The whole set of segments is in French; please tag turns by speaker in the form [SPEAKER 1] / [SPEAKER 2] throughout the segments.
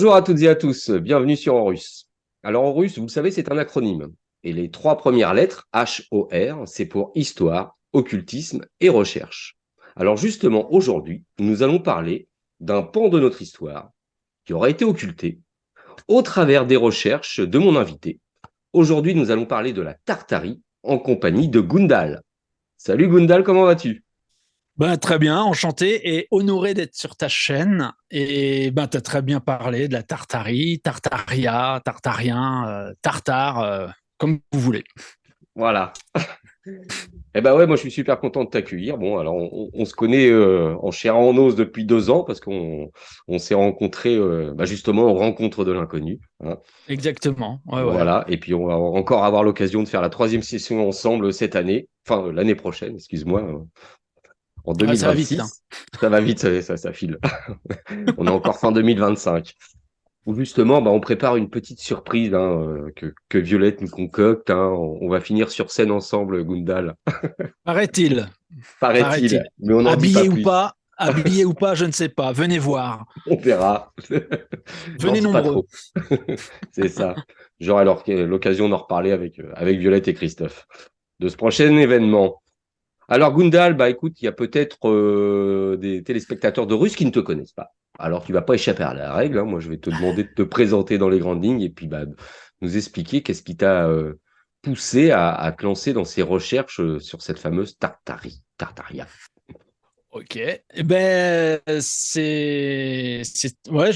[SPEAKER 1] Bonjour à toutes et à tous, bienvenue sur Horus. Alors Horus, vous le savez, c'est un acronyme. Et les trois premières lettres, H-O-R, c'est pour histoire, occultisme et recherche. Alors justement, aujourd'hui, nous allons parler d'un pan de notre histoire qui aura été occulté au travers des recherches de mon invité. Aujourd'hui, nous allons parler de la Tartarie en compagnie de Gundal. Salut Gundal, comment vas-tu?
[SPEAKER 2] Très bien, enchanté et honoré d'être sur ta chaîne. Et tu as très bien parlé de la Tartarie, Tartaria, Tartarien, Tartare, comme vous voulez.
[SPEAKER 1] Voilà. Eh ben ouais, moi je suis super content de t'accueillir. Bon, alors on se connaît en chair et en os depuis 2 ans parce qu'on s'est rencontrés justement aux rencontres de l'inconnu, hein.
[SPEAKER 2] Exactement. Ouais, ouais.
[SPEAKER 1] Voilà. Et puis on va encore avoir l'occasion de faire la troisième session ensemble cette année, enfin l'année prochaine, excuse-moi, en
[SPEAKER 2] Ouais, ça va vite, hein.
[SPEAKER 1] 2026. Ça va vite, ça file. On est encore fin 2025. Où justement, on prépare une petite surprise hein, que Violette nous concocte, hein. On va finir sur scène ensemble, Gundal,
[SPEAKER 2] Paraît-il,
[SPEAKER 1] paraît-il.
[SPEAKER 2] paraît-il.
[SPEAKER 1] Mais on n'en dit pas plus.
[SPEAKER 2] Habillé ou pas, je ne sais pas. Venez voir.
[SPEAKER 1] On verra. J'en
[SPEAKER 2] Venez
[SPEAKER 1] dis pas
[SPEAKER 2] nombreux.
[SPEAKER 1] trop. C'est ça. J'aurai alors l'occasion d'en reparler avec Violette et Christophe de ce prochain événement. Alors Gundal, écoute, il y a peut-être des téléspectateurs de Russes qui ne te connaissent pas. Alors tu vas pas échapper à la règle, hein. Moi, je vais te demander de te présenter dans les grandes lignes et puis nous expliquer qu'est-ce qui t'a poussé à te lancer dans ces recherches sur cette fameuse Tartaria.
[SPEAKER 2] Ok. Ouais, je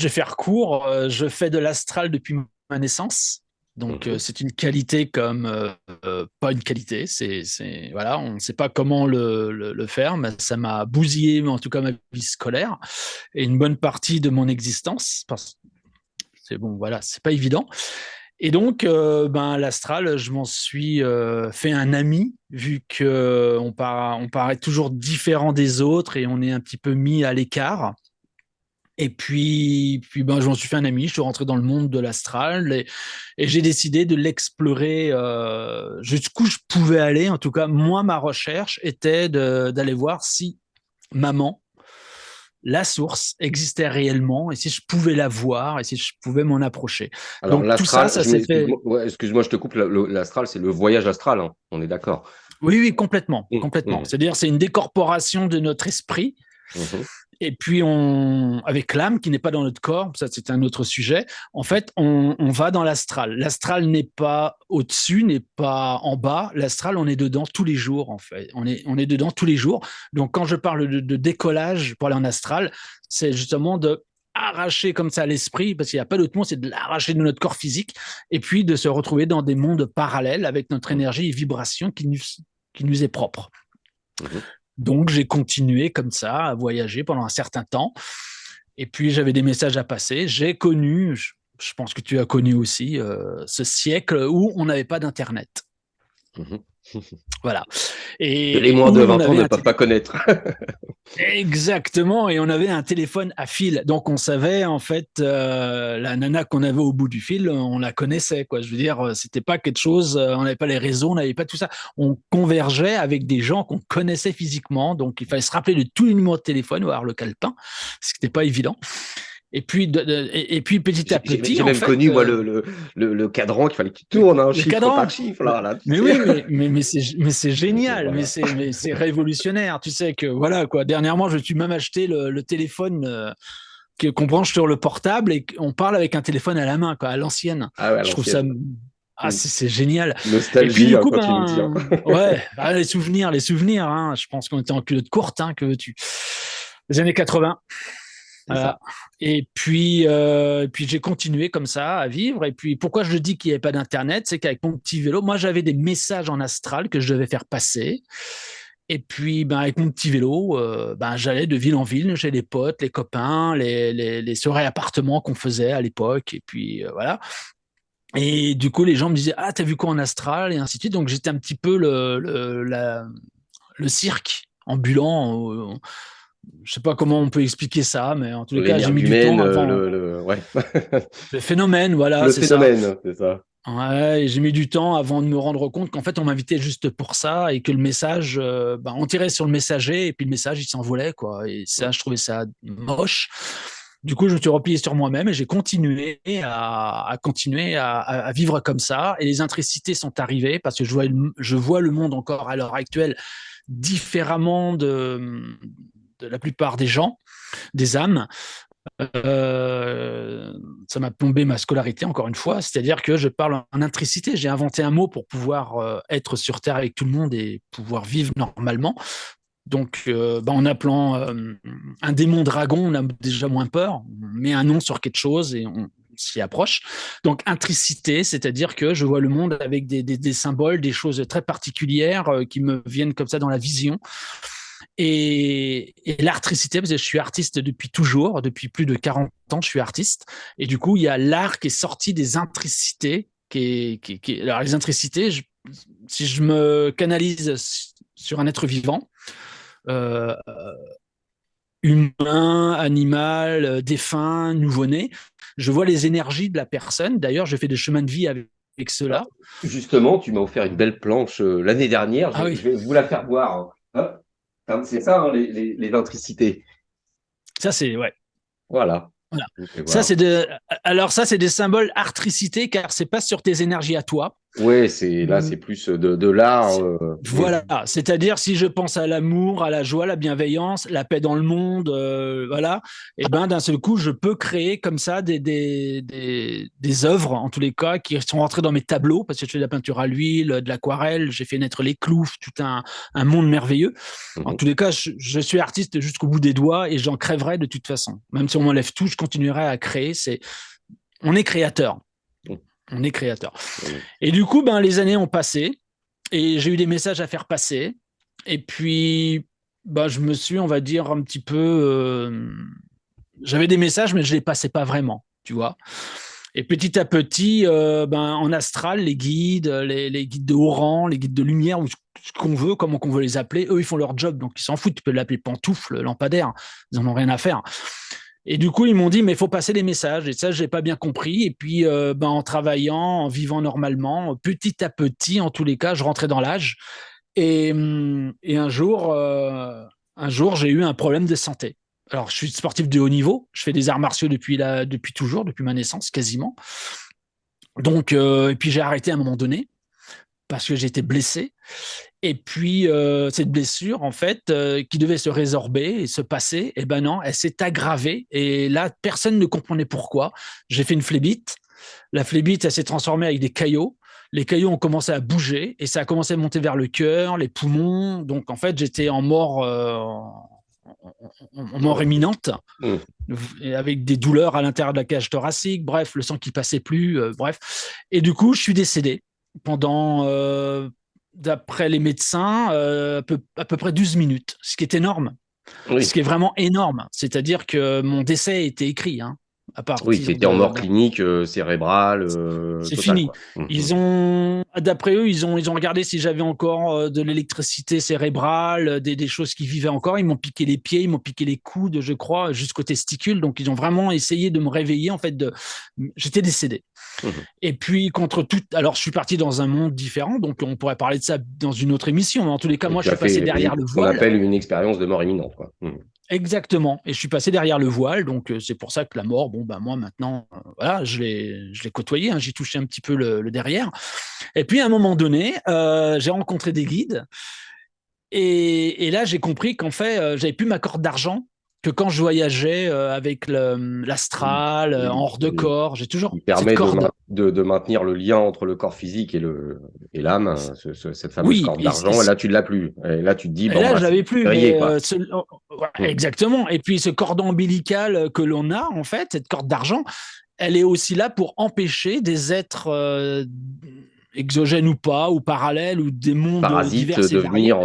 [SPEAKER 2] vais faire court. Je fais de l'astral depuis ma naissance. Donc,
[SPEAKER 1] Mhm.
[SPEAKER 2] c'est une qualité comme pas une qualité. Voilà, on ne sait pas comment le faire, mais ça m'a bousillé, mais en tout cas ma vie scolaire et une bonne partie de mon existence. Parce que c'est bon, voilà, c'est pas évident. Et donc, l'astral, je m'en suis fait un ami, vu que on paraît toujours différent des autres et on est un petit peu mis à l'écart. Et je m'en suis fait un ami, je suis rentré dans le monde de l'astral et j'ai décidé de l'explorer jusqu'où je pouvais aller. En tout cas, moi, ma recherche était d'aller voir si maman, la source, existait réellement et si je pouvais la voir et si je pouvais m'en approcher.
[SPEAKER 1] Alors
[SPEAKER 2] Donc tout ça,
[SPEAKER 1] l'astral,
[SPEAKER 2] ça s'est fait.
[SPEAKER 1] excuse-moi, ouais, excuse-moi, je te coupe. L'astral, c'est le voyage astral, hein. On est d'accord.
[SPEAKER 2] Oui, oui, complètement,
[SPEAKER 1] Mhm,
[SPEAKER 2] complètement.
[SPEAKER 1] mhm,
[SPEAKER 2] C'est-à-dire, c'est une décorporation de notre esprit.
[SPEAKER 1] mhm.
[SPEAKER 2] Et puis, avec l'âme qui n'est pas dans notre corps, ça c'est un autre sujet. En fait, on va dans l'astral. L'astral n'est pas au-dessus, n'est pas en bas. L'astral, on est dedans tous les jours. En fait, on est dedans tous les jours. Donc, quand je parle de décollage pour aller en astral, c'est justement de arracher comme ça l'esprit, parce qu'il n'y a pas d'autre mot, c'est de l'arracher de notre corps physique, et puis de se retrouver dans des mondes parallèles avec notre
[SPEAKER 1] Mhm,
[SPEAKER 2] énergie et vibration qui nous est propre.
[SPEAKER 1] mhm.
[SPEAKER 2] Donc, j'ai continué comme ça à voyager pendant un certain temps. Et puis, j'avais des messages à passer. J'ai connu, je pense que tu as connu aussi, ce siècle où on n'avait pas d'Internet.
[SPEAKER 1] Mhm.
[SPEAKER 2] Voilà.
[SPEAKER 1] Que les
[SPEAKER 2] Et
[SPEAKER 1] moins
[SPEAKER 2] où
[SPEAKER 1] de
[SPEAKER 2] on
[SPEAKER 1] 20 ans
[SPEAKER 2] avait
[SPEAKER 1] ne
[SPEAKER 2] un
[SPEAKER 1] peuvent pas connaître.
[SPEAKER 2] Exactement, et on avait un téléphone à fil, donc on savait en fait la nana qu'on avait au bout du fil, on la connaissait quoi. Je veux dire, c'était pas quelque chose, on n'avait pas les réseaux, on n'avait pas tout ça. On convergeait avec des gens qu'on connaissait physiquement, donc il fallait se rappeler de tous les numéros de téléphone ou avoir le calepin, ce qui n'était pas évident. Et puis petit à petit,
[SPEAKER 1] J'ai
[SPEAKER 2] en
[SPEAKER 1] même
[SPEAKER 2] fait,
[SPEAKER 1] connu, moi, le cadran qu'il fallait qu'il tourne, hein,
[SPEAKER 2] le
[SPEAKER 1] chiffre par
[SPEAKER 2] cadran.
[SPEAKER 1] chiffre, là, tu
[SPEAKER 2] Mais
[SPEAKER 1] sais.
[SPEAKER 2] oui, mais c'est génial, mais
[SPEAKER 1] Voilà.
[SPEAKER 2] c'est révolutionnaire. Tu sais que voilà quoi. Dernièrement, je me suis même acheté le téléphone qu'on branche sur le portable et qu'on parle avec un téléphone à la main, quoi, à l'ancienne.
[SPEAKER 1] Ah ouais, à
[SPEAKER 2] Je trouve ça.
[SPEAKER 1] l'ancienne.
[SPEAKER 2] Ah,
[SPEAKER 1] Mm.
[SPEAKER 2] c'est génial. Et puis
[SPEAKER 1] Nostalgie,
[SPEAKER 2] du
[SPEAKER 1] hein,
[SPEAKER 2] coup,
[SPEAKER 1] quand tu nous dis, hein.
[SPEAKER 2] ouais, les souvenirs. Hein, je pense qu'on était en culotte courte, hein, que tu. Les années 80.
[SPEAKER 1] C'est
[SPEAKER 2] Voilà.
[SPEAKER 1] ça.
[SPEAKER 2] Et puis j'ai continué comme ça à vivre. Et puis pourquoi je dis qu'il n'y avait pas d'internet, c'est qu'avec mon petit vélo, moi j'avais des messages en astral que je devais faire passer. Et puis avec mon petit vélo, j'allais de ville en ville chez les potes, les copains, les soirées appartements qu'on faisait à l'époque. Et puis voilà. Et du coup les gens me disaient ah t'as vu quoi en astral et ainsi de suite. Donc j'étais un petit peu le cirque ambulant. Je sais pas comment on peut expliquer ça, mais en tous les cas, j'ai mis du temps
[SPEAKER 1] L'énergumène,
[SPEAKER 2] avant.
[SPEAKER 1] ouais.
[SPEAKER 2] Le phénomène, voilà,
[SPEAKER 1] Le
[SPEAKER 2] c'est ça.
[SPEAKER 1] phénomène, c'est ça.
[SPEAKER 2] Ouais, et j'ai mis du temps avant de me rendre compte qu'en fait, on m'invitait juste pour ça et que le message, on tirait sur le messager et puis le message, il s'envolait, quoi. Et ça, je trouvais ça moche. Du coup, je me suis replié sur moi-même et j'ai continué à vivre comme ça. Et les intricités sont arrivées parce que je vois le monde encore à l'heure actuelle différemment de la plupart des gens, des âmes. Euh, Ça m'a plombé ma scolarité, encore une fois. C'est-à-dire que je parle en intricité. J'ai inventé un mot pour pouvoir être sur Terre avec tout le monde et pouvoir vivre normalement. Donc, en appelant un démon dragon, on a déjà moins peur. On met un nom sur quelque chose et on s'y approche. Donc, intricité, c'est-à-dire que je vois le monde avec des symboles, des choses très particulières qui me viennent comme ça dans la vision. Et l'artricité, parce que je suis artiste depuis toujours, depuis plus de 40 ans, je suis artiste. Et du coup, il y a l'art qui est sorti des intricités. Alors, les intricités, si je me canalise sur un être vivant, euh, humain, animal, défunt, nouveau-né. Je vois les énergies de la personne. D'ailleurs, je fais des chemins de vie avec
[SPEAKER 1] Ah,
[SPEAKER 2] cela.
[SPEAKER 1] justement, tu m'as offert une belle planche l'année dernière.
[SPEAKER 2] Ah
[SPEAKER 1] Je
[SPEAKER 2] oui,
[SPEAKER 1] vais vous la faire voir. Hein. Hop. C'est ça, hein, les intricités.
[SPEAKER 2] ça c'est ouais.
[SPEAKER 1] Voilà.
[SPEAKER 2] Voilà.
[SPEAKER 1] Vous pouvez
[SPEAKER 2] Ça
[SPEAKER 1] voir.
[SPEAKER 2] c'est alors ça c'est des symboles artricités car c'est pas sur tes énergies à toi.
[SPEAKER 1] Ouais, c'est plus de l'art.
[SPEAKER 2] Voilà, c'est-à-dire si je pense à l'amour, à la joie, la bienveillance, la paix dans le monde, voilà, et ben d'un seul coup, je peux créer comme ça des œuvres, en tous les cas, qui sont rentrées dans mes tableaux, parce que je fais de la peinture à l'huile, de l'aquarelle, j'ai fait naître les clous, tout un monde merveilleux. En
[SPEAKER 1] Mhm.
[SPEAKER 2] tous les cas, je suis artiste jusqu'au bout des doigts et j'en crèverai de toute façon. Même si on m'enlève tout, je continuerai à créer. On est créateur. On est créateur.
[SPEAKER 1] Mhm.
[SPEAKER 2] Et du coup, ben, les années ont passé et j'ai eu des messages à faire passer. Et puis, ben, je me suis, on va dire, un petit peu. J'avais des messages, mais je ne les passais pas vraiment, tu vois. Et petit à petit, en astral, les guides de haut rang, les guides de lumière, ou ce qu'on veut, comment qu'on veut les appeler, eux, ils font leur job, donc ils s'en foutent. Tu peux l'appeler pantoufle, lampadaire, ils n'en ont rien à faire. Et du coup, ils m'ont dit, mais il faut passer les messages. Et ça, je n'ai pas bien compris. Et puis, en travaillant, en vivant normalement, petit à petit, en tous les cas, je rentrais dans l'âge. Et un jour, j'ai eu un problème de santé. Alors, je suis sportif de haut niveau. Je fais des arts martiaux depuis toujours, depuis ma naissance, quasiment. Donc, et puis j'ai arrêté à un moment donné parce que j'étais blessé. Et puis, cette blessure, en fait, qui devait se résorber et se passer, eh ben non, elle s'est aggravée. Et là, personne ne comprenait pourquoi. J'ai fait une phlébite. La phlébite, elle s'est transformée avec des caillots. Les caillots ont commencé à bouger et ça a commencé à monter vers le cœur, les poumons. Donc, en fait, j'étais en mort imminente,
[SPEAKER 1] Mhm.
[SPEAKER 2] avec des douleurs à l'intérieur de la cage thoracique. Bref, le sang qui passait plus. Bref. Et du coup, je suis décédé pendant d'après les médecins, à peu près 12 minutes, ce qui est énorme, ce
[SPEAKER 1] Oui,
[SPEAKER 2] qui est vraiment énorme. C'est-à-dire que mon décès était écrit, hein, à
[SPEAKER 1] oui,
[SPEAKER 2] partir
[SPEAKER 1] c'était en mort
[SPEAKER 2] bon,
[SPEAKER 1] clinique, cérébrale,
[SPEAKER 2] c'est
[SPEAKER 1] totale,
[SPEAKER 2] fini.
[SPEAKER 1] quoi. Mhm.
[SPEAKER 2] D'après eux, ils ont regardé si j'avais encore de l'électricité cérébrale, des choses qui vivaient encore. Ils m'ont piqué les pieds, ils m'ont piqué les coudes, je crois, jusqu'aux testicules. Donc, ils ont vraiment essayé de me réveiller. En fait, j'étais décédé.
[SPEAKER 1] Mhm.
[SPEAKER 2] Et puis, contre tout, alors je suis parti dans un monde différent, donc on pourrait parler de ça dans une autre émission, mais en tous les cas,
[SPEAKER 1] Et
[SPEAKER 2] moi, je
[SPEAKER 1] tu as
[SPEAKER 2] suis passé
[SPEAKER 1] fait
[SPEAKER 2] derrière le
[SPEAKER 1] ce qu'on
[SPEAKER 2] voile.
[SPEAKER 1] appelle une expérience de mort imminente, quoi. Mhm.
[SPEAKER 2] Exactement. Et je suis passé derrière le voile, donc c'est pour ça que la mort, bon, ben moi maintenant, voilà, je l'ai côtoyé, hein, j'ai touché un petit peu le derrière. Et puis à un moment donné, j'ai rencontré des guides, et là j'ai compris qu'en fait, j'avais plus ma corde d'argent, que quand je voyageais avec l'astral, en
[SPEAKER 1] Oui,
[SPEAKER 2] hors de corps, j'ai toujours
[SPEAKER 1] il
[SPEAKER 2] cette
[SPEAKER 1] permet
[SPEAKER 2] corde.
[SPEAKER 1] de maintenir le lien entre le corps physique et l'âme, hein, cette fameuse
[SPEAKER 2] Oui,
[SPEAKER 1] corde d'argent. Et là, tu l'as plus. Et là, tu te dis,
[SPEAKER 2] et
[SPEAKER 1] bon,
[SPEAKER 2] là,
[SPEAKER 1] bah,
[SPEAKER 2] je
[SPEAKER 1] c'est
[SPEAKER 2] l'avais plus,
[SPEAKER 1] grillé,
[SPEAKER 2] mais
[SPEAKER 1] quoi.
[SPEAKER 2] ouais,
[SPEAKER 1] Mhm.
[SPEAKER 2] exactement. Et puis ce cordon ombilical que l'on a, en fait, cette corde d'argent, elle est aussi là pour empêcher des êtres exogènes ou pas, ou parallèles, ou des mondes
[SPEAKER 1] Parasite,
[SPEAKER 2] divers et
[SPEAKER 1] de
[SPEAKER 2] variés.
[SPEAKER 1] venir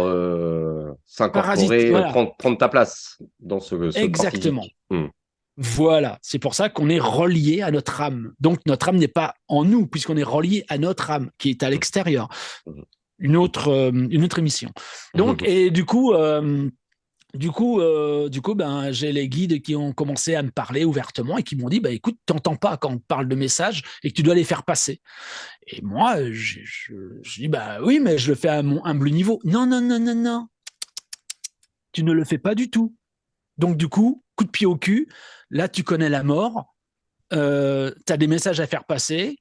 [SPEAKER 2] Parasites,
[SPEAKER 1] s'incorporer,
[SPEAKER 2] voilà,
[SPEAKER 1] prendre ta place dans ce corps
[SPEAKER 2] exactement.
[SPEAKER 1] physique. Mhm.
[SPEAKER 2] Voilà, c'est pour ça qu'on est relié à notre âme. Donc notre âme n'est pas en nous, puisqu'on est relié à notre âme qui est à l'extérieur.
[SPEAKER 1] Mhm.
[SPEAKER 2] Une autre émission. Donc,
[SPEAKER 1] Mhm.
[SPEAKER 2] et du coup, ben, j'ai les guides qui ont commencé à me parler ouvertement et qui m'ont dit, bah, écoute, t'entends pas quand on parle de messages et que tu dois les faire passer. Et moi, je dis, bah oui, mais je le fais à mon humble niveau. Non, non, non, non, non, tu ne le fais pas du tout. Donc, du coup, coup de pied au cul, là, tu connais la mort, tu as des messages à faire passer,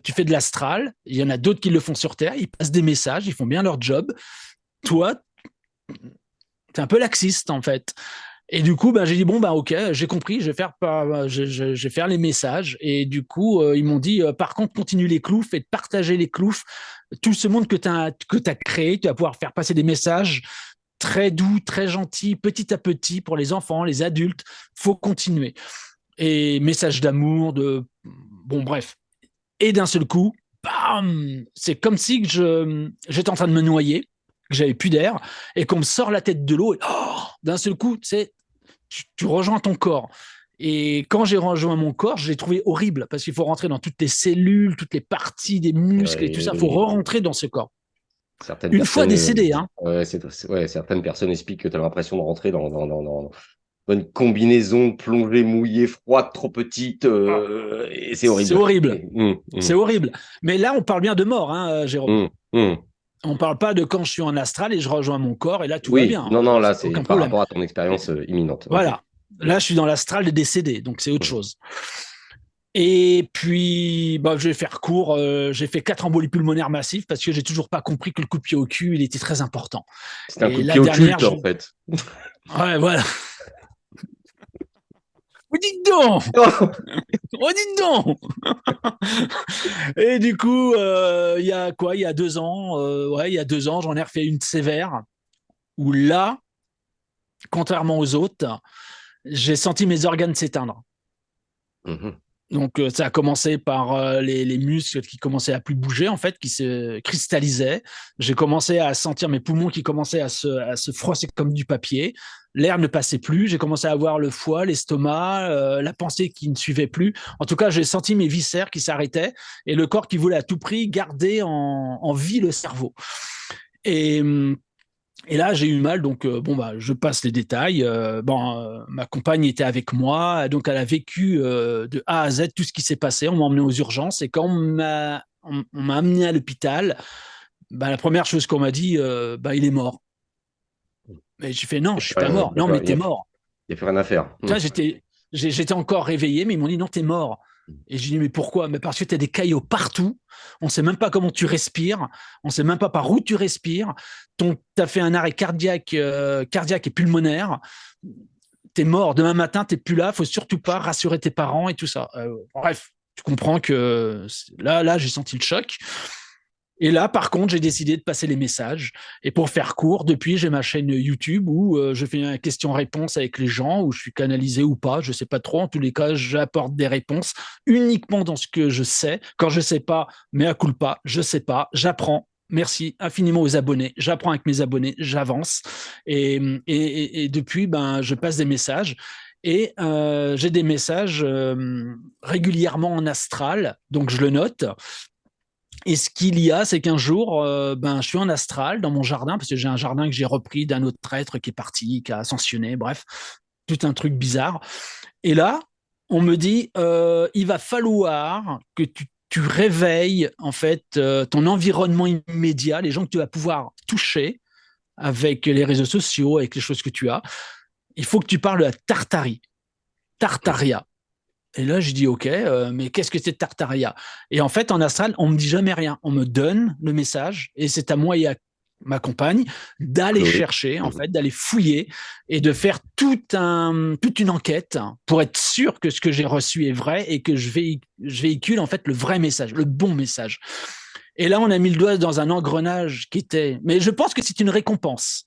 [SPEAKER 2] tu fais de l'astral, il y en a d'autres qui le font sur Terre, ils passent des messages, ils font bien leur job. Toi, tu es un peu laxiste, en fait. Et du coup, j'ai dit, bon, ok, j'ai compris, je vais faire les messages. Et du coup, ils m'ont dit, par contre, continue les cloufs et partager les cloufs. Tout ce monde que tu as créé, tu vas pouvoir faire passer des messages très doux, très gentils, petit à petit pour les enfants, les adultes. Faut continuer. Et messages d'amour, bon, bref. Et d'un seul coup, bam, c'est comme si j'étais en train de me noyer, que j'avais plus d'air, et qu'on me sort la tête de l'eau. Et d'un seul coup, tu rejoins ton corps. Et quand j'ai rejoint mon corps, je l'ai trouvé horrible parce qu'il faut rentrer dans toutes les cellules, toutes les parties des muscles et tout ça. Il faut re-rentrer dans ce corps.
[SPEAKER 1] Certaines
[SPEAKER 2] Une fois
[SPEAKER 1] personnes,
[SPEAKER 2] décédé, hein.
[SPEAKER 1] certaines personnes expliquent que tu as l'impression de rentrer dans une combinaison de plongée mouillée, froide, trop petite, et c'est
[SPEAKER 2] C'est
[SPEAKER 1] horrible.
[SPEAKER 2] horrible. C'est horrible. Mais là, on parle bien de mort, hein, Jérôme. On parle pas de quand je suis en astral et je rejoins mon corps et là, tout va
[SPEAKER 1] Oui,
[SPEAKER 2] bien.
[SPEAKER 1] non, là, c'est
[SPEAKER 2] Aucun
[SPEAKER 1] par
[SPEAKER 2] problème.
[SPEAKER 1] rapport à ton expérience imminente.
[SPEAKER 2] Voilà. Là, je suis dans l'astral des décédés, donc c'est autre chose. Et puis, je vais faire court. J'ai fait 4 embolies pulmonaires massives parce que j'ai toujours pas compris que le coup de pied au cul, il était très important.
[SPEAKER 1] C'est un
[SPEAKER 2] Et
[SPEAKER 1] coup de
[SPEAKER 2] la
[SPEAKER 1] pied
[SPEAKER 2] dernière,
[SPEAKER 1] occulte, en fait.
[SPEAKER 2] Ouais, voilà. Oh, dites donc! Oh, dites donc! Et du coup, il y a quoi? Il y a 2 ans, il y a 2 ans, j'en ai refait une sévère où là, contrairement aux autres, j'ai senti mes organes s'éteindre. Donc, ça a commencé par les muscles qui commençaient à plus bouger, en fait, qui se cristallisaient. J'ai commencé à sentir mes poumons qui commençaient à se froisser comme du papier. L'air ne passait plus. J'ai commencé à avoir le foie, l'estomac, la pensée qui ne suivait plus. En tout cas, j'ai senti mes viscères qui s'arrêtaient et le corps qui voulait à tout prix garder en vie le cerveau. Et là, j'ai eu mal, donc je passe les détails. Ma compagne était avec moi, donc elle a vécu de A à Z tout ce qui s'est passé. On m'a emmené aux urgences et quand on m'a amené à l'hôpital, la première chose qu'on m'a dit, il est mort. Mais j'ai fait non, je suis pas mort. Non, mais t'es mort.
[SPEAKER 1] Il n'y a plus rien à faire.
[SPEAKER 2] Tu vois, j'étais encore réveillé, mais ils m'ont dit non, t'es mort. Et j'ai dit, mais pourquoi? Mais parce que tu as des caillots partout. On ne sait même pas comment tu respires. On ne sait même pas par où tu respires. Tu as fait un arrêt cardiaque et pulmonaire. Tu es mort. Demain matin, tu n'es plus là. Il ne faut surtout pas rassurer tes parents et tout ça. Bref, tu comprends que là, j'ai senti le choc. Et là, par contre, j'ai décidé de passer les messages. Et pour faire court, depuis, j'ai ma chaîne YouTube où je fais une question-réponse avec les gens, où je suis canalisé ou pas, je ne sais pas trop. En tous les cas, j'apporte des réponses uniquement dans ce que je sais. Quand je ne sais pas, mea culpa, je ne sais pas, j'apprends. Merci infiniment aux abonnés. J'apprends avec mes abonnés, j'avance. Et depuis, je passe des messages. Et j'ai des messages régulièrement en astral, donc je le note. Et ce qu'il y a, c'est qu'un jour, je suis en astral dans mon jardin, parce que j'ai un jardin que j'ai repris d'un autre traître qui est parti, qui a ascensionné, bref, tout un truc bizarre. Et là, on me dit, il va falloir que tu réveilles en fait ton environnement immédiat, les gens que tu vas pouvoir toucher avec les réseaux sociaux, avec les choses que tu as. Il faut que tu parles de la Tartaria. Et là, je dis, OK, mais qu'est-ce que c'est Tartaria? Et en fait, en astral, on me dit jamais rien. On me donne le message et c'est à moi et à ma compagne d'aller chercher, en fait, d'aller fouiller et de faire toute une enquête pour être sûr que ce que j'ai reçu est vrai et que je véhicule, en fait, le vrai message, le bon message. Et là, on a mis le doigt dans un engrenage qui était... Mais je pense que c'est une récompense.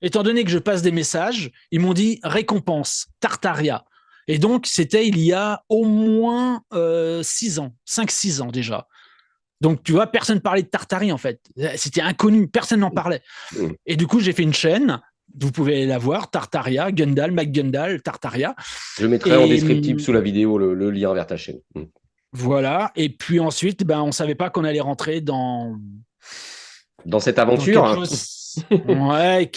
[SPEAKER 2] Étant donné que je passe des messages, ils m'ont dit récompense, Tartaria. Et donc, c'était il y a au moins 6 ans, 5-6 ans déjà. Donc, tu vois, personne ne parlait de Tartarie, en fait. C'était inconnu, personne n'en parlait. Et du coup, j'ai fait une chaîne, vous pouvez la voir, Tartaria, Gundal, McGundal, Tartaria.
[SPEAKER 1] Je mettrai en descriptif sous la vidéo le lien vers ta chaîne.
[SPEAKER 2] Voilà. Et puis ensuite, on ne savait pas qu'on allait rentrer dans
[SPEAKER 1] cette aventure.
[SPEAKER 2] Ouais,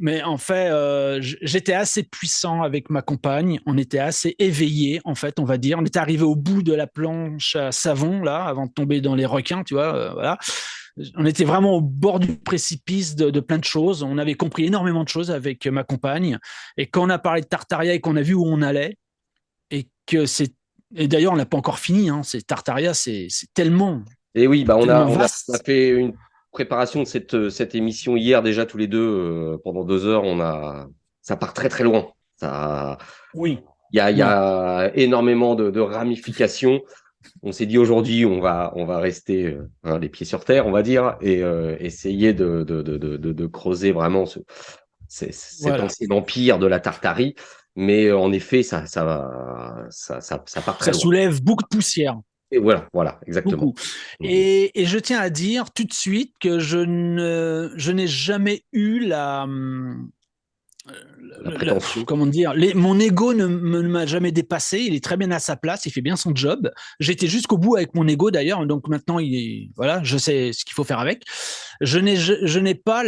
[SPEAKER 2] mais en fait, j'étais assez puissant avec ma compagne. On était assez éveillés, en fait, on va dire. On était arrivé au bout de la planche à savon, là, avant de tomber dans les requins, tu vois, voilà. on était vraiment au bord du précipice de plein de choses. On avait compris énormément de choses avec ma compagne. Et quand on a parlé de Tartaria et qu'on a vu où on allait, et que c'est et d'ailleurs on n'a pas encore fini. Hein, c'est Tartaria, c'est
[SPEAKER 1] Et oui, bah
[SPEAKER 2] tellement
[SPEAKER 1] on a
[SPEAKER 2] vaste.
[SPEAKER 1] fait une préparation de cette émission hier déjà tous les deux pendant 2 heures. Ça part très très loin.
[SPEAKER 2] Oui.
[SPEAKER 1] Il y
[SPEAKER 2] Non.
[SPEAKER 1] a énormément de ramifications. On s'est dit aujourd'hui, on va rester les pieds sur terre, on va dire, et essayer de creuser vraiment cet
[SPEAKER 2] Voilà.
[SPEAKER 1] ancien empire de la Tartarie. Mais en effet, ça part très
[SPEAKER 2] Ça
[SPEAKER 1] loin.
[SPEAKER 2] soulève beaucoup de poussière.
[SPEAKER 1] Et voilà, exactement.
[SPEAKER 2] Beaucoup. Et je tiens à dire tout de suite que je n'ai jamais eu
[SPEAKER 1] La prétention.
[SPEAKER 2] comment dire, mon ego ne m'a jamais dépassé. Il est très bien à sa place. Il fait bien son job. J'étais jusqu'au bout avec mon ego d'ailleurs. Donc maintenant, voilà, je sais ce qu'il faut faire avec. Je n'ai pas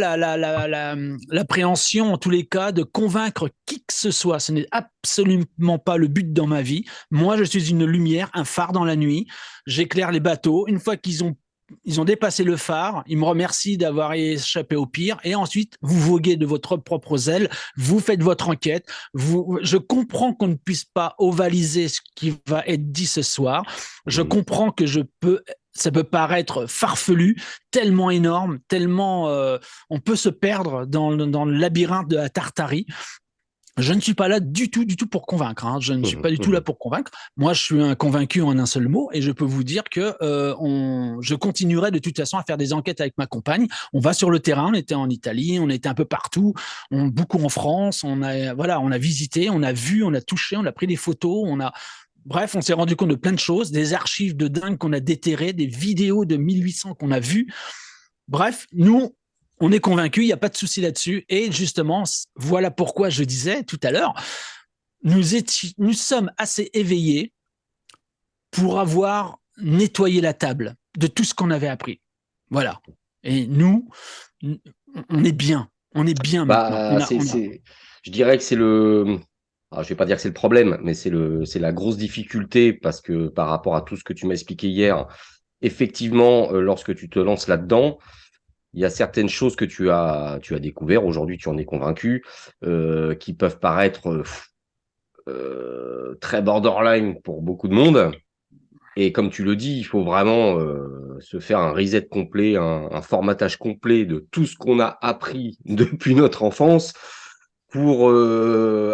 [SPEAKER 2] l'appréhension, en tous les cas, de convaincre qui que ce soit. Ce n'est absolument pas le but dans ma vie. Moi, je suis une lumière, un phare dans la nuit. J'éclaire les bateaux. Une fois ils ont dépassé le phare, ils me remercient d'avoir échappé au pire, et ensuite, vous voguez de votre propre aile, vous faites votre enquête, je comprends qu'on ne puisse pas ovaliser ce qui va être dit ce soir, je
[SPEAKER 1] Mhm.
[SPEAKER 2] comprends que ça peut paraître farfelu, tellement énorme, tellement on peut se perdre dans le labyrinthe de la Tartarie. Je ne suis pas là du tout pour convaincre. Hein. Je ne suis
[SPEAKER 1] Mhm.
[SPEAKER 2] pas du tout là
[SPEAKER 1] Mhm.
[SPEAKER 2] pour convaincre. Moi, je suis un convaincu en un seul mot, et je peux vous dire que je continuerai de toute façon à faire des enquêtes avec ma compagne. On va sur le terrain. On était en Italie, on était un peu partout, beaucoup en France. On a visité, on a vu, on a touché, on a pris des photos, Bref, on s'est rendu compte de plein de choses, des archives de dingue qu'on a déterrées, des vidéos de 1800 qu'on a vues. Bref, nous, on est convaincus, il n'y a pas de souci là-dessus. Et justement, voilà pourquoi je disais tout à l'heure, nous sommes assez éveillés pour avoir nettoyé la table de tout ce qu'on avait appris. Voilà. Et nous, on est bien. On est bien maintenant.
[SPEAKER 1] Bah, je dirais que je vais pas dire que c'est le problème, mais c'est la grosse difficulté parce que par rapport à tout ce que tu m'as expliqué hier, effectivement, lorsque tu te lances là-dedans, il y a certaines choses que tu as découvert, aujourd'hui tu en es convaincu, qui peuvent paraître très borderline pour beaucoup de monde. Et comme tu le dis, il faut vraiment se faire un reset complet, un formatage complet de tout ce qu'on a appris depuis notre enfance pour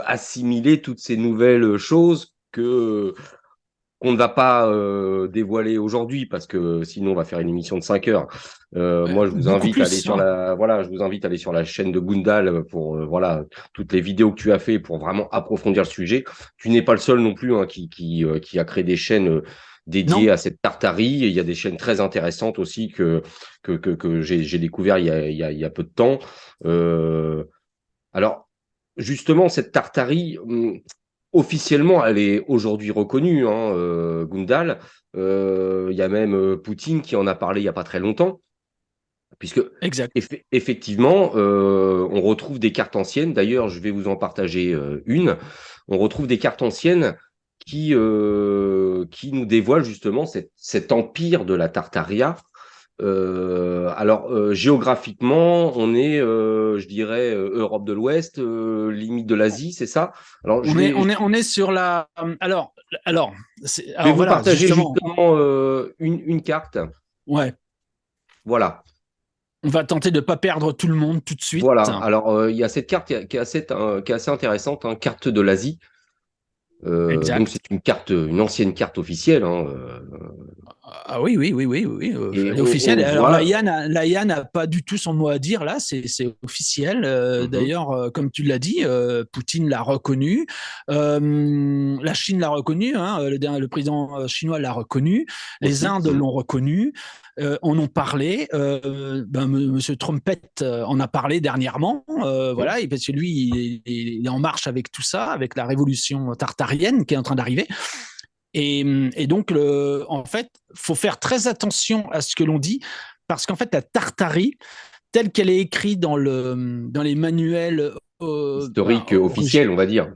[SPEAKER 1] assimiler toutes ces nouvelles choses qu'on ne va pas dévoiler aujourd'hui parce que sinon on va faire une émission de 5 heures. Moi, je vous
[SPEAKER 2] beaucoup
[SPEAKER 1] invite à aller
[SPEAKER 2] plus.
[SPEAKER 1] sur
[SPEAKER 2] Hein.
[SPEAKER 1] je vous invite à aller sur la chaîne de Gundal pour voilà toutes les vidéos que tu as fait pour vraiment approfondir le sujet. Tu n'es pas le seul non plus hein, qui a créé des chaînes dédiées
[SPEAKER 2] Non.
[SPEAKER 1] à cette Tartarie. Et il y a des chaînes très intéressantes aussi que j'ai découvert il y a peu de temps. Euh, alors, justement, cette Tartarie, officiellement, elle est aujourd'hui reconnue, hein, Gundal. Il y a même Poutine qui en a parlé il n'y a pas très longtemps, puisque
[SPEAKER 2] Exact.
[SPEAKER 1] effectivement, on retrouve des cartes anciennes. D'ailleurs, je vais vous en partager une. On retrouve des cartes anciennes qui nous dévoilent justement cet empire de la Tartaria géographiquement, on est, je dirais, Europe de l'Ouest, limite de l'Asie, c'est ça? Alors,
[SPEAKER 2] On est sur la. Alors,
[SPEAKER 1] je vais
[SPEAKER 2] alors
[SPEAKER 1] vous
[SPEAKER 2] voilà,
[SPEAKER 1] partager
[SPEAKER 2] justement.
[SPEAKER 1] justement une carte.
[SPEAKER 2] Ouais.
[SPEAKER 1] Voilà,
[SPEAKER 2] On va tenter de ne pas perdre tout le monde tout de suite.
[SPEAKER 1] voilà. Alors, il y a cette carte qui est assez intéressante, hein, carte de l'Asie. Donc,
[SPEAKER 2] Exact.
[SPEAKER 1] c'est une ancienne carte officielle, hein,
[SPEAKER 2] Ah oui, oui, oui, oui, oui.
[SPEAKER 1] et
[SPEAKER 2] Elle est officielle.
[SPEAKER 1] on
[SPEAKER 2] Alors
[SPEAKER 1] voit.
[SPEAKER 2] La IA n'a pas du tout son mot à dire là, c'est officiel.
[SPEAKER 1] Mhm.
[SPEAKER 2] D'ailleurs, comme tu l'as dit, Poutine l'a reconnu, la Chine l'a reconnu, hein, le président chinois l'a reconnu, les
[SPEAKER 1] Aussi.
[SPEAKER 2] Indes l'ont reconnu, en ont parlé. Monsieur Trumpet en a parlé dernièrement,
[SPEAKER 1] Mhm.
[SPEAKER 2] voilà, et parce que lui, il est en marche avec tout ça, avec la révolution tartarienne qui est en train d'arriver. Et donc, en fait, faut faire très attention à ce que l'on dit, parce qu'en fait, la Tartarie, telle qu'elle est écrite dans les manuels
[SPEAKER 1] Historique officiel, on va dire.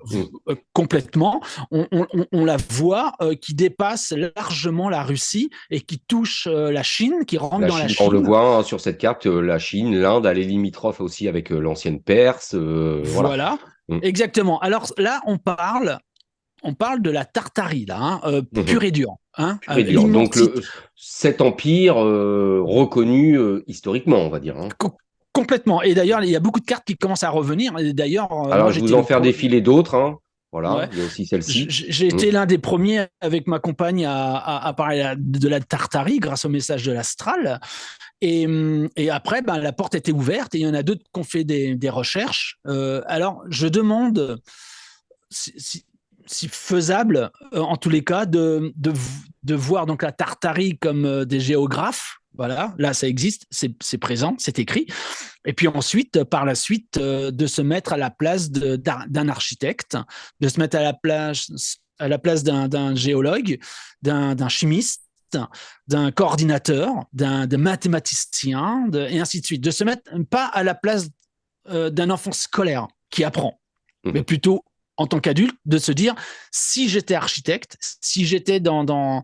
[SPEAKER 2] complètement, on la voit qui dépasse largement la Russie et qui touche la Chine, qui rentre dans la Chine.
[SPEAKER 1] On le voit sur cette carte, la Chine, l'Inde, elle est limitrophe aussi avec l'ancienne Perse.
[SPEAKER 2] Voilà. Exactement. Alors là, on parle de la Tartarie, là, pure et dure.
[SPEAKER 1] Pur et dur. Donc, cet empire reconnu historiquement, on va dire.
[SPEAKER 2] Complètement. Et d'ailleurs, il y a beaucoup de cartes qui commencent à revenir. Et d'ailleurs,
[SPEAKER 1] alors, je vous en faire défiler d'autres. Voilà,
[SPEAKER 2] ouais.
[SPEAKER 1] il y a aussi celle-ci.
[SPEAKER 2] J'ai été l'un des premiers avec ma compagne à parler de la Tartarie grâce au message de l'astral. Et après, la porte était ouverte et il y en a d'autres qui ont fait des recherches. Alors, je demande si faisable, en tous les cas, de voir donc la Tartarie comme des géographes. Voilà, là, ça existe, c'est présent, c'est écrit. Et puis ensuite, par la suite, de se mettre à la place d'un architecte, de se mettre à la place d'un géologue, d'un chimiste, d'un coordinateur, d'un mathématicien, et ainsi de suite. De se mettre pas à la place d'un enfant scolaire qui apprend, mais plutôt en tant qu'adulte, de se dire, si j'étais architecte, si j'étais dans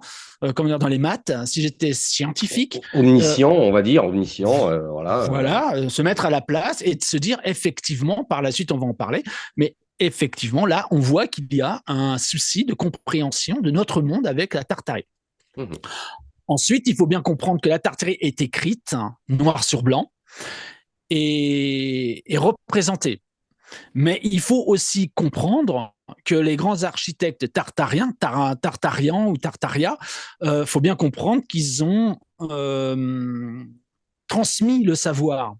[SPEAKER 2] les maths, si j'étais scientifique...
[SPEAKER 1] Omniscient, on va dire, omniscient, voilà.
[SPEAKER 2] Voilà, se mettre à la place et de se dire, effectivement, par la suite, on va en parler, mais effectivement, là, on voit qu'il y a un souci de compréhension de notre monde avec la Tartarie. Ensuite, il faut bien comprendre que la Tartarie est écrite, noir sur blanc, et représentée. Mais il faut aussi comprendre que les grands architectes tartariens, Tartarian ou Tartaria, faut bien comprendre qu'ils ont transmis le savoir.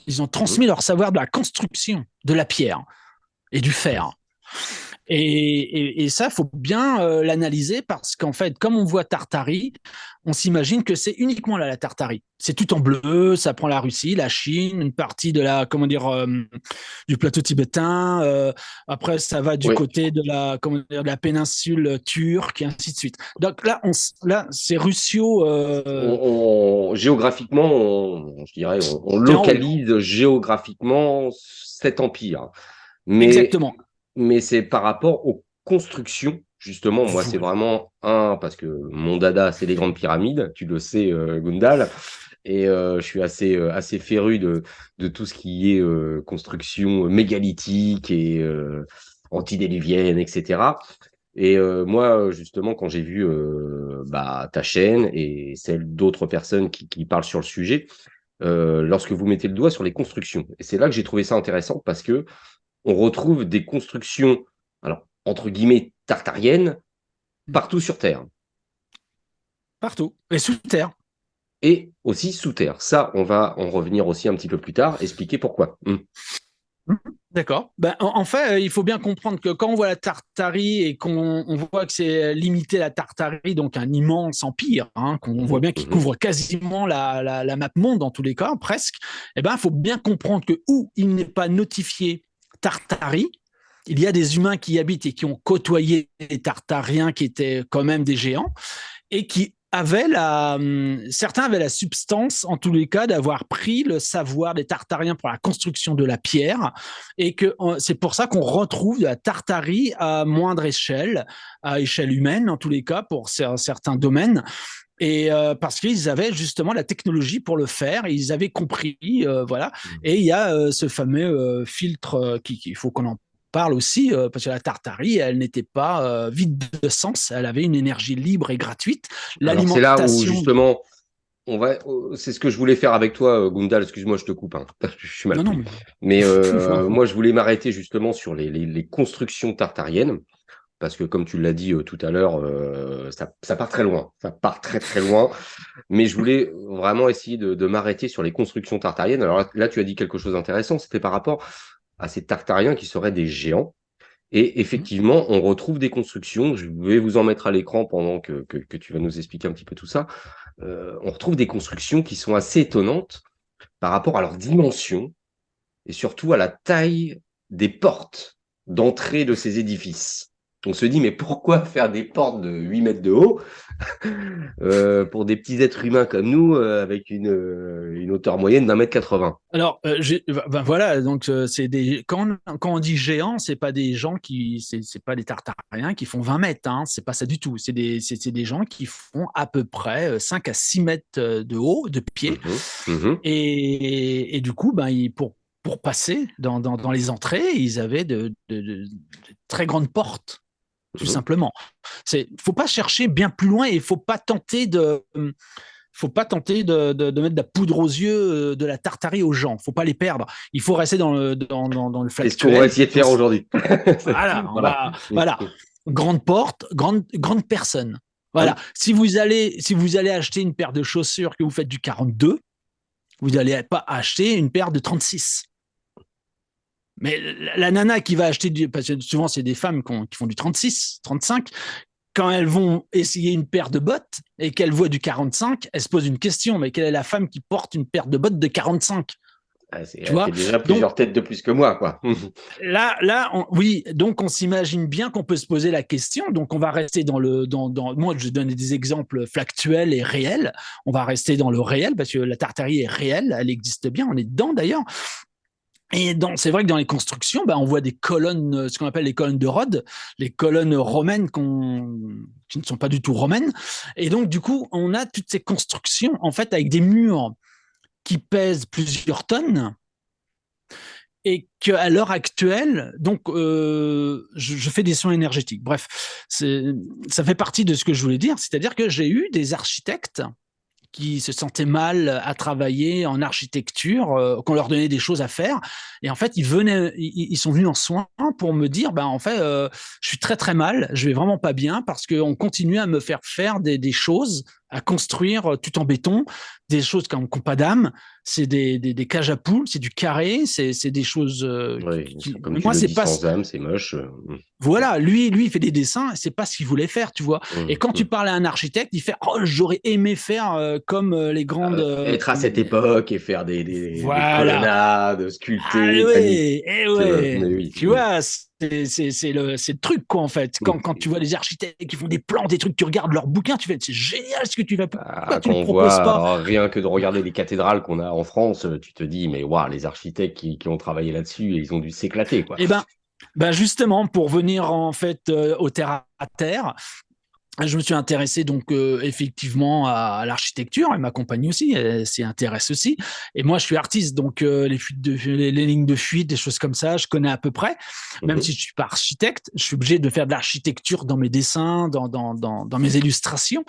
[SPEAKER 2] Ils ont transmis leur savoir de la construction de la pierre et du fer. Et ça, il faut bien l'analyser parce qu'en fait, comme on voit Tartarie, on s'imagine que c'est uniquement la Tartarie. C'est tout en bleu, ça prend la Russie, la Chine, une partie de du plateau tibétain. Après, ça va du côté de la péninsule turque et ainsi de suite. Donc là, c'est Russio.
[SPEAKER 1] Géographiquement, je dirais, on localise géographiquement cet empire.
[SPEAKER 2] Exactement.
[SPEAKER 1] Mais c'est par rapport aux constructions, justement. Moi, c'est vraiment parce que mon dada, c'est les grandes pyramides, tu le sais, Gundal. Et je suis assez féru de tout ce qui est construction mégalithique et antidéluvienne, etc. Et moi, justement, quand j'ai vu ta chaîne et celle d'autres personnes qui parlent sur le sujet, lorsque vous mettez le doigt sur les constructions, et c'est là que j'ai trouvé ça intéressant parce que on retrouve des constructions, alors entre guillemets tartariennes, partout sur Terre.
[SPEAKER 2] Partout. Et sous terre.
[SPEAKER 1] Et aussi sous terre. Ça, on va en revenir aussi un petit peu plus tard, expliquer pourquoi.
[SPEAKER 2] D'accord. En fait, il faut bien comprendre que quand on voit la Tartarie et qu'on voit que c'est limité la Tartarie, donc un immense empire, qu'on voit bien qu'il couvre quasiment la map monde dans tous les cas, presque, il faut bien comprendre que où il n'est pas notifié Tartarie, il y a des humains qui y habitent et qui ont côtoyé les Tartariens qui étaient quand même des géants et qui certains avaient la substance, en tous les cas, d'avoir pris le savoir des Tartariens pour la construction de la pierre, et que c'est pour ça qu'on retrouve de la Tartarie à moindre échelle, à échelle humaine, en tous les cas, pour certains domaines. Et parce qu'ils avaient justement la technologie pour le faire, et ils avaient compris, voilà. Et il y a ce fameux filtre qu'il faut qu'on en parle aussi, parce que la Tartarie, elle n'était pas vide de sens, elle avait une énergie libre et gratuite.
[SPEAKER 1] Alors c'est là où justement, c'est ce que je voulais faire avec toi, Gundal. Excuse-moi, je te coupe, je suis mal pris. Mais moi, je voulais m'arrêter justement sur les constructions tartariennes. Parce que comme tu l'as dit tout à l'heure, ça part très loin. Ça part très très loin. Mais je voulais vraiment essayer de m'arrêter sur les constructions tartariennes. Alors là, tu as dit quelque chose d'intéressant. C'était par rapport à ces Tartariens qui seraient des géants. Et effectivement, on retrouve des constructions. Je vais vous en mettre à l'écran pendant que tu vas nous expliquer un petit peu tout ça. On retrouve des constructions qui sont assez étonnantes par rapport à leur dimension et surtout à la taille des portes d'entrée de ces édifices. On se dit, mais pourquoi faire des portes de 8 mètres de haut pour des petits êtres humains comme nous avec une hauteur moyenne d'1,80 m?
[SPEAKER 2] Alors, voilà, donc quand on dit géant, c'est pas des gens c'est pas des tartariens qui font 20 mètres, hein, c'est pas ça du tout. C'est des gens qui font à peu près 5 à 6 mètres de haut, de pied. Et du coup, pour passer dans les entrées, ils avaient de très grandes portes, tout simplement. Faut pas chercher bien plus loin et il faut pas tenter de mettre de la poudre aux yeux, de la tartarie aux gens. Faut pas les perdre. Il faut rester dans le
[SPEAKER 1] C'est ce qu'on va
[SPEAKER 2] factuel.
[SPEAKER 1] essayer de faire aujourd'hui.
[SPEAKER 2] Voilà. Grande porte, grande personne. Voilà. Si vous allez acheter une paire de chaussures que vous faites du 42, vous n'allez pas acheter une paire de 36. Mais la nana qui va acheter parce que souvent c'est des femmes qui font du 36, 35, quand elles vont essayer une paire de bottes et qu'elles voient du 45, elles se posent une question, mais quelle est la femme qui porte une paire de bottes de 45?
[SPEAKER 1] Elle fait déjà plusieurs têtes de plus que moi, quoi.
[SPEAKER 2] Oui, donc on s'imagine bien qu'on peut se poser la question. Donc on va rester moi je donne des exemples factuels et réels. On va rester dans le réel parce que la tartarie est réelle, elle existe bien, on est dedans d'ailleurs. Et c'est vrai que dans les constructions, on voit des colonnes, ce qu'on appelle les colonnes de Rhodes, les colonnes romaines qui ne sont pas du tout romaines. Et donc, du coup, on a toutes ces constructions, en fait, avec des murs qui pèsent plusieurs tonnes. Et qu'à l'heure actuelle, donc, je fais des soins énergétiques. Bref, ça fait partie de ce que je voulais dire. C'est-à-dire que j'ai eu des architectes qui se sentaient mal à travailler en architecture, qu'on leur donnait des choses à faire. Et en fait, ils sont venus en soins pour me dire, en fait, je suis très très mal, je vais vraiment pas bien parce qu'on continue à me faire des choses, à construire tout en béton, des choses qui n'ont pas d'âme. C'est des cages à poules, c'est du carré, c'est des choses
[SPEAKER 1] comme tu le dis, sans âme, c'est moche.
[SPEAKER 2] Voilà, lui, il fait des dessins, c'est pas ce qu'il voulait faire, tu vois. Et quand tu parles à un architecte, il fait oh, j'aurais aimé faire comme les grandes.
[SPEAKER 1] Être à cette époque et faire des colonnades sculptées,
[SPEAKER 2] magnifiques. Tu vois, c'est le truc, quoi, en fait. Quand tu vois les architectes qui font des plans, des trucs, tu regardes leurs bouquins, tu fais c'est génial ce que tu vas. Pourquoi tu ne proposes pas?
[SPEAKER 1] Rien que de regarder les cathédrales qu'on a en France, tu te dis, mais waouh, les architectes qui ont travaillé là-dessus, ils ont dû s'éclater, quoi.
[SPEAKER 2] Eh ben justement, pour venir en fait au terre à terre, je me suis intéressé donc effectivement à l'architecture. Et ma compagne aussi, elle s'y intéresse aussi. Et moi, je suis artiste, donc les lignes de fuite, des choses comme ça, je connais à peu près. Même si je suis pas architecte, je suis obligé de faire de l'architecture dans mes dessins, dans mes illustrations.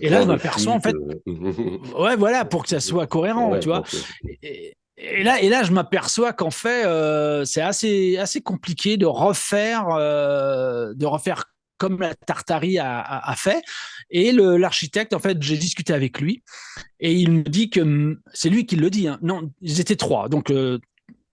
[SPEAKER 2] Et là, je m'aperçois en fait, ouais, voilà, pour que ça soit cohérent, tu vois. Et là, je m'aperçois qu'en fait, c'est assez compliqué de refaire comme la Tartari a fait. Et l'architecte, en fait, j'ai discuté avec lui et il me dit que c'est lui qui le dit. Hein, non, ils étaient trois. Donc,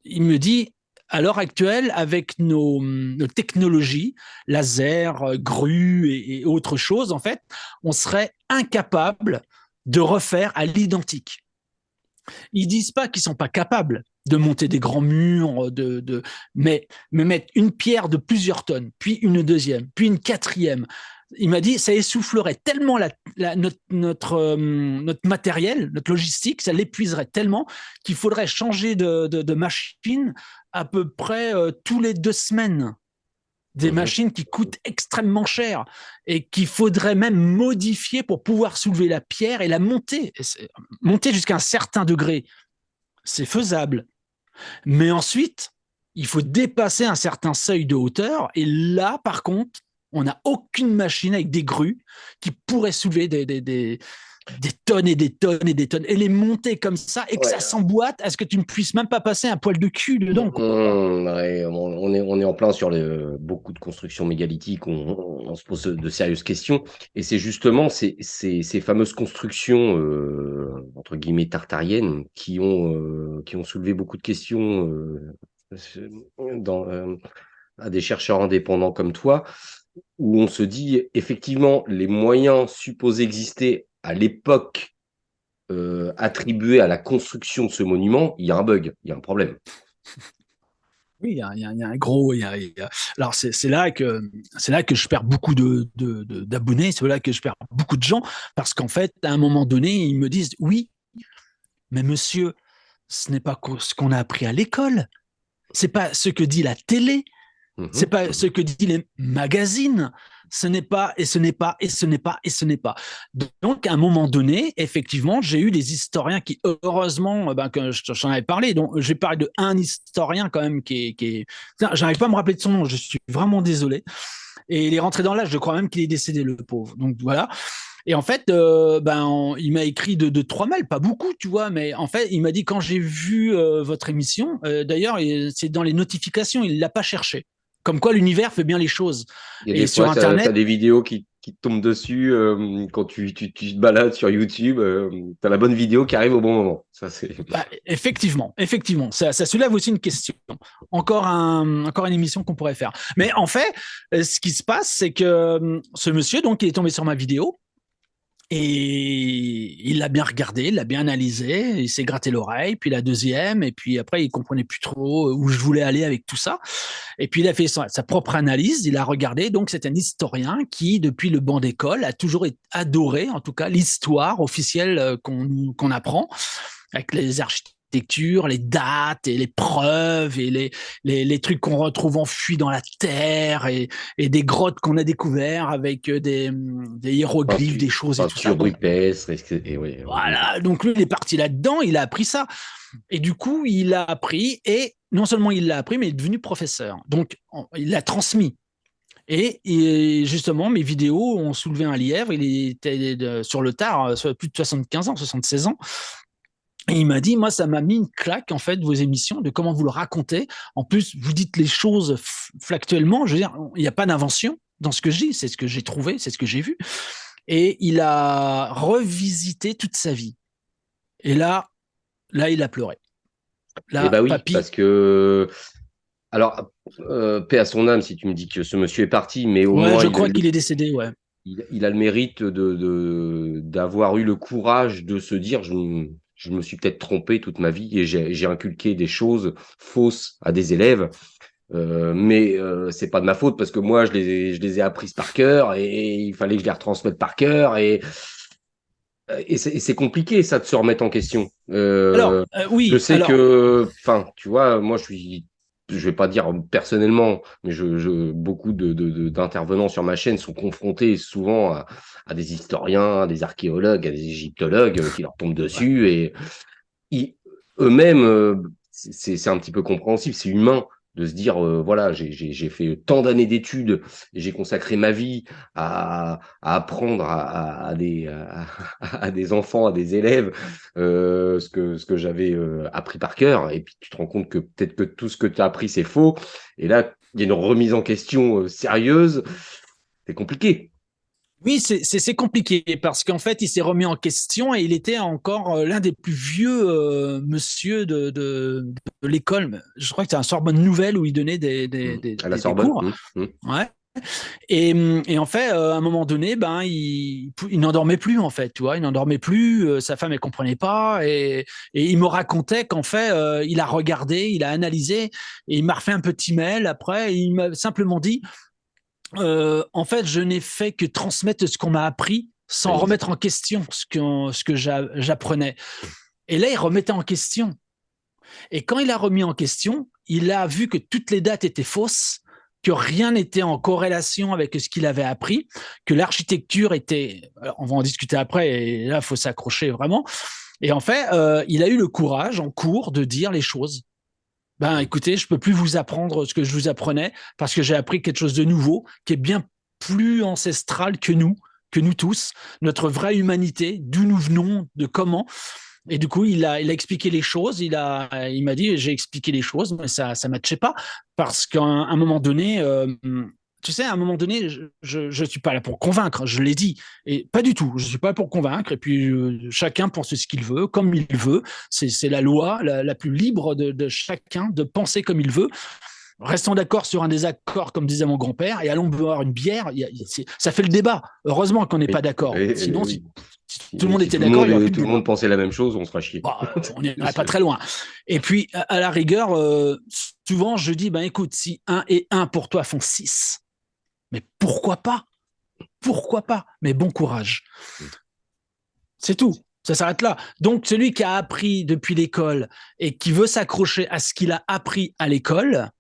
[SPEAKER 2] il me dit, à l'heure actuelle, avec nos technologies, laser, grue et autres choses, en fait, on serait incapable de refaire à l'identique. Ils disent pas qu'ils sont pas capables de monter des grands murs, mais mettre une pierre de plusieurs tonnes, puis une deuxième, puis une quatrième. Il m'a dit ça essoufflerait tellement notre matériel, notre logistique, ça l'épuiserait tellement qu'il faudrait changer de machine à peu près tous les 2 semaines. Des machines qui coûtent extrêmement cher et qu'il faudrait même modifier pour pouvoir soulever la pierre et la monter. Monter jusqu'à un certain degré, c'est faisable. Mais ensuite, il faut dépasser un certain seuil de hauteur. Et là, par contre, on n'a aucune machine avec des grues qui pourrait soulever des tonnes et des tonnes et des tonnes et les monter comme ça et que ça s'emboîte à ce que tu ne puisses même pas passer un poil de cul dedans.
[SPEAKER 1] On est en plein sur beaucoup de constructions mégalithiques, on se pose de sérieuses questions. Et c'est justement ces fameuses constructions, entre guillemets, tartariennes, qui ont soulevé beaucoup de questions à des chercheurs indépendants comme toi, où on se dit, effectivement, les moyens supposés exister à l'époque attribués à la construction de ce monument, il y a un bug, il y a un problème.
[SPEAKER 2] Oui, il y a un gros. Alors, c'est là que je perds beaucoup d'abonnés, c'est là que je perds beaucoup de gens, parce qu'en fait, à un moment donné, ils me disent oui, mais monsieur, ce n'est pas ce qu'on a appris à l'école, c'est pas ce que dit la télé, c'est
[SPEAKER 1] Mhm.
[SPEAKER 2] pas ce que disent les magazines. Ce n'est pas, et ce n'est pas, et ce n'est pas, et ce n'est pas. Donc, à un moment donné, effectivement, j'ai eu des historiens qui, heureusement, que j'en avais parlé. Donc, j'ai parlé de un historien quand même qui est... J'arrive pas à me rappeler de son nom, je suis vraiment désolé. Et il est rentré dans l'âge, je crois même qu'il est décédé, le pauvre. Donc, voilà. Et en fait, il m'a écrit de 3 mails, pas beaucoup, tu vois, mais en fait, il m'a dit quand j'ai vu votre émission, d'ailleurs, c'est dans les notifications, il l'a pas cherché. Comme quoi l'univers fait bien les choses.
[SPEAKER 1] Il y a
[SPEAKER 2] Et
[SPEAKER 1] des fois,
[SPEAKER 2] sur
[SPEAKER 1] tu as
[SPEAKER 2] Internet,
[SPEAKER 1] des vidéos qui te tombent dessus quand tu te balades sur YouTube. Tu as la bonne vidéo qui arrive au bon moment. Ça, c'est...
[SPEAKER 2] bah, effectivement, ça soulève aussi une question. Encore une émission qu'on pourrait faire. Mais en fait, ce qui se passe, c'est que ce monsieur, donc, il est tombé sur ma vidéo. Et il l'a bien regardé, il l'a bien analysé, il s'est gratté l'oreille, puis la deuxième, et puis après il comprenait plus trop où je voulais aller avec tout ça. Et puis il a fait sa propre analyse, il a regardé. Donc c'est un historien qui, depuis le banc d'école, a toujours adoré, en tout cas, l'histoire officielle qu'on apprend avec les architectures, les dates et les preuves et les trucs qu'on retrouve enfuis dans la terre et des grottes qu'on a découvert avec des hiéroglyphes, des choses et tout ça.
[SPEAKER 1] Peinture
[SPEAKER 2] Donc
[SPEAKER 1] rupestre. Et ouais,
[SPEAKER 2] voilà, donc lui il est parti là-dedans, il a appris ça. Et du coup, il a appris et non seulement il l'a appris, mais il est devenu professeur. Donc il l'a transmis. Et justement, mes vidéos ont soulevé un lièvre. Il était sur le tard, plus de 75 ans, 76 ans. Et il m'a dit, moi, ça m'a mis une claque, en fait, vos émissions, de comment vous le racontez. En plus, vous dites les choses factuellement. Je veux dire, il n'y a pas d'invention dans ce que je dis. C'est ce que j'ai trouvé, c'est ce que j'ai vu. Et il a revisité toute sa vie. Et là, il a pleuré.
[SPEAKER 1] et
[SPEAKER 2] Là,
[SPEAKER 1] bah oui,
[SPEAKER 2] papy,
[SPEAKER 1] parce que. Alors, paix à son âme si tu me dis que ce monsieur est parti, mais au
[SPEAKER 2] ouais,
[SPEAKER 1] moins
[SPEAKER 2] je crois qu'il est décédé, ouais.
[SPEAKER 1] il a le mérite d'avoir eu le courage de se dire je me suis peut-être trompé toute ma vie et j'ai inculqué des choses fausses à des élèves. Mais c'est pas de ma faute parce que moi je les ai apprises par cœur et il fallait que je les retransmette par cœur et c'est compliqué ça de se remettre en question.
[SPEAKER 2] Alors,
[SPEAKER 1] Je
[SPEAKER 2] oui,
[SPEAKER 1] sais
[SPEAKER 2] alors,
[SPEAKER 1] que, enfin, tu vois, moi je vais pas dire personnellement, mais beaucoup d'intervenants sur ma chaîne sont confrontés souvent à des historiens, à des archéologues, à des égyptologues qui leur tombent
[SPEAKER 2] ouais.
[SPEAKER 1] dessus et ils- eux-mêmes, c'est un petit peu compréhensible, c'est humain de se dire, voilà, j'ai fait tant d'années d'études, et j'ai consacré ma vie à apprendre à des enfants, à des élèves, ce que j'avais appris par cœur, et puis tu te rends compte que peut-être que tout ce que tu as appris, c'est faux, et là, il y a une remise en question sérieuse, c'est compliqué.
[SPEAKER 2] Oui, c'est compliqué parce qu'en fait, il s'est remis en question et il était encore l'un des plus vieux monsieur de l'école. Je crois que c'était un Sorbonne Nouvelle où il donnait
[SPEAKER 1] À la
[SPEAKER 2] des
[SPEAKER 1] Sorbonne.
[SPEAKER 2] cours. Ouais. Et en fait, à un moment donné, ben, il n'endormait plus, en fait, tu vois, il n'endormait plus, sa femme, elle comprenait pas, et il me racontait qu'en fait, il a regardé, il a analysé, et il m'a refait un petit mail après, et il m'a simplement dit, en fait, je n'ai fait que transmettre ce qu'on m'a appris sans remettre en question ce que j'apprenais. Et là, il remettait en question. Et quand il a remis en question, il a vu que toutes les dates étaient fausses, que rien n'était en corrélation avec ce qu'il avait appris, que l'architecture était, alors on va en discuter après, et là, il faut s'accrocher vraiment. Et en fait, il a eu le courage en cours de dire les choses. Ben, écoutez, je peux plus vous apprendre ce que je vous apprenais parce que j'ai appris quelque chose de nouveau qui est bien plus ancestral que nous tous, notre vraie humanité, d'où nous venons, de comment. Et du coup, il a expliqué les choses. Il m'a dit, j'ai expliqué les choses, mais ça matchait pas parce qu'à un moment donné, tu sais, à un moment donné, je suis pas là pour convaincre. Je l'ai dit, et pas du tout. Je suis pas là pour convaincre. Et puis chacun pense ce qu'il veut, comme il veut. C'est la loi la plus libre de chacun de penser comme il veut. Restons d'accord sur un désaccord, comme disait mon grand-père, et allons boire une bière. Ça fait le débat. Heureusement qu'on n'est pas
[SPEAKER 1] Oui,
[SPEAKER 2] d'accord.
[SPEAKER 1] oui,
[SPEAKER 2] Sinon,
[SPEAKER 1] oui.
[SPEAKER 2] Si tout le monde était d'accord, il y aurait plus de
[SPEAKER 1] tout le
[SPEAKER 2] débat.
[SPEAKER 1] monde pensait la même chose, on se fera chier.
[SPEAKER 2] Bah, on n'irait pas très loin. Et puis, à la rigueur, souvent, je dis, ben écoute, si 1 et 1 pour toi font 6, mais pourquoi pas? Pourquoi pas? Mais bon courage. C'est tout. Ça s'arrête là. Donc, celui qui a appris depuis l'école et qui veut s'accrocher à ce qu'il a appris à l'école,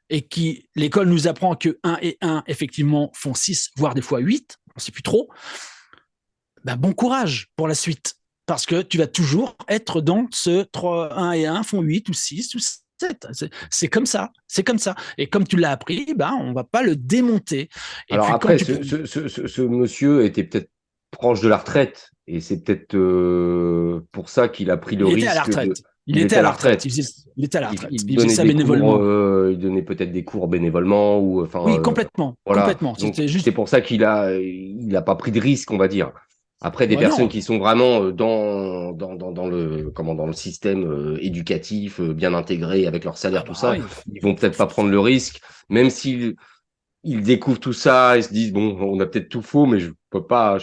[SPEAKER 2] et qui, l'école nous apprend que 1 et 1, effectivement, font 6, voire des fois 8, on ne sait plus trop, ben bon courage pour la suite. Parce que tu vas toujours être dans ce 3, 1 et 1 font 8 ou 6 ou 7. C'est comme ça. C'est comme ça. Et comme tu l'as appris, ben, on ne va pas le démonter. Et
[SPEAKER 1] Alors
[SPEAKER 2] puis,
[SPEAKER 1] après, ce monsieur était peut-être proche de la retraite, et c'est peut-être pour ça qu'il a pris le
[SPEAKER 2] il était à la
[SPEAKER 1] risque de.
[SPEAKER 2] retraite. Il
[SPEAKER 1] Il
[SPEAKER 2] était
[SPEAKER 1] était
[SPEAKER 2] à
[SPEAKER 1] à la
[SPEAKER 2] la retraite.
[SPEAKER 1] retraite.
[SPEAKER 2] Il était à la retraite.
[SPEAKER 1] Il
[SPEAKER 2] Il faisait
[SPEAKER 1] donnait
[SPEAKER 2] ça
[SPEAKER 1] des cours,
[SPEAKER 2] bénévolement.
[SPEAKER 1] il donnait peut-être des cours bénévolement, ou enfin,
[SPEAKER 2] Oui, complètement.
[SPEAKER 1] voilà.
[SPEAKER 2] Complètement.
[SPEAKER 1] Donc
[SPEAKER 2] C'était
[SPEAKER 1] c'est
[SPEAKER 2] juste.
[SPEAKER 1] pour ça il a pas pris de risque, on va dire. Après, des
[SPEAKER 2] Bah
[SPEAKER 1] personnes
[SPEAKER 2] non.
[SPEAKER 1] qui sont vraiment dans le système éducatif, bien intégré avec leur salaire,
[SPEAKER 2] Ah
[SPEAKER 1] tout
[SPEAKER 2] bah
[SPEAKER 1] ça,
[SPEAKER 2] oui.
[SPEAKER 1] ils vont peut-être pas prendre le risque, même s'ils ils découvrent tout ça et se disent bon, on a peut-être tout faux, mais je peux pas,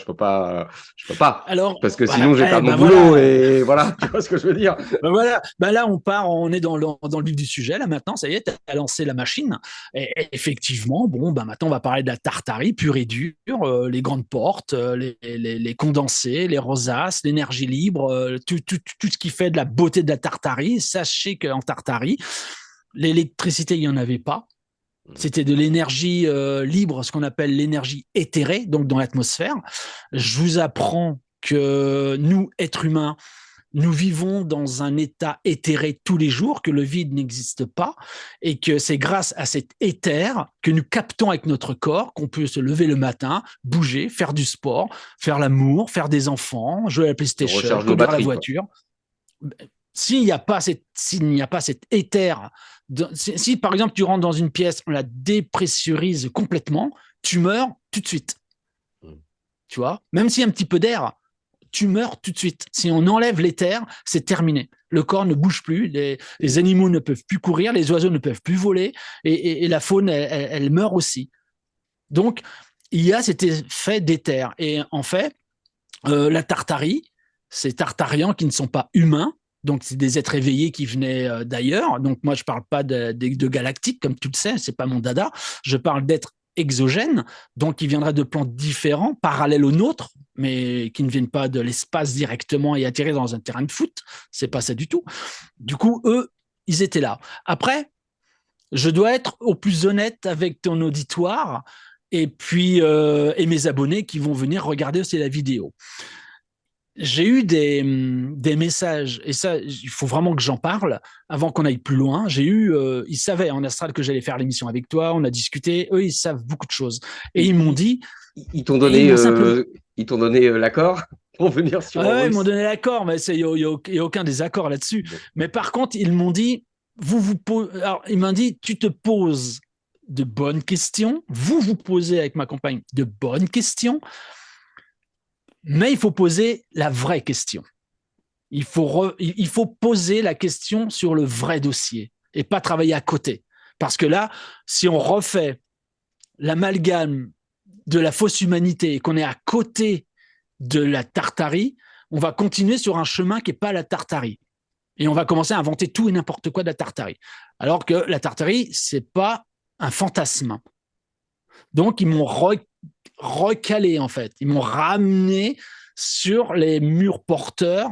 [SPEAKER 2] Alors,
[SPEAKER 1] parce que
[SPEAKER 2] voilà.
[SPEAKER 1] sinon je vais
[SPEAKER 2] Eh
[SPEAKER 1] perdre mon
[SPEAKER 2] ben
[SPEAKER 1] boulot,
[SPEAKER 2] voilà.
[SPEAKER 1] et voilà, tu vois ce que je veux dire.
[SPEAKER 2] Ben voilà, ben là on est dans le vif du sujet. Là maintenant, ça y est, tu as lancé la machine. Et effectivement, bon, ben maintenant on va parler de la Tartarie pure et dure, les grandes portes, les condensés, les rosaces, l'énergie libre, tout ce qui fait de la beauté de la Tartarie. Sachez qu'en Tartarie, l'électricité, il n'y en avait pas. C'était de l'énergie libre, ce qu'on appelle l'énergie éthérée, donc dans l'atmosphère. Je vous apprends que nous, êtres humains, nous vivons dans un état éthéré tous les jours, que le vide n'existe pas, et que c'est grâce à cet éther que nous captons avec notre corps qu'on peut se lever le matin, bouger, faire du sport, faire l'amour, faire des enfants, jouer à la
[SPEAKER 1] Je
[SPEAKER 2] PlayStation,
[SPEAKER 1] recharge nos
[SPEAKER 2] conduire la
[SPEAKER 1] batteries, quoi.
[SPEAKER 2] voiture. S'il n'y a pas cet éther, si par exemple tu rentres dans une pièce, on la dépressurise complètement, tu meurs tout de suite. Tu vois, même s'il y a un petit peu d'air, tu meurs tout de suite. Si on enlève l'éther, c'est terminé. Le corps ne bouge plus, les animaux ne peuvent plus courir, les oiseaux ne peuvent plus voler, et la faune, elle meurt aussi. Donc, il y a cet effet d'éther. Et en fait, la Tartarie, ces Tartariens qui ne sont pas humains, donc c'est des êtres éveillés qui venaient d'ailleurs. Donc moi, je ne parle pas de galactiques, comme tu le sais, c'est pas mon dada. Je parle d'êtres exogènes, donc qui viendraient de plans différents, parallèles aux nôtres, mais qui ne viennent pas de l'espace directement et atterrir dans un terrain de foot. C'est pas ça du tout. Du coup, eux, ils étaient là. Après, je dois être au plus honnête avec ton auditoire et puis et mes abonnés qui vont venir regarder aussi la vidéo. J'ai eu des messages, et ça, il faut vraiment que j'en parle avant qu'on aille plus loin. Ils savaient en astral que j'allais faire l'émission avec toi, on a discuté, eux, ils savent beaucoup de choses. Et ils m'ont dit,
[SPEAKER 1] Ils t'ont
[SPEAKER 2] et ils
[SPEAKER 1] donné,
[SPEAKER 2] m'ont simplement,
[SPEAKER 1] l'accord pour venir sur
[SPEAKER 2] ah ouais, ils m'ont
[SPEAKER 1] Horus.
[SPEAKER 2] donné l'accord, mais il n'y a aucun désaccord là-dessus.
[SPEAKER 1] Bon.
[SPEAKER 2] Mais par contre, ils m'ont dit, alors, ils m'ont dit, tu te poses de bonnes questions, vous posez avec ma compagne de bonnes questions, mais il faut poser la vraie question. Il faut poser la question sur le vrai dossier et pas travailler à côté. Parce que là, si on refait l'amalgame de la fausse humanité et qu'on est à côté de la Tartarie, on va continuer sur un chemin qui n'est pas la Tartarie. Et on va commencer à inventer tout et n'importe quoi de la Tartarie. Alors que la Tartarie, ce n'est pas un fantasme. Donc, ils m'ont recalé, en fait. Ils m'ont ramené sur les murs porteurs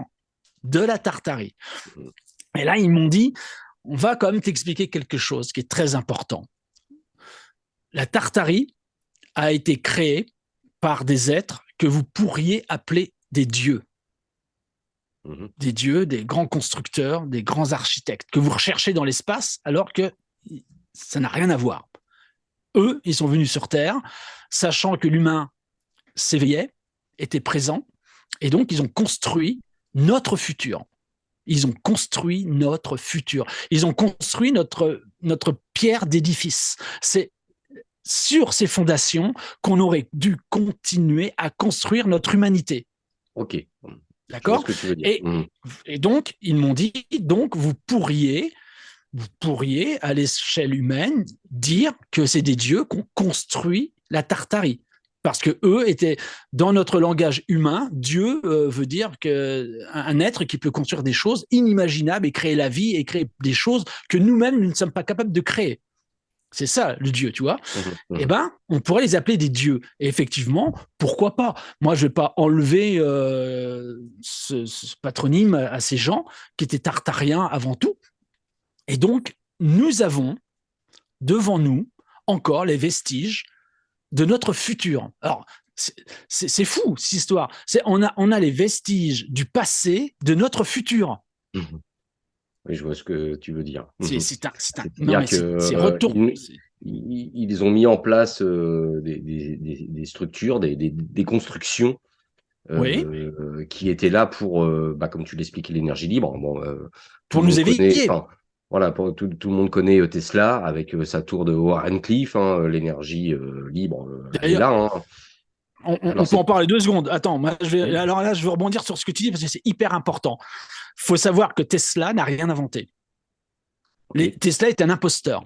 [SPEAKER 2] de la Tartarie. Et là, ils m'ont dit, on va quand même t'expliquer quelque chose qui est très important. La Tartarie a été créée par des êtres que vous pourriez appeler des dieux. Des dieux, des grands constructeurs, des grands architectes que vous recherchez dans l'espace alors que ça n'a rien à voir. Eux, ils sont venus sur Terre, sachant que l'humain s'éveillait, était présent, et donc ils ont construit notre futur. Ils ont construit notre futur. Ils ont construit notre pierre d'édifice. C'est sur ces fondations qu'on aurait dû continuer à construire notre humanité.
[SPEAKER 1] Ok.
[SPEAKER 2] D'accord ?
[SPEAKER 1] Je vois ce que tu veux dire.
[SPEAKER 2] Et donc, ils m'ont dit, donc vous pourriez, à l'échelle humaine, dire que c'est des dieux qui ont construit la Tartarie. Parce que eux étaient, dans notre langage humain, Dieu veut dire un être qui peut construire des choses inimaginables et créer la vie et créer des choses que nous-mêmes, nous ne sommes pas capables de créer. C'est ça, le Dieu, tu vois. Eh ben, on pourrait les appeler des dieux. Et effectivement, pourquoi pas? Moi, je ne vais pas enlever ce patronyme à ces gens qui étaient tartariens avant tout. Et donc, nous avons devant nous encore les vestiges de notre futur. Alors, c'est fou, cette histoire. On a les vestiges du passé de notre futur.
[SPEAKER 1] Oui, je vois ce que tu veux dire.
[SPEAKER 2] C'est-à-dire
[SPEAKER 1] ils ont mis en place des structures, des constructions qui étaient là pour, comme tu l'expliques, l'énergie libre. Bon,
[SPEAKER 2] pour nous éveiller.
[SPEAKER 1] Voilà, tout le monde connaît Tesla avec sa tour de Warrenclyffe, l'énergie libre, elle est là. Hein.
[SPEAKER 2] On peut en parler 2 secondes. Attends, alors là, je veux rebondir sur ce que tu dis parce que c'est hyper important. Il faut savoir que Tesla n'a rien inventé. Tesla est un imposteur.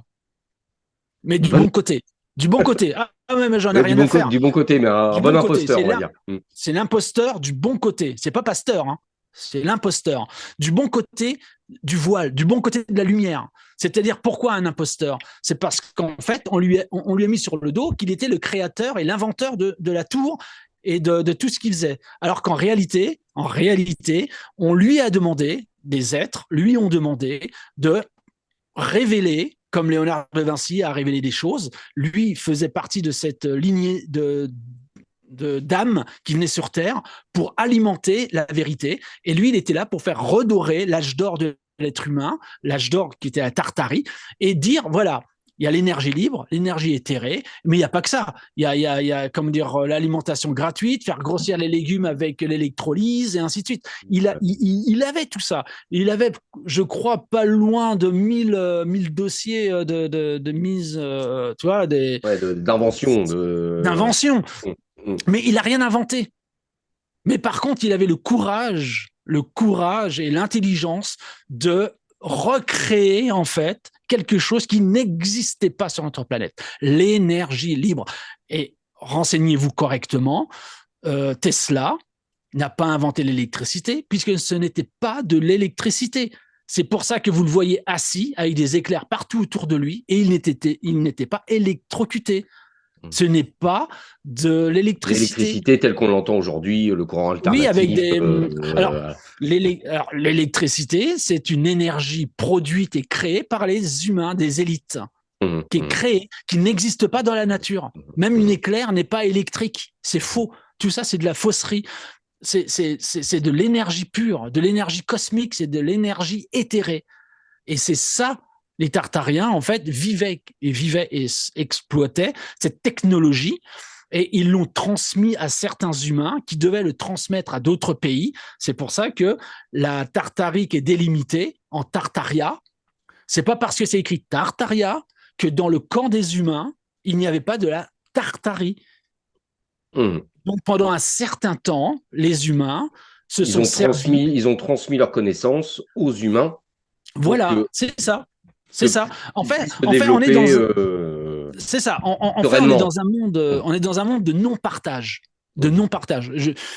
[SPEAKER 2] Mais du bon côté. Du bon côté. Ah, mais j'en ai rien à faire.
[SPEAKER 1] Du bon côté, mais un bon imposteur, on va dire.
[SPEAKER 2] C'est l'imposteur du bon côté. C'est pas Pasteur, hein. C'est l'imposteur. Du bon côté du voile, du bon côté de la lumière. C'est-à-dire, pourquoi un imposteur? C'est parce qu'en fait, on lui a mis sur le dos qu'il était le créateur et l'inventeur de la tour et de tout ce qu'il faisait. Alors qu'en réalité, on lui a demandé, des êtres lui ont demandé de révéler, comme Léonard de Vinci a révélé des choses. Lui faisait partie de cette lignée d'âmes qui venaient sur Terre pour alimenter la vérité. Et lui, il était là pour faire redorer l'âge d'or de l'être humain, l'âge d'or qui était la Tartarie, et dire, voilà, il y a l'énergie libre, l'énergie éthérée, mais il n'y a pas que ça. Il y a comment dire, l'alimentation gratuite, faire grossir les légumes avec l'électrolyse et ainsi de suite. Il avait tout ça. Il avait, je crois, pas loin de 1000 dossiers de mise, tu vois,
[SPEAKER 1] d'invention.
[SPEAKER 2] D'invention. Mais il n'a rien inventé. Mais par contre, il avait le courage et l'intelligence de recréer en fait quelque chose qui n'existait pas sur notre planète, l'énergie libre. Et renseignez-vous correctement, Tesla n'a pas inventé l'électricité puisque ce n'était pas de l'électricité. C'est pour ça que vous le voyez assis avec des éclairs partout autour de lui et il n'était pas électrocuté. Ce n'est pas de l'électricité.
[SPEAKER 1] L'électricité telle qu'on l'entend aujourd'hui, le courant alternatif.
[SPEAKER 2] Oui, avec alors, l'électricité, c'est une énergie produite et créée par les humains, des élites, qui est créée, qui n'existe pas dans la nature. Même une éclair n'est pas électrique. C'est faux. Tout ça, c'est de la fausserie. C'est de l'énergie pure, de l'énergie cosmique, c'est de l'énergie éthérée. Et c'est ça. Les Tartariens, en fait, vivaient et exploitaient cette technologie et ils l'ont transmis à certains humains qui devaient le transmettre à d'autres pays. C'est pour ça que la Tartarie qui est délimitée en Tartaria, c'est pas parce que c'est écrit Tartaria que dans le camp des humains, il n'y avait pas de la Tartarie. Donc pendant un certain temps, les humains
[SPEAKER 1] ils ont transmis leur connaissance aux humains.
[SPEAKER 2] Voilà, c'est ça. C'est ça. En fait, on est dans c'est ça. En fait, on est dans un monde de non-partage.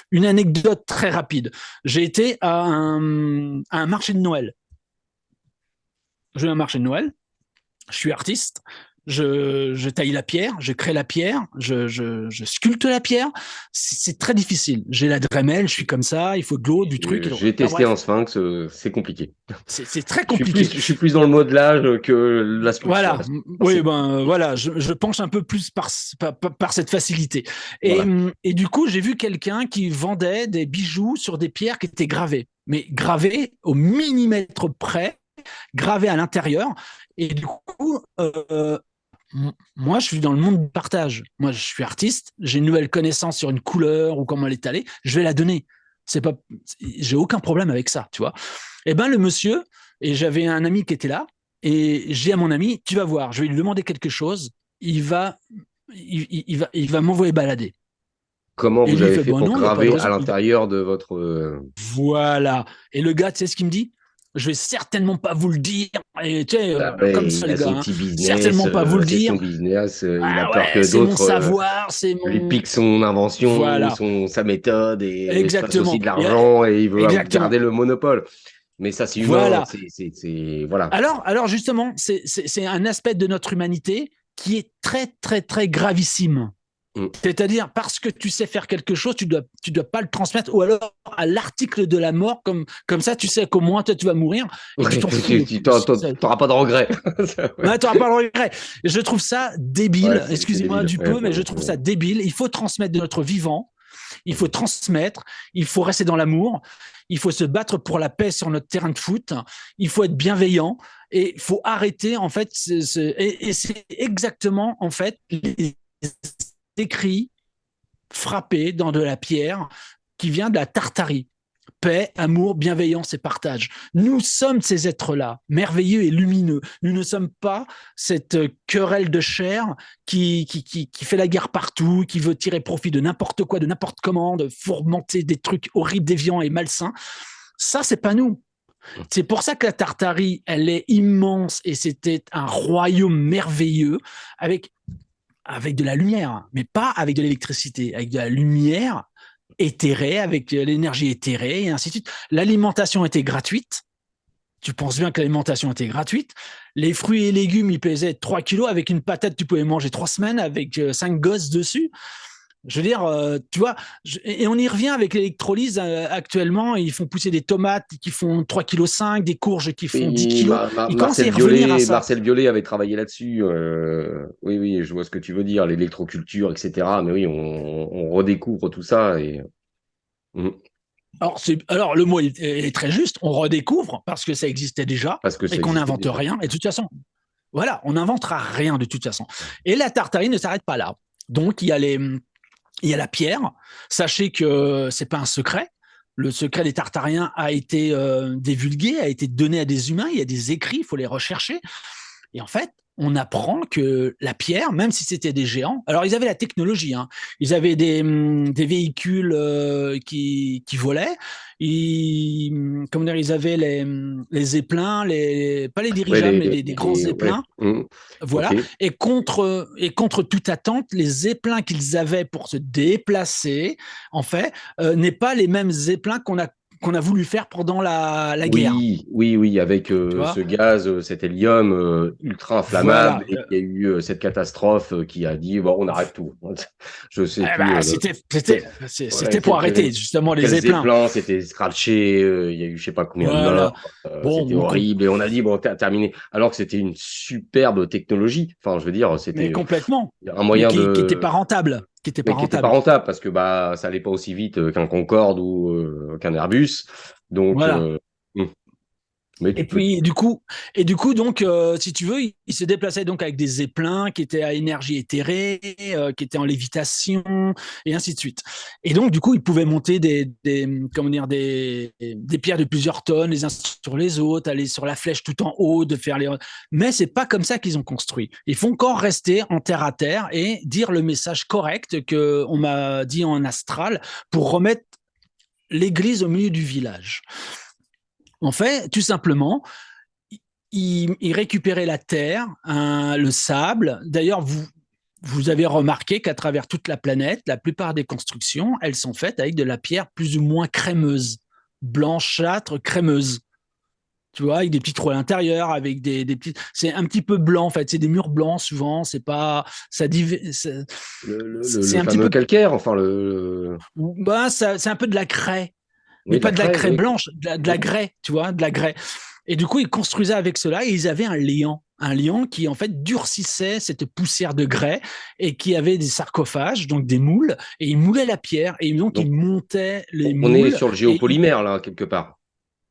[SPEAKER 2] Une anecdote très rapide. J'ai été à un marché de Noël. J'ai eu un marché de Noël. Je suis artiste. Je taille la pierre, je crée la pierre, je sculpte la pierre. C'est très difficile. J'ai la Dremel, je suis comme ça, il faut de l'eau, du truc.
[SPEAKER 1] J'ai testé un sphinx, c'est compliqué.
[SPEAKER 2] C'est très compliqué.
[SPEAKER 1] Je suis plus dans le modelage que la sculpture.
[SPEAKER 2] Voilà. Oui, voilà, je penche un peu plus par cette facilité. Et du coup, j'ai vu quelqu'un qui vendait des bijoux sur des pierres qui étaient gravées, mais gravées au millimètre près, gravées à l'intérieur. Et du coup, moi, je suis dans le monde du partage. Moi, je suis artiste, j'ai une nouvelle connaissance sur une couleur ou comment elle est allée, je vais la donner. J'ai aucun problème avec ça, tu vois. Et ben le monsieur, et j'avais un ami qui était là, et j'ai à mon ami, tu vas voir, je vais lui demander quelque chose, il va m'envoyer balader.
[SPEAKER 1] Comment vous avez fait pour graver à l'intérieur de votre...
[SPEAKER 2] Voilà. Et le gars, tu sais ce qu'il me dit? Je vais certainement pas vous le dire. Et tu sais,
[SPEAKER 1] Ah ouais,
[SPEAKER 2] comme ça,
[SPEAKER 1] il
[SPEAKER 2] les
[SPEAKER 1] a
[SPEAKER 2] gars,
[SPEAKER 1] son
[SPEAKER 2] hein.
[SPEAKER 1] petit business,
[SPEAKER 2] Certainement pas vous le
[SPEAKER 1] c'est
[SPEAKER 2] dire.
[SPEAKER 1] son business. Il a
[SPEAKER 2] Ah
[SPEAKER 1] peur
[SPEAKER 2] ouais,
[SPEAKER 1] que
[SPEAKER 2] c'est mon
[SPEAKER 1] d'autres
[SPEAKER 2] savoir, c'est
[SPEAKER 1] lui
[SPEAKER 2] mon.
[SPEAKER 1] piquent son invention,
[SPEAKER 2] Voilà,
[SPEAKER 1] sa méthode et se fasse aussi
[SPEAKER 2] exactement.
[SPEAKER 1] de l'argent et il veut
[SPEAKER 2] Exactement.
[SPEAKER 1] garder le monopole. Mais ça, c'est humain.
[SPEAKER 2] Voilà.
[SPEAKER 1] Voilà.
[SPEAKER 2] Alors justement, c'est un aspect de notre humanité qui est très, très, très gravissime.
[SPEAKER 1] Mm.
[SPEAKER 2] C'est-à-dire, parce que tu sais faire quelque chose, tu dois pas le transmettre, ou alors à l'article de la mort, comme ça, tu sais qu'au moins, toi, tu vas mourir, et tu
[SPEAKER 1] Ouais,
[SPEAKER 2] t'en fous de
[SPEAKER 1] tu
[SPEAKER 2] plus.
[SPEAKER 1] n'auras pas de regrets. Ouais,
[SPEAKER 2] Ouais, tu n'auras pas le regret. Je trouve ça
[SPEAKER 1] ouais,
[SPEAKER 2] débile,
[SPEAKER 1] c'est
[SPEAKER 2] excusez-moi
[SPEAKER 1] débile.
[SPEAKER 2] du
[SPEAKER 1] Ouais,
[SPEAKER 2] peu, mais je trouve ça débile. Il faut transmettre de notre vivant, il faut transmettre, il faut rester dans l'amour, il faut se battre pour la paix sur notre terrain de foot, il faut être bienveillant, et il faut arrêter, en fait, et c'est exactement, en fait, les écrits frappé dans de la pierre qui vient de la Tartarie. Paix, amour, bienveillance et partage. Nous sommes ces êtres-là, merveilleux et lumineux. Nous ne sommes pas cette querelle de chair qui fait la guerre partout, qui veut tirer profit de n'importe quoi, de n'importe comment, de fourmenter des trucs horribles, déviants et malsains. Ça, c'est pas nous. C'est pour ça que la Tartarie, elle est immense et c'était un royaume merveilleux avec de la lumière, mais pas avec de l'électricité, avec de la lumière éthérée, avec l'énergie éthérée, et ainsi de suite. L'alimentation était gratuite. Tu penses bien que l'alimentation était gratuite. Les fruits et légumes, ils pesaient 3 kilos. Avec une patate, tu pouvais manger 3 semaines avec 5 gosses dessus. Je veux dire, tu vois, et on y revient avec l'électrolyse actuellement. Ils font pousser des tomates qui font 3,5 kg, des courges qui font 10
[SPEAKER 1] Oui,
[SPEAKER 2] kilos. Ils commencent à y revenir à ça.
[SPEAKER 1] Marcel Violet avait travaillé là-dessus. Oui, oui, je vois ce que tu veux dire, l'électroculture, etc. Mais oui, on redécouvre tout ça et mm,
[SPEAKER 2] Alors, le mot est très juste. On redécouvre parce que ça existait déjà
[SPEAKER 1] parce que
[SPEAKER 2] et
[SPEAKER 1] ça
[SPEAKER 2] qu'on
[SPEAKER 1] existait
[SPEAKER 2] n'invente
[SPEAKER 1] déjà.
[SPEAKER 2] rien. Et de toute façon, voilà, on n'inventera rien de toute façon. Et la tartarine ne s'arrête pas là. Donc, il y a la pierre. Sachez que c'est pas un secret. Le secret des Tartariens a été divulgué, a été donné à des humains. Il y a des écrits, il faut les rechercher. Et en fait, on apprend que la pierre, même si c'était des géants, alors ils avaient la technologie, hein, ils avaient des véhicules qui volaient, comment dire, ils avaient les zeppelins, pas les
[SPEAKER 1] Ouais,
[SPEAKER 2] dirigeables, mais des grands
[SPEAKER 1] ouais,
[SPEAKER 2] zeppelins.
[SPEAKER 1] ok.
[SPEAKER 2] Voilà. Et contre toute attente, les zeppelins qu'ils avaient pour se déplacer, en fait, n'est pas les mêmes zeppelins qu'on a voulu faire pendant la guerre.
[SPEAKER 1] Oui, oui, oui, avec
[SPEAKER 2] Tu vois.
[SPEAKER 1] ce gaz, cet hélium ultra inflammable,
[SPEAKER 2] Voilà.
[SPEAKER 1] et il y a eu cette catastrophe qui a dit, bon, on arrête tout. Je sais
[SPEAKER 2] Eh
[SPEAKER 1] plus
[SPEAKER 2] ben, c'était,
[SPEAKER 1] quel,
[SPEAKER 2] c'était,
[SPEAKER 1] ouais,
[SPEAKER 2] c'était pour arrêter justement les
[SPEAKER 1] quel
[SPEAKER 2] zeppelins.
[SPEAKER 1] zeppelin s'était scratché, il y a eu je sais pas combien de
[SPEAKER 2] Voilà.
[SPEAKER 1] morts,
[SPEAKER 2] Bon,
[SPEAKER 1] c'était horrible, et on a dit, bon, terminé. Alors que c'était une superbe technologie. Enfin, je veux dire,
[SPEAKER 2] mais
[SPEAKER 1] c'était
[SPEAKER 2] complètement.
[SPEAKER 1] un
[SPEAKER 2] Mais
[SPEAKER 1] moyen
[SPEAKER 2] qui n'était pas
[SPEAKER 1] de
[SPEAKER 2] rentable. Qui était pas
[SPEAKER 1] mais qui n'était pas
[SPEAKER 2] rentable.
[SPEAKER 1] rentable parce que bah ça allait pas aussi vite qu'un Concorde ou qu'un Airbus. Donc,
[SPEAKER 2] Voilà.
[SPEAKER 1] hmm. Mais
[SPEAKER 2] Et
[SPEAKER 1] tu peux.
[SPEAKER 2] puis du coup donc si tu veux, il se déplaçait donc avec des zeppelins qui étaient à énergie éthérée, qui étaient en lévitation et ainsi de suite. Et donc du coup, ils pouvaient monter comment dire des pierres de plusieurs tonnes les uns sur les autres, aller sur la flèche tout en haut, de faire les. Mais c'est pas comme ça qu'ils ont construit. Il faut encore rester en terre à terre et dire le message correct que on m'a dit en astral pour remettre l'église au milieu du village. En fait, tout simplement, il récupérait la terre, le sable. D'ailleurs, vous avez remarqué qu'à travers toute la planète, la plupart des constructions, elles sont faites avec de la pierre plus ou moins crémeuse, blanchâtre, crémeuse. Tu vois, avec des petits trous à l'intérieur, avec des petits. C'est un petit peu blanc, en fait. C'est des murs blancs, souvent. C'est pas. C'est
[SPEAKER 1] Le
[SPEAKER 2] un petit
[SPEAKER 1] fameux
[SPEAKER 2] peu.
[SPEAKER 1] calcaire, enfin
[SPEAKER 2] Bah, c'est un peu de la craie, mais
[SPEAKER 1] oui, de la
[SPEAKER 2] pas de la
[SPEAKER 1] craie,
[SPEAKER 2] craie
[SPEAKER 1] oui.
[SPEAKER 2] blanche, de la grès, tu vois, de la grès. Et du coup, ils construisaient avec cela et ils avaient un liant qui en fait durcissait cette poussière de grès et qui avait des sarcophages, donc des moules, et ils moulaient la pierre et donc ils
[SPEAKER 1] Donc
[SPEAKER 2] montaient les
[SPEAKER 1] on est
[SPEAKER 2] moules
[SPEAKER 1] sur le
[SPEAKER 2] et
[SPEAKER 1] géopolymère là quelque part.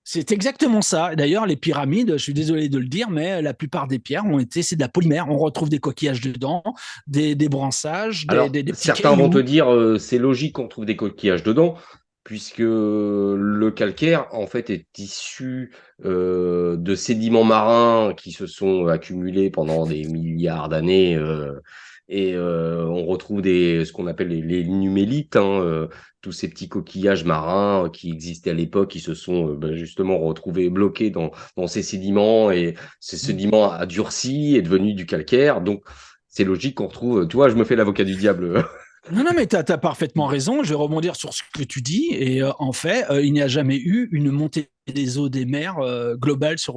[SPEAKER 2] c'est exactement ça. D'ailleurs, les pyramides, je suis désolé de le dire, mais la plupart des pierres c'est de la polymère. On retrouve des coquillages dedans, des branchages,
[SPEAKER 1] Alors
[SPEAKER 2] des petits
[SPEAKER 1] certains vont te
[SPEAKER 2] cailloux.
[SPEAKER 1] dire c'est logique qu'on trouve des coquillages dedans. Puisque le calcaire, en fait, est issu de sédiments marins qui se sont accumulés pendant des milliards d'années Et on retrouve ce qu'on appelle les numélites, tous ces petits coquillages marins qui existaient à l'époque, qui se sont justement retrouvés bloqués dans ces sédiments. Et ces sédiments a durci, est devenu du calcaire. Donc, c'est logique qu'on retrouve. Tu vois, je me fais l'avocat du diable.
[SPEAKER 2] Non, non, mais tu as parfaitement raison. Je vais rebondir sur ce que tu dis. Et en fait, il n'y a jamais eu une montée des eaux des mers globale sur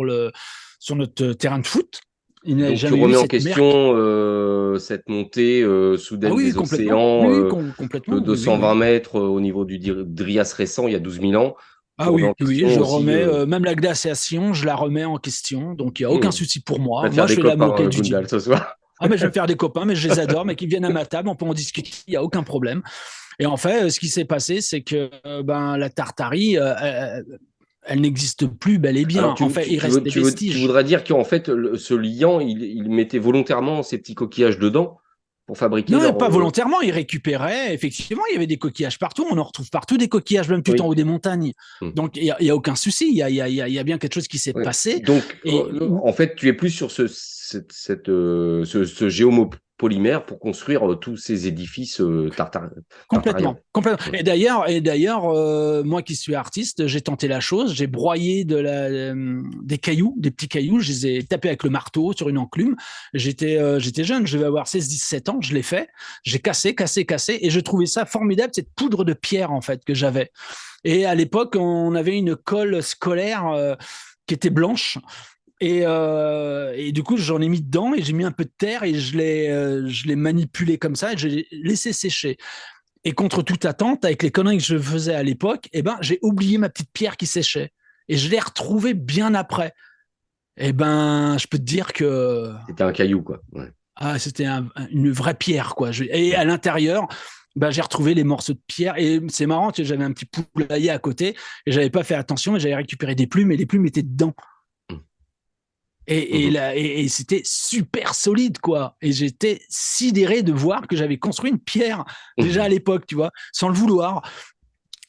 [SPEAKER 2] notre terrain de foot. Il n'y a
[SPEAKER 1] Donc, tu
[SPEAKER 2] jamais eu
[SPEAKER 1] remets en
[SPEAKER 2] cette mer.
[SPEAKER 1] question cette montée
[SPEAKER 2] Ah
[SPEAKER 1] soudaine
[SPEAKER 2] oui,
[SPEAKER 1] des
[SPEAKER 2] complètement.
[SPEAKER 1] océans
[SPEAKER 2] Oui,
[SPEAKER 1] de
[SPEAKER 2] complètement. Oui, oui,
[SPEAKER 1] 220
[SPEAKER 2] oui.
[SPEAKER 1] mètres au niveau du Drias récent, il y a 12 000 ans. Tu
[SPEAKER 2] Ah
[SPEAKER 1] remets en
[SPEAKER 2] oui, oui,
[SPEAKER 1] question
[SPEAKER 2] je
[SPEAKER 1] aussi.
[SPEAKER 2] remets, même la glaciation, je la remets en question. Donc, il n'y a aucun
[SPEAKER 1] Hmm,
[SPEAKER 2] souci pour
[SPEAKER 1] va
[SPEAKER 2] moi.
[SPEAKER 1] te
[SPEAKER 2] Moi,
[SPEAKER 1] faire
[SPEAKER 2] je
[SPEAKER 1] des
[SPEAKER 2] fais la
[SPEAKER 1] copains,
[SPEAKER 2] moquette du
[SPEAKER 1] Gundal,
[SPEAKER 2] diable.
[SPEAKER 1] ce soir.
[SPEAKER 2] Ah, mais je vais me faire des copains, mais je les adore, mais qui viennent à ma table, on peut en discuter, il n'y a aucun problème. Et en fait, ce qui s'est passé, c'est que la Tartarie, elle n'existe plus bel et
[SPEAKER 1] Alors,
[SPEAKER 2] bien. En fait, il reste des
[SPEAKER 1] tu
[SPEAKER 2] vestiges.
[SPEAKER 1] voudrais dire qu'en fait, ce liant, il mettait volontairement ces petits coquillages dedans pour fabriquer
[SPEAKER 2] Non,
[SPEAKER 1] leur.
[SPEAKER 2] pas volontairement, il récupérait. Effectivement, il y avait des coquillages partout. On en retrouve partout des coquillages, même tout en
[SPEAKER 1] Oui.
[SPEAKER 2] haut des montagnes.
[SPEAKER 1] Hmm.
[SPEAKER 2] Donc, il y a aucun souci. Il y a bien quelque chose qui s'est
[SPEAKER 1] Ouais.
[SPEAKER 2] passé.
[SPEAKER 1] Donc,
[SPEAKER 2] Et
[SPEAKER 1] en fait, tu es plus sur ce géomopolymère pour construire tous ces édifices tartariens.
[SPEAKER 2] complètement.
[SPEAKER 1] Hmm.
[SPEAKER 2] Et d'ailleurs, moi qui suis artiste, j'ai tenté la chose. J'ai broyé des cailloux, des petits cailloux. Je les ai tapés avec le marteau sur une enclume. J'étais jeune, je vais avoir 16, 17 ans. Je l'ai fait. J'ai cassé. Et je trouvais ça formidable, cette poudre de pierre, en fait, que j'avais. Et à l'époque, on avait une colle scolaire qui était blanche. Et du coup, j'en ai mis dedans et j'ai mis un peu de terre et je l'ai manipulé comme ça et je l'ai laissé sécher. Et contre toute attente, avec les conneries que je faisais à l'époque, j'ai oublié ma petite pierre qui séchait. Et je l'ai retrouvée bien après. Je peux te dire que
[SPEAKER 1] C'était un caillou, quoi. Ouais.
[SPEAKER 2] c'était une vraie pierre, quoi. Et à l'intérieur, j'ai retrouvé les morceaux de pierre. Et c'est marrant, tu sais, j'avais un petit poulailler à côté et j'avais pas fait attention et j'avais récupéré des plumes et les plumes étaient dedans.
[SPEAKER 1] Hmm.
[SPEAKER 2] Et,
[SPEAKER 1] Mhm.
[SPEAKER 2] et c'était super solide, quoi. Et j'étais sidéré de voir que j'avais construit une pierre déjà à l'époque, tu vois, sans le vouloir.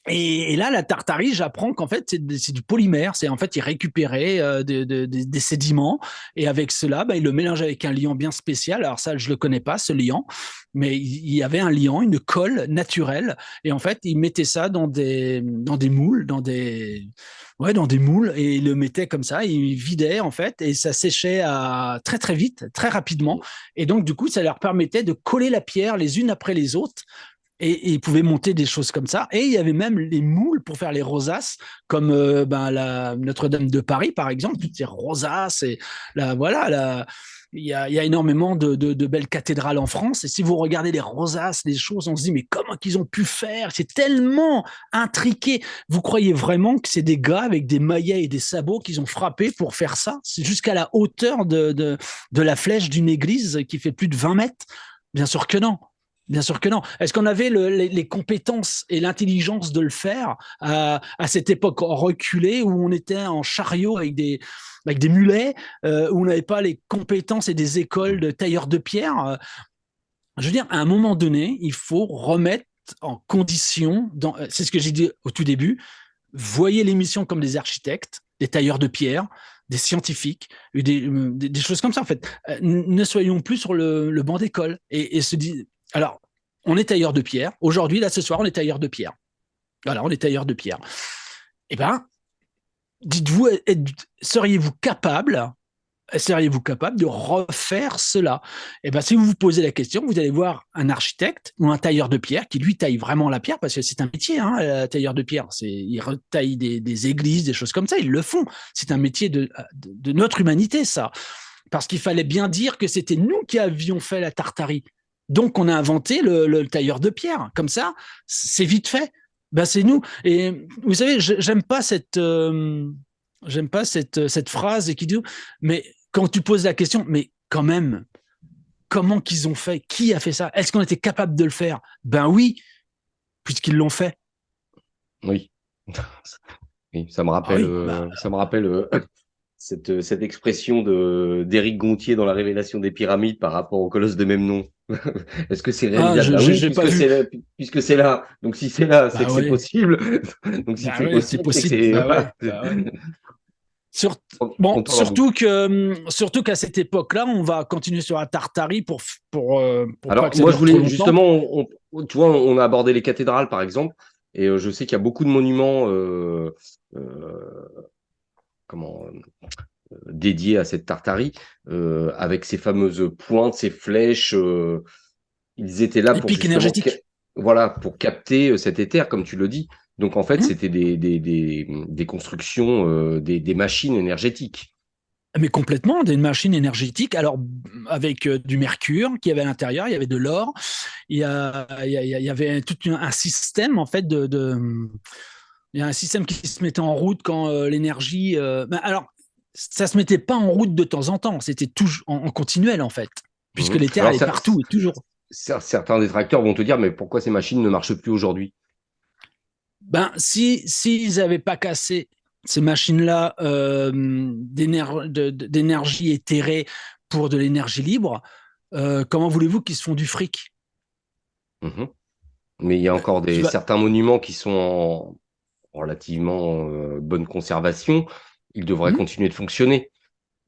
[SPEAKER 2] Et là, la Tartarie, j'apprends qu'en fait, c'est du polymère. C'est en fait, il récupérait des sédiments et avec cela, il le mélangeait avec un liant bien spécial. Alors ça, je le connais pas, ce liant, mais il y avait un liant, une colle naturelle. Et en fait, il mettait ça dans des moules, dans des moules et il le mettait comme ça. Il vidait en fait et ça séchait très très vite, très rapidement. Et donc du coup, ça leur permettait de coller la pierre les unes après les autres et ils pouvaient monter des choses comme ça. Et il y avait même les moules pour faire les rosaces, comme la Notre-Dame de Paris, par exemple, toutes ces rosaces. Et il y a énormément de belles cathédrales en France. Et si vous regardez les rosaces, les choses, on se dit, mais comment qu'ils ont pu faire? C'est tellement intriqué. Vous croyez vraiment que c'est des gars avec des maillets et des sabots qu'ils ont frappé pour faire ça? C'est jusqu'à la hauteur de la flèche d'une église qui fait plus de 20 mètres? Bien sûr que non. Bien sûr que non. Est-ce qu'on avait les compétences et l'intelligence de le faire à cette époque reculée où on était en chariot avec des mulets, où on n'avait pas les compétences et des écoles de tailleurs de pierre? Je veux dire, à un moment donné, il faut remettre en condition, c'est ce que j'ai dit au tout début, voyez l'émission comme des architectes, des tailleurs de pierre, des scientifiques, des choses comme ça en fait. Ne soyons plus sur le banc d'école et se dit. Alors, on est tailleur de pierre. Aujourd'hui, là, ce soir, on est tailleur de pierre. Voilà, on est tailleur de pierre. Eh bien, dites-vous, seriez-vous capable de refaire cela? Eh bien, si vous vous posez la question, vous allez voir un architecte ou un tailleur de pierre qui, lui, taille vraiment la pierre, parce que c'est un métier, tailleur de pierre. Ils retaillent des églises, des choses comme ça, ils le font. C'est un métier de notre humanité, ça. Parce qu'il fallait bien dire que c'était nous qui avions fait la Tartarie. Donc, on a inventé le tailleur de pierre. Comme ça, c'est vite fait. C'est nous. Et vous savez, j'aime pas cette phrase qui dit, mais quand tu poses la question, mais quand même, comment qu'ils ont fait? Qui a fait ça? Est-ce qu'on était capable de le faire? Ben oui, puisqu'ils l'ont fait.
[SPEAKER 1] Oui. Oui,
[SPEAKER 2] Ah oui,
[SPEAKER 1] ça me rappelle cette expression d'Éric Gontier dans La Révélation des pyramides par rapport au colosse de même nom. Est-ce que c'est réalisable? Bah oui,
[SPEAKER 2] j'ai pas vu.
[SPEAKER 1] puisque c'est là. Donc si c'est là, c'est
[SPEAKER 2] Bah
[SPEAKER 1] que c'est
[SPEAKER 2] oui,
[SPEAKER 1] possible. Donc si c'est
[SPEAKER 2] c'est
[SPEAKER 1] possible, c'est que
[SPEAKER 2] possible.
[SPEAKER 1] c'est
[SPEAKER 2] Bah
[SPEAKER 1] voilà.
[SPEAKER 2] ouais, bah ouais. Sur-
[SPEAKER 1] On
[SPEAKER 2] Bon,
[SPEAKER 1] tourne en boucle.
[SPEAKER 2] surtout qu'à cette époque-là, on va continuer sur la Tartarie pour pas
[SPEAKER 1] Alors,
[SPEAKER 2] que ça
[SPEAKER 1] moi, je
[SPEAKER 2] dure trop
[SPEAKER 1] voulais
[SPEAKER 2] longtemps.
[SPEAKER 1] justement, tu vois, on a abordé les cathédrales, par exemple, et je sais qu'il y a beaucoup de monuments comment, dédiés à cette Tartarie, avec ces fameuses pointes, ces flèches. Ils étaient là
[SPEAKER 2] Les
[SPEAKER 1] pour
[SPEAKER 2] pics
[SPEAKER 1] justement,
[SPEAKER 2] énergétiques.
[SPEAKER 1] voilà, pour capter cet éther, comme tu le dis. Donc, en fait,
[SPEAKER 2] Hmm.
[SPEAKER 1] c'était des constructions, des machines énergétiques.
[SPEAKER 2] Mais complètement, des machines énergétiques. Alors, avec du mercure qui avait à l'intérieur, il y avait de l'or, il y avait tout un système, en fait, il y a un système qui se mettait en route quand l'énergie. Alors, ça se mettait pas en route de temps en temps, c'était toujours en continuel, en fait, puisque
[SPEAKER 1] Mhm.
[SPEAKER 2] l'éther
[SPEAKER 1] Alors,
[SPEAKER 2] est partout et toujours.
[SPEAKER 1] certains détracteurs vont te dire, mais pourquoi ces machines ne marchent plus aujourd'hui?
[SPEAKER 2] Ben, si s'ils n'avaient pas cassé ces machines-là d'énergie éthérée pour de l'énergie libre, comment voulez-vous qu'ils se font du fric?
[SPEAKER 1] Mhm. Mais il y a encore
[SPEAKER 2] Tu vas...
[SPEAKER 1] certains monuments qui sont en relativement bonne conservation. Ils devraient
[SPEAKER 2] Hmm.
[SPEAKER 1] continuer de fonctionner.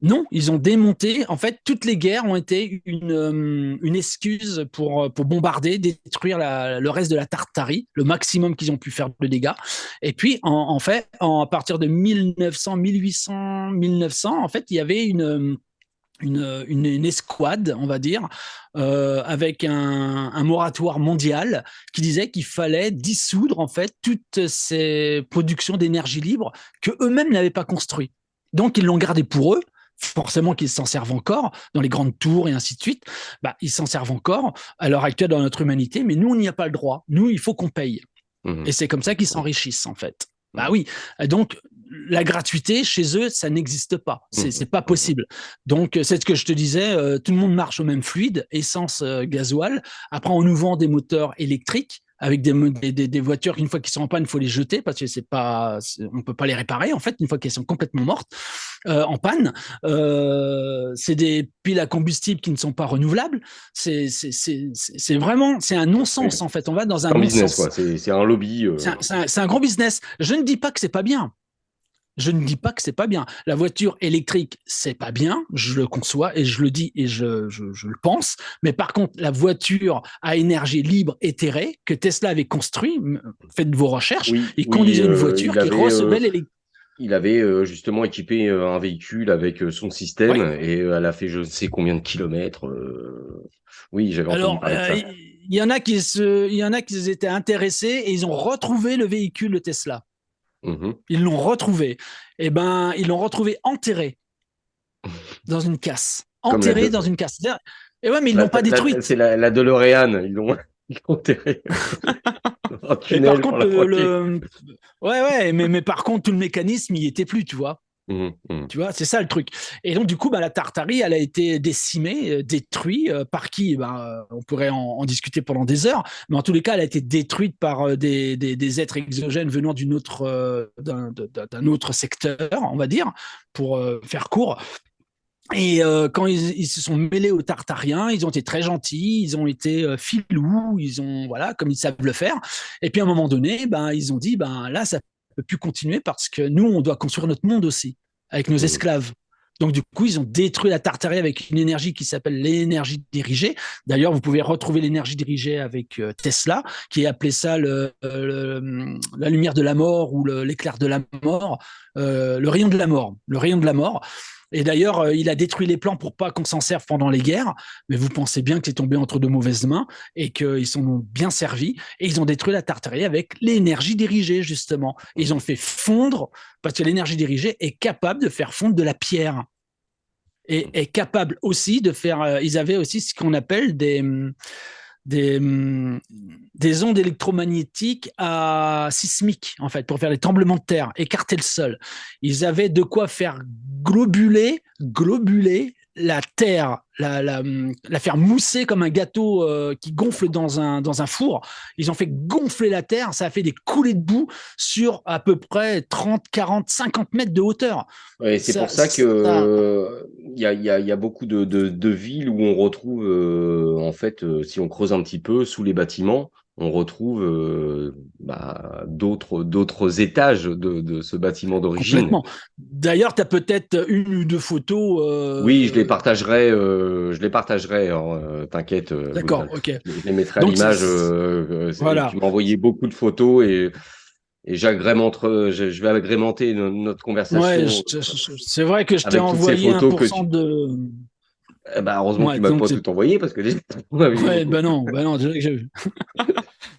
[SPEAKER 2] Non, ils ont démonté. En fait, toutes les guerres ont été une excuse pour bombarder, détruire le reste de la Tartarie, le maximum qu'ils ont pu faire de dégâts. Et puis, en fait, à partir de 1900, 1800, 1900, en fait, il y avait une escouade, on va dire, avec un moratoire mondial qui disait qu'il fallait dissoudre en fait toutes ces productions d'énergie libre que eux-mêmes n'avaient pas construites. Donc ils l'ont gardé pour eux. Forcément qu'ils s'en servent encore dans les grandes tours et ainsi de suite. Bah, ils s'en servent encore à l'heure actuelle dans notre humanité, mais nous on n'y a pas le droit. Nous il faut qu'on paye. Et
[SPEAKER 1] Mhm.
[SPEAKER 2] c'est comme ça qu'ils
[SPEAKER 1] Mhm.
[SPEAKER 2] s'enrichissent, en fait. Bah
[SPEAKER 1] Mhm.
[SPEAKER 2] oui. Donc, la gratuité, chez eux, ça n'existe pas. C'est
[SPEAKER 1] Mhm.
[SPEAKER 2] pas
[SPEAKER 1] Mhm.
[SPEAKER 2] possible. Donc, c'est ce que je te disais, tout le monde marche au même fluide, essence, gasoil. Après, on nous vend des moteurs électriques avec des voitures qu'une fois qu'ils sont en panne, il faut les jeter parce que on peut pas les réparer, en fait, une fois qu'elles sont complètement mortes, en panne. C'est des piles à combustible qui ne sont pas renouvelables. C'est vraiment, c'est un
[SPEAKER 1] Oui.
[SPEAKER 2] non-sens, en fait. On va dans un
[SPEAKER 1] C'est un business,
[SPEAKER 2] non-sens.
[SPEAKER 1] quoi. C'est un lobby.
[SPEAKER 2] C'est un gros business. Je ne dis pas que c'est pas bien. Je ne dis pas que c'est pas bien. La voiture électrique, c'est pas bien. Je le conçois et je le dis et je le pense. Mais par contre, la voiture à énergie libre éthérée que Tesla avait construit, faites vos recherches,
[SPEAKER 1] Oui,
[SPEAKER 2] il
[SPEAKER 1] oui,
[SPEAKER 2] conduisait une voiture qui recevait l'électricité.
[SPEAKER 1] il avait justement équipé un véhicule avec son système
[SPEAKER 2] Oui.
[SPEAKER 1] et elle a fait je ne sais combien de kilomètres. Oui, j'avais entendu
[SPEAKER 2] Alors,
[SPEAKER 1] parler de ça.
[SPEAKER 2] il y en a qui étaient intéressés et ils ont retrouvé le véhicule de Tesla.
[SPEAKER 1] Mhm.
[SPEAKER 2] Ils l'ont retrouvé. Eh ben, ils l'ont retrouvé enterré dans une casse.
[SPEAKER 1] Comme la,
[SPEAKER 2] Enterrée dans une casse. Et ouais, mais ils
[SPEAKER 1] la,
[SPEAKER 2] l'ont pas
[SPEAKER 1] c'est
[SPEAKER 2] détruite.
[SPEAKER 1] la DeLorean. Ils l'ont enterré dans un
[SPEAKER 2] Et par
[SPEAKER 1] tunnel pour
[SPEAKER 2] contre,
[SPEAKER 1] la fabriquer.
[SPEAKER 2] ouais, ouais, mais par contre, tout le mécanisme, il était plus, tu vois.
[SPEAKER 1] Mhm. Mhm.
[SPEAKER 2] Tu vois, c'est ça le truc. Et donc, du coup, bah, la Tartarie, elle a été décimée, détruite. Par qui? Bah, on pourrait en discuter pendant des heures. Mais en tous les cas, elle a été détruite par des êtres exogènes venant d'un autre secteur, on va dire, pour faire court. Et quand ils se sont mêlés aux Tartariens, ils ont été très gentils, ils ont été filous, ils ont voilà comme ils savent le faire. Et puis à un moment donné, ben ils ont dit ben là ça peut plus continuer parce que nous on doit construire notre monde aussi avec nos
[SPEAKER 1] Mhm.
[SPEAKER 2] esclaves. Donc du coup ils ont détruit la Tartarie avec une énergie qui s'appelle l'énergie dirigée. D'ailleurs vous pouvez retrouver l'énergie dirigée avec Tesla qui appelait ça la lumière de la mort ou l'éclair de la mort, le rayon de la mort, le rayon de la mort. Et d'ailleurs, il a détruit les plans pour pas qu'on s'en serve pendant les guerres. Mais vous pensez bien que c'est tombé entre de mauvaises mains et qu'ils s'en ont bien servi. Et ils ont détruit la Tartarie avec l'énergie dirigée, justement. Et ils ont fait fondre, parce que l'énergie dirigée est capable de faire fondre de la pierre. Et est capable aussi de faire. Ils avaient aussi ce qu'on appelle des, des ondes électromagnétiques sismiques, en fait, pour faire des tremblements de terre, écarter le sol. Ils avaient de quoi faire globuler la terre, la faire mousser comme un gâteau qui gonfle dans un four. Ils ont fait gonfler la terre, ça a fait des coulées de boue sur à peu près 30, 40, 50 mètres de hauteur.
[SPEAKER 1] Ouais, c'est pour ça que
[SPEAKER 2] Ça
[SPEAKER 1] il y a beaucoup de villes où on retrouve en fait, si on creuse un petit peu sous les bâtiments, on retrouve d'autres étages de ce bâtiment d'origine.
[SPEAKER 2] Complètement. D'ailleurs, tu as peut-être une ou deux photos.
[SPEAKER 1] Oui, je les partagerai, hein, t'inquiète,
[SPEAKER 2] D'accord,
[SPEAKER 1] Gundal.
[SPEAKER 2] ok.
[SPEAKER 1] Je les mettrai à
[SPEAKER 2] Donc,
[SPEAKER 1] l'image. Tu
[SPEAKER 2] voilà.
[SPEAKER 1] m'as envoyé beaucoup de photos et je vais agrémenter notre
[SPEAKER 2] Ouais,
[SPEAKER 1] conversation
[SPEAKER 2] c'est vrai que je t'ai
[SPEAKER 1] avec toutes ces
[SPEAKER 2] envoyé
[SPEAKER 1] photos que
[SPEAKER 2] 1%
[SPEAKER 1] tu.
[SPEAKER 2] de.
[SPEAKER 1] Heureusement que
[SPEAKER 2] Ouais,
[SPEAKER 1] tu m'as
[SPEAKER 2] donc
[SPEAKER 1] pas tout envoyé parce que déjà, on avait
[SPEAKER 2] ouais,
[SPEAKER 1] beaucoup.
[SPEAKER 2] ben non, déjà que j'ai vu.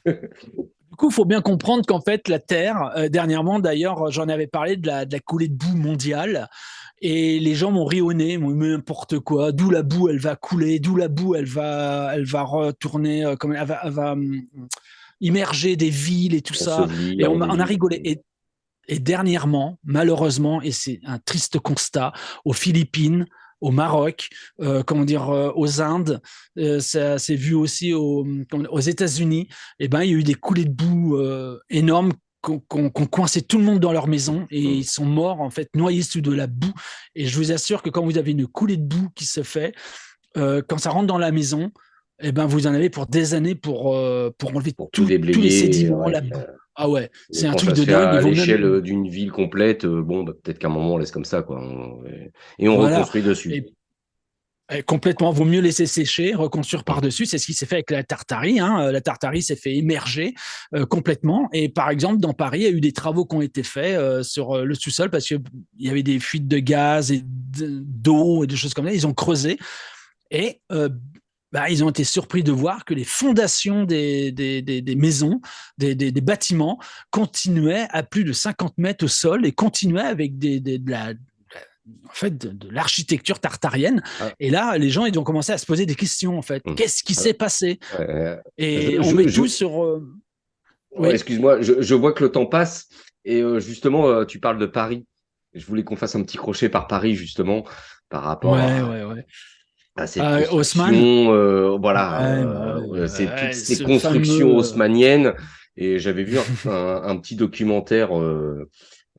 [SPEAKER 2] Du coup, il faut bien comprendre qu'en fait, la Terre, dernièrement d'ailleurs, j'en avais parlé de la coulée de boue mondiale, et les gens m'ont ri au nez, m'ont dit n'importe quoi, d'où la boue elle va couler, d'où la boue elle va retourner, comme elle va immerger des villes et tout ça, et
[SPEAKER 1] Ensevelir
[SPEAKER 2] on
[SPEAKER 1] des
[SPEAKER 2] a
[SPEAKER 1] villes.
[SPEAKER 2] rigolé. Et dernièrement, malheureusement, et c'est un triste constat, aux Philippines, au Maroc, comment dire, aux Indes, ça s'est vu aussi aux États-Unis. Et ben, il y a eu des coulées de boue énormes qu'on coincé tout le monde dans leur maison et ils sont morts en fait noyés sous de la boue. Et je vous assure que quand vous avez une coulée de boue qui se fait, quand ça rentre dans la maison, eh ben vous en avez pour des années pour enlever
[SPEAKER 1] Pour tout
[SPEAKER 2] tous les
[SPEAKER 1] déblayer.
[SPEAKER 2] sédiments,
[SPEAKER 1] Ouais.
[SPEAKER 2] la boue. Ah ouais,
[SPEAKER 1] Mais
[SPEAKER 2] c'est un
[SPEAKER 1] quand
[SPEAKER 2] truc
[SPEAKER 1] ça
[SPEAKER 2] de
[SPEAKER 1] se fait
[SPEAKER 2] dingue. Il
[SPEAKER 1] à
[SPEAKER 2] vaut même
[SPEAKER 1] l'échelle d'une ville complète, peut-être qu'à un moment on laisse comme ça, quoi. Et on
[SPEAKER 2] voilà.
[SPEAKER 1] reconstruit dessus.
[SPEAKER 2] Et complètement, vaut mieux laisser sécher, reconstruire par-dessus. C'est ce qui s'est fait avec la Tartarie. Hein. La Tartarie s'est fait émerger complètement. Et par exemple, dans Paris, il y a eu des travaux qui ont été faits sur le sous-sol parce qu'il y avait des fuites de gaz et d'eau et des choses comme ça. Ils ont creusé et ils ont été surpris de voir que les fondations des maisons, des bâtiments continuaient à plus de 50 mètres au sol et continuaient avec de la en fait de l'architecture tartarienne.
[SPEAKER 1] Ah,
[SPEAKER 2] Et là, les gens ils ont commencé à se poser des questions en fait.
[SPEAKER 1] hum.
[SPEAKER 2] Qu'est-ce qui
[SPEAKER 1] Alors,
[SPEAKER 2] s'est passé? Et
[SPEAKER 1] je,
[SPEAKER 2] on
[SPEAKER 1] je,
[SPEAKER 2] met
[SPEAKER 1] je-
[SPEAKER 2] tout sur.
[SPEAKER 1] ouais,
[SPEAKER 2] Oui.
[SPEAKER 1] excuse-moi, je vois que le temps passe et justement, tu parles de Paris. Je voulais qu'on fasse un petit crochet par Paris justement par rapport
[SPEAKER 2] Ouais, ouais, ouais.
[SPEAKER 1] à cette
[SPEAKER 2] Haussmann.
[SPEAKER 1] construction,
[SPEAKER 2] Ouais, bah
[SPEAKER 1] c'est toutes
[SPEAKER 2] ouais,
[SPEAKER 1] ces
[SPEAKER 2] ce
[SPEAKER 1] constructions
[SPEAKER 2] fameux.
[SPEAKER 1] haussmanniennes. Et j'avais vu un petit documentaire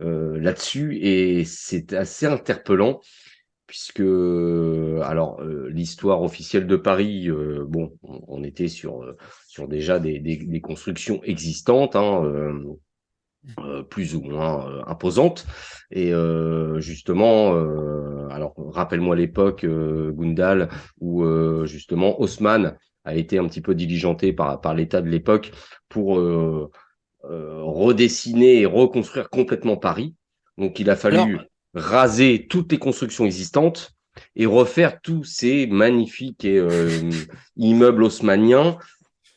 [SPEAKER 1] là-dessus et c'est assez interpellant puisque l'histoire officielle de Paris, on était sur déjà des constructions existantes, hein, plus ou moins imposantes. Et justement, alors rappelle-moi l'époque, Gundal, où justement Haussmann a été un petit peu diligenté par l'État de l'époque pour redessiner et reconstruire complètement Paris. Donc il a
[SPEAKER 2] Alors,
[SPEAKER 1] fallu raser toutes les constructions existantes et refaire tous ces magnifiques immeubles haussmanniens.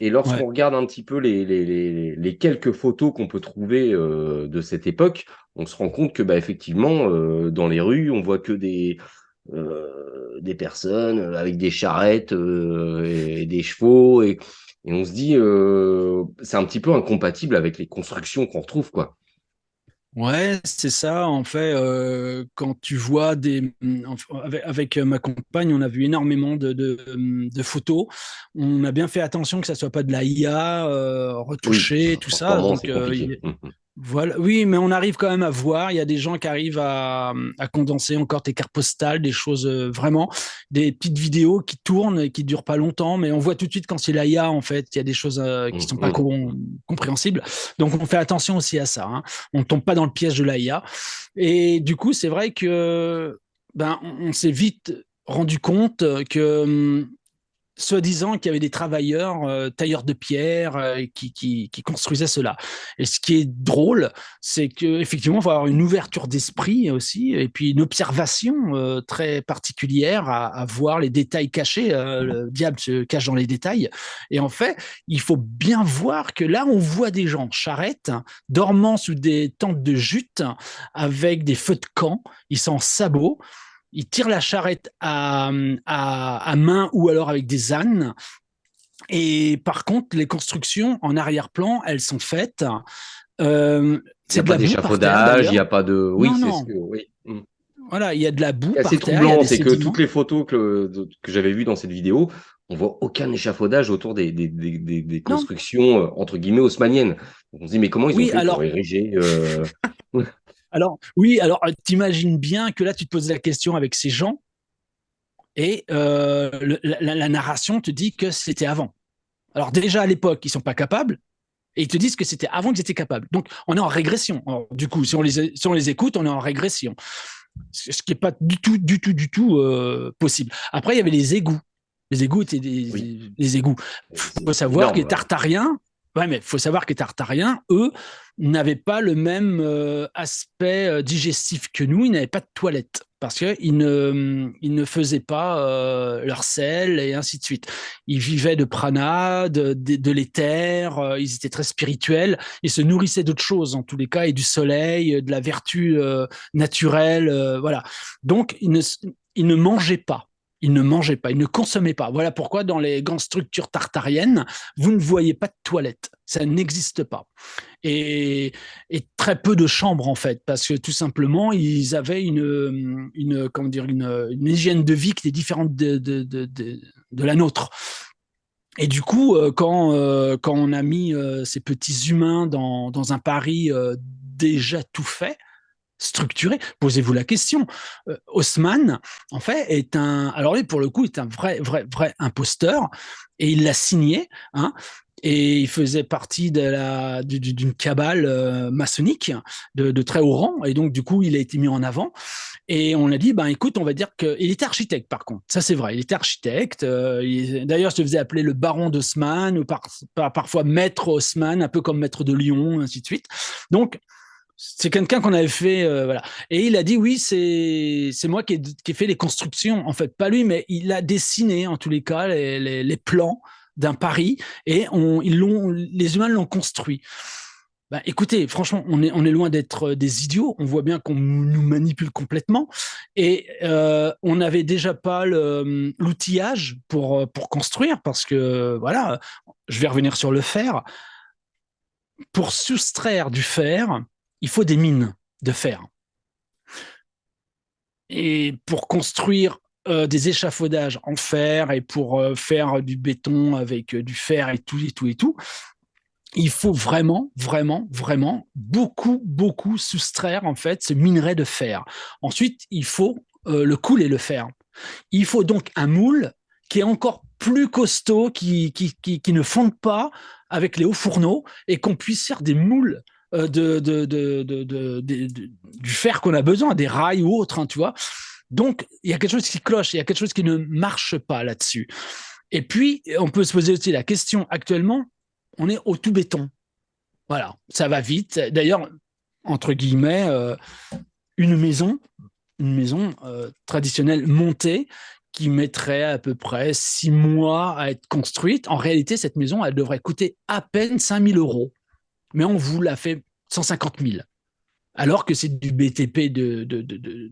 [SPEAKER 1] Et
[SPEAKER 2] ouais.
[SPEAKER 1] lorsqu'on regarde un petit peu les quelques photos qu'on peut trouver de cette époque, on se rend compte que effectivement, dans les rues, on voit que des personnes avec des charrettes et des chevaux et on se dit c'est un petit peu incompatible avec les constructions qu'on retrouve quoi.
[SPEAKER 2] Ouais, c'est ça. En fait, quand tu vois avec ma compagne, on a vu énormément de photos. On a bien fait attention que ça soit pas de la IA
[SPEAKER 1] Oui,
[SPEAKER 2] retouchée, tout
[SPEAKER 1] en ce
[SPEAKER 2] ça.
[SPEAKER 1] moment
[SPEAKER 2] Donc,
[SPEAKER 1] c'est compliqué.
[SPEAKER 2] voilà. Oui, mais on arrive quand même à voir. Il y a des gens qui arrivent à condenser encore tes cartes postales, des choses vraiment, des petites vidéos qui tournent et qui durent pas longtemps, mais on voit tout de suite quand c'est l'IA, en fait, il y a des choses qui sont pas compréhensibles. Donc, on fait attention aussi à ça. Hein. On tombe pas dans le piège de l'IA. Et du coup, c'est vrai que on s'est vite rendu compte que soi-disant qu'il y avait des travailleurs tailleurs de pierre qui construisaient cela. Et ce qui est drôle, c'est qu'effectivement, il faut avoir une ouverture d'esprit aussi, et puis une observation très particulière à voir les détails cachés. Le diable se cache dans les détails. Et en fait, il faut bien voir que là, on voit des gens en charrette, dormant sous des tentes de jute, avec des feux de camp, ils sont en sabots, ils tirent la charrette à main ou alors avec des ânes. Et par contre, les constructions en arrière-plan, elles sont faites.
[SPEAKER 1] Il n'y a
[SPEAKER 2] C'est de
[SPEAKER 1] pas
[SPEAKER 2] la boue par terre
[SPEAKER 1] d'échafaudage, il n'y
[SPEAKER 2] d'ailleurs.
[SPEAKER 1] a pas de. Oui,
[SPEAKER 2] Non,
[SPEAKER 1] c'est ce
[SPEAKER 2] non.
[SPEAKER 1] que. Oui.
[SPEAKER 2] Voilà, il y a de la boue
[SPEAKER 1] Qui est assez
[SPEAKER 2] par terre, il y a
[SPEAKER 1] troublant,
[SPEAKER 2] des
[SPEAKER 1] c'est que toutes
[SPEAKER 2] sédiments.
[SPEAKER 1] les photos que j'avais vues dans cette vidéo, on voit aucun échafaudage autour des
[SPEAKER 2] Non.
[SPEAKER 1] constructions entre guillemets haussmanniennes. Donc on se dit mais comment ils ont
[SPEAKER 2] Oui,
[SPEAKER 1] fait pour ériger
[SPEAKER 2] alors, t'imagines bien que là, tu te poses la question avec ces gens et la narration te dit que c'était avant. Alors déjà à l'époque, ils sont pas capables. Et ils te disent que c'était avant qu'ils étaient capables. Donc, on est en régression. Alors, du coup, si on les écoute, on est en régression. Ce qui n'est pas du tout possible. Après, il y avait les égouts. Les égouts étaient
[SPEAKER 1] Oui,
[SPEAKER 2] les égouts. Il faut
[SPEAKER 1] c'est
[SPEAKER 2] savoir que les
[SPEAKER 1] énorme.
[SPEAKER 2] Tartariens, ouais, mais faut savoir que les Tartariens, eux, n'avaient pas le même aspect digestif que nous. Ils n'avaient pas de toilette parce ils ne faisaient pas leur sel et ainsi de suite. Ils vivaient de prana, de l'éther. Ils étaient très spirituels. Ils se nourrissaient d'autres choses en tous les cas et du soleil, de la vertu naturelle. Voilà. Donc, ils ne mangeaient pas. Ils ne mangeaient pas, ils ne consommaient pas. Voilà pourquoi dans les grandes structures tartariennes, vous ne voyez pas de toilettes. Ça n'existe pas. Et, et, très peu de chambres en fait, parce que tout simplement, ils avaient comment dire, une hygiène de vie qui était différente de la nôtre. Et du coup, quand on a mis ces petits humains dans un Paris déjà tout fait, structuré. Posez-vous la question. Haussmann, en fait, alors lui, pour le coup, est un vrai imposteur et il l'a signé, hein, et il faisait partie d'une cabale maçonnique de très haut rang et donc du coup, il a été mis en avant. Et on a dit, ben écoute, on va dire qu'il était architecte par contre. Ça c'est vrai, il était architecte. D'ailleurs, je te faisais appeler le baron d'Haussmann ou parfois maître Haussmann, un peu comme maître de Lyon, ainsi de suite. Donc, c'est quelqu'un qu'on avait fait, voilà. Et il a dit oui, c'est moi qui ai fait les constructions, en fait, pas lui, mais il a dessiné en tous les cas les plans d'un Paris et les humains l'ont construit. Ben, écoutez, franchement, on est loin d'être des idiots. On voit bien qu'on nous manipule complètement et on n'avait déjà pas l'outillage pour construire parce que voilà, je vais revenir sur le fer. Pour soustraire du fer, il faut des mines de fer. Et pour construire des échafaudages en fer et pour faire du béton avec du fer et tout, il faut vraiment beaucoup soustraire en fait ce minerai de fer. Ensuite, il faut le couler le fer. Il faut donc un moule qui est encore plus costaud, qui ne fonde pas avec les hauts fourneaux et qu'on puisse faire des moules du fer qu'on a besoin, des rails ou autres, hein, tu vois. Donc, il y a quelque chose qui cloche, il y a quelque chose qui ne marche pas là-dessus. Et puis, on peut se poser aussi la question, actuellement, on est au tout béton. Voilà, ça va vite. D'ailleurs, entre guillemets, une maison, traditionnelle montée qui mettrait à peu près 6 mois à être construite. En réalité, cette maison, elle devrait coûter à peine 5 000 euros. Mais on vous l'a fait 150 000. Alors que c'est du BTP de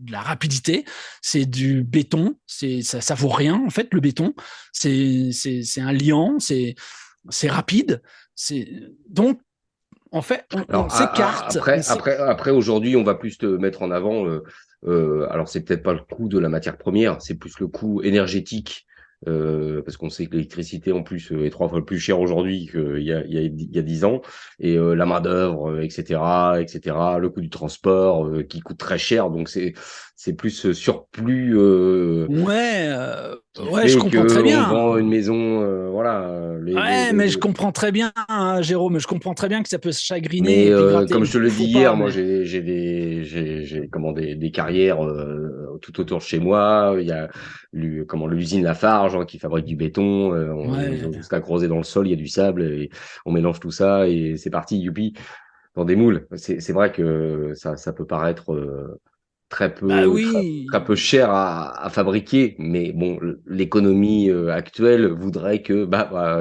[SPEAKER 2] la rapidité, c'est du béton, ça vaut rien en fait le béton, c'est un liant, c'est rapide, donc en fait on
[SPEAKER 1] Alors
[SPEAKER 2] s'écarte.
[SPEAKER 1] après aujourd'hui, on va plus te mettre en avant. Alors c'est peut-être pas le coût de la matière première, c'est plus le coût énergétique. Parce qu'on sait que l'électricité en plus est 3 fois plus chère aujourd'hui qu'il y a 10 ans, et la main d'œuvre, etc., le coût du transport qui coûte très cher, donc c'est plus ce surplus
[SPEAKER 2] Ouais,
[SPEAKER 1] qui
[SPEAKER 2] ouais, je
[SPEAKER 1] fait
[SPEAKER 2] comprends très
[SPEAKER 1] que on
[SPEAKER 2] bien.
[SPEAKER 1] vend une maison, voilà,
[SPEAKER 2] Ouais, mais je comprends très bien, hein, Jérôme, je comprends très bien que ça peut se chagriner
[SPEAKER 1] mais
[SPEAKER 2] et puis gratter.
[SPEAKER 1] comme
[SPEAKER 2] Il
[SPEAKER 1] je te le dis
[SPEAKER 2] faut pas,
[SPEAKER 1] hier, moi
[SPEAKER 2] mais
[SPEAKER 1] j'ai comment des carrières tout autour de chez moi. Il y a l'usine Lafarge, hein, qui fabrique du béton. Ils ont
[SPEAKER 2] ouais.
[SPEAKER 1] juste à creuser dans le sol, il y a du sable et on mélange tout ça et c'est parti, youpi, dans des moules. C'est vrai que ça peut paraître
[SPEAKER 2] Bah
[SPEAKER 1] très peu
[SPEAKER 2] oui.
[SPEAKER 1] cher à fabriquer, mais bon, l'économie actuelle voudrait que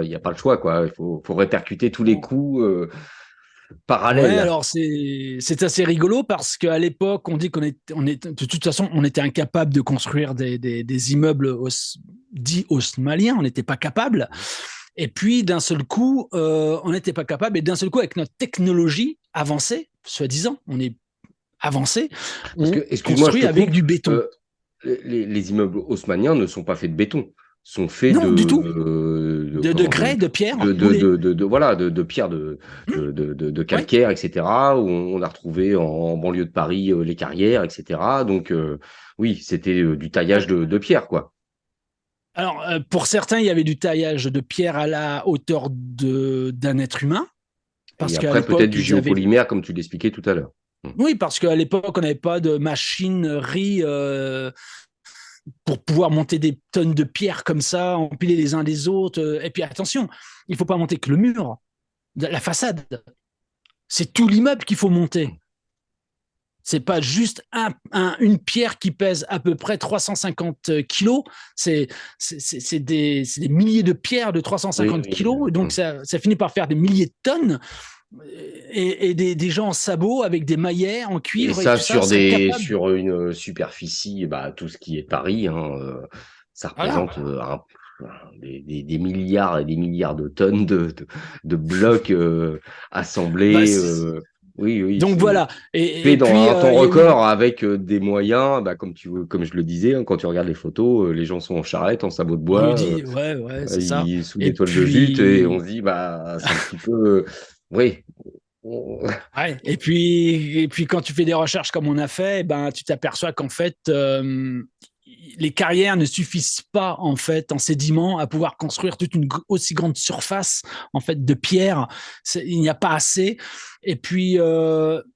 [SPEAKER 1] il y a pas le choix, quoi. Faut répercuter tous les coûts
[SPEAKER 2] Ouais,
[SPEAKER 1] parallèles.
[SPEAKER 2] alors c'est assez rigolo parce qu'à l'époque, on dit de toute façon, on était incapable de construire des immeubles dits haussmanniens, on n'était pas capable. Et puis d'un seul coup, on n'était pas capable. Et d'un seul coup, avec notre technologie avancée, soi-disant, on est avancé,
[SPEAKER 1] Parce que,
[SPEAKER 2] on
[SPEAKER 1] excuse-moi, je
[SPEAKER 2] construit
[SPEAKER 1] te
[SPEAKER 2] avec
[SPEAKER 1] coupe,
[SPEAKER 2] du béton.
[SPEAKER 1] les immeubles haussmanniens ne sont pas faits de béton, sont faits
[SPEAKER 2] Non, du tout. De
[SPEAKER 1] comment,
[SPEAKER 2] grès, de pierre moulée.
[SPEAKER 1] voilà, de pierres,
[SPEAKER 2] Hum,
[SPEAKER 1] de
[SPEAKER 2] ouais.
[SPEAKER 1] calcaire, etc., où on a retrouvé en banlieue de Paris les carrières, etc. Donc, oui, c'était du taillage de pierre, quoi.
[SPEAKER 2] Alors, pour certains, il y avait du taillage de pierre à la hauteur d'un être humain,
[SPEAKER 1] Et
[SPEAKER 2] parce qu'à
[SPEAKER 1] après, peut-être
[SPEAKER 2] l'époque,
[SPEAKER 1] du
[SPEAKER 2] ils avaient.
[SPEAKER 1] géopolymère, comme tu l'expliquais tout à l'heure.
[SPEAKER 2] Oui, parce qu'à l'époque, on n'avait pas de machinerie pour pouvoir monter des tonnes de pierres comme ça, empiler les uns les autres. Et puis attention, il ne faut pas monter que le mur, la façade. C'est tout l'immeuble qu'il faut monter. C'est pas juste une pierre qui pèse à peu près 350 kilos. C'est des milliers de pierres de
[SPEAKER 1] Oui,
[SPEAKER 2] 350
[SPEAKER 1] oui.
[SPEAKER 2] kilos. Donc, ça finit par faire des milliers de tonnes. Et des gens en sabots avec des maillets en
[SPEAKER 1] Et
[SPEAKER 2] cuivre et
[SPEAKER 1] ça,
[SPEAKER 2] tout ça seraient capables.
[SPEAKER 1] sur une superficie, bah, tout ce qui est Paris, hein, ça
[SPEAKER 2] Voilà.
[SPEAKER 1] représente des milliards et des milliards de tonnes de blocs
[SPEAKER 2] Bah,
[SPEAKER 1] assemblés. Oui, oui,
[SPEAKER 2] donc
[SPEAKER 1] c'est
[SPEAKER 2] voilà. Et
[SPEAKER 1] fait dans
[SPEAKER 2] puis,
[SPEAKER 1] un temps
[SPEAKER 2] il y a eu.
[SPEAKER 1] record avec des moyens, bah, comme je le disais, hein, quand tu regardes les photos, les gens sont en charrette, en sabots de
[SPEAKER 2] On lui
[SPEAKER 1] bois,
[SPEAKER 2] dit, ouais, ouais, c'est ça.
[SPEAKER 1] ils sous
[SPEAKER 2] Et
[SPEAKER 1] des toiles de jute, et on
[SPEAKER 2] puis,
[SPEAKER 1] se dit, bah, c'est un petit peu, oui. on-
[SPEAKER 2] ouais. Et puis, quand tu fais des recherches comme on a fait, eh ben, tu t'aperçois qu'en fait, les carrières ne suffisent pas en fait en sédiment à pouvoir construire toute une aussi grande surface en fait de pierre. Il n'y a pas assez. Et puis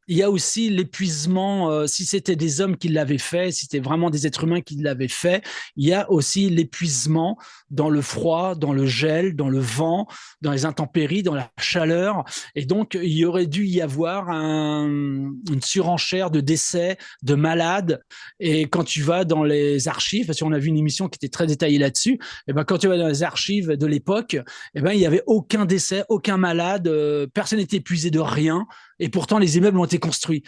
[SPEAKER 2] il y a aussi l'épuisement. Si c'était des hommes qui l'avaient fait, si c'était vraiment des êtres humains qui l'avaient fait, il y a aussi l'épuisement dans le froid, dans le gel, dans le vent, dans les intempéries, dans la chaleur. Et donc il y aurait dû y avoir une surenchère de décès, de malades. Et quand tu vas dans les archives, parce qu'on a vu une émission qui était très détaillée là-dessus, et ben quand tu vas dans les archives de l'époque, et ben il n'y avait aucun décès, aucun malade, personne n'était épuisé de rien, et pourtant les immeubles ont été construits.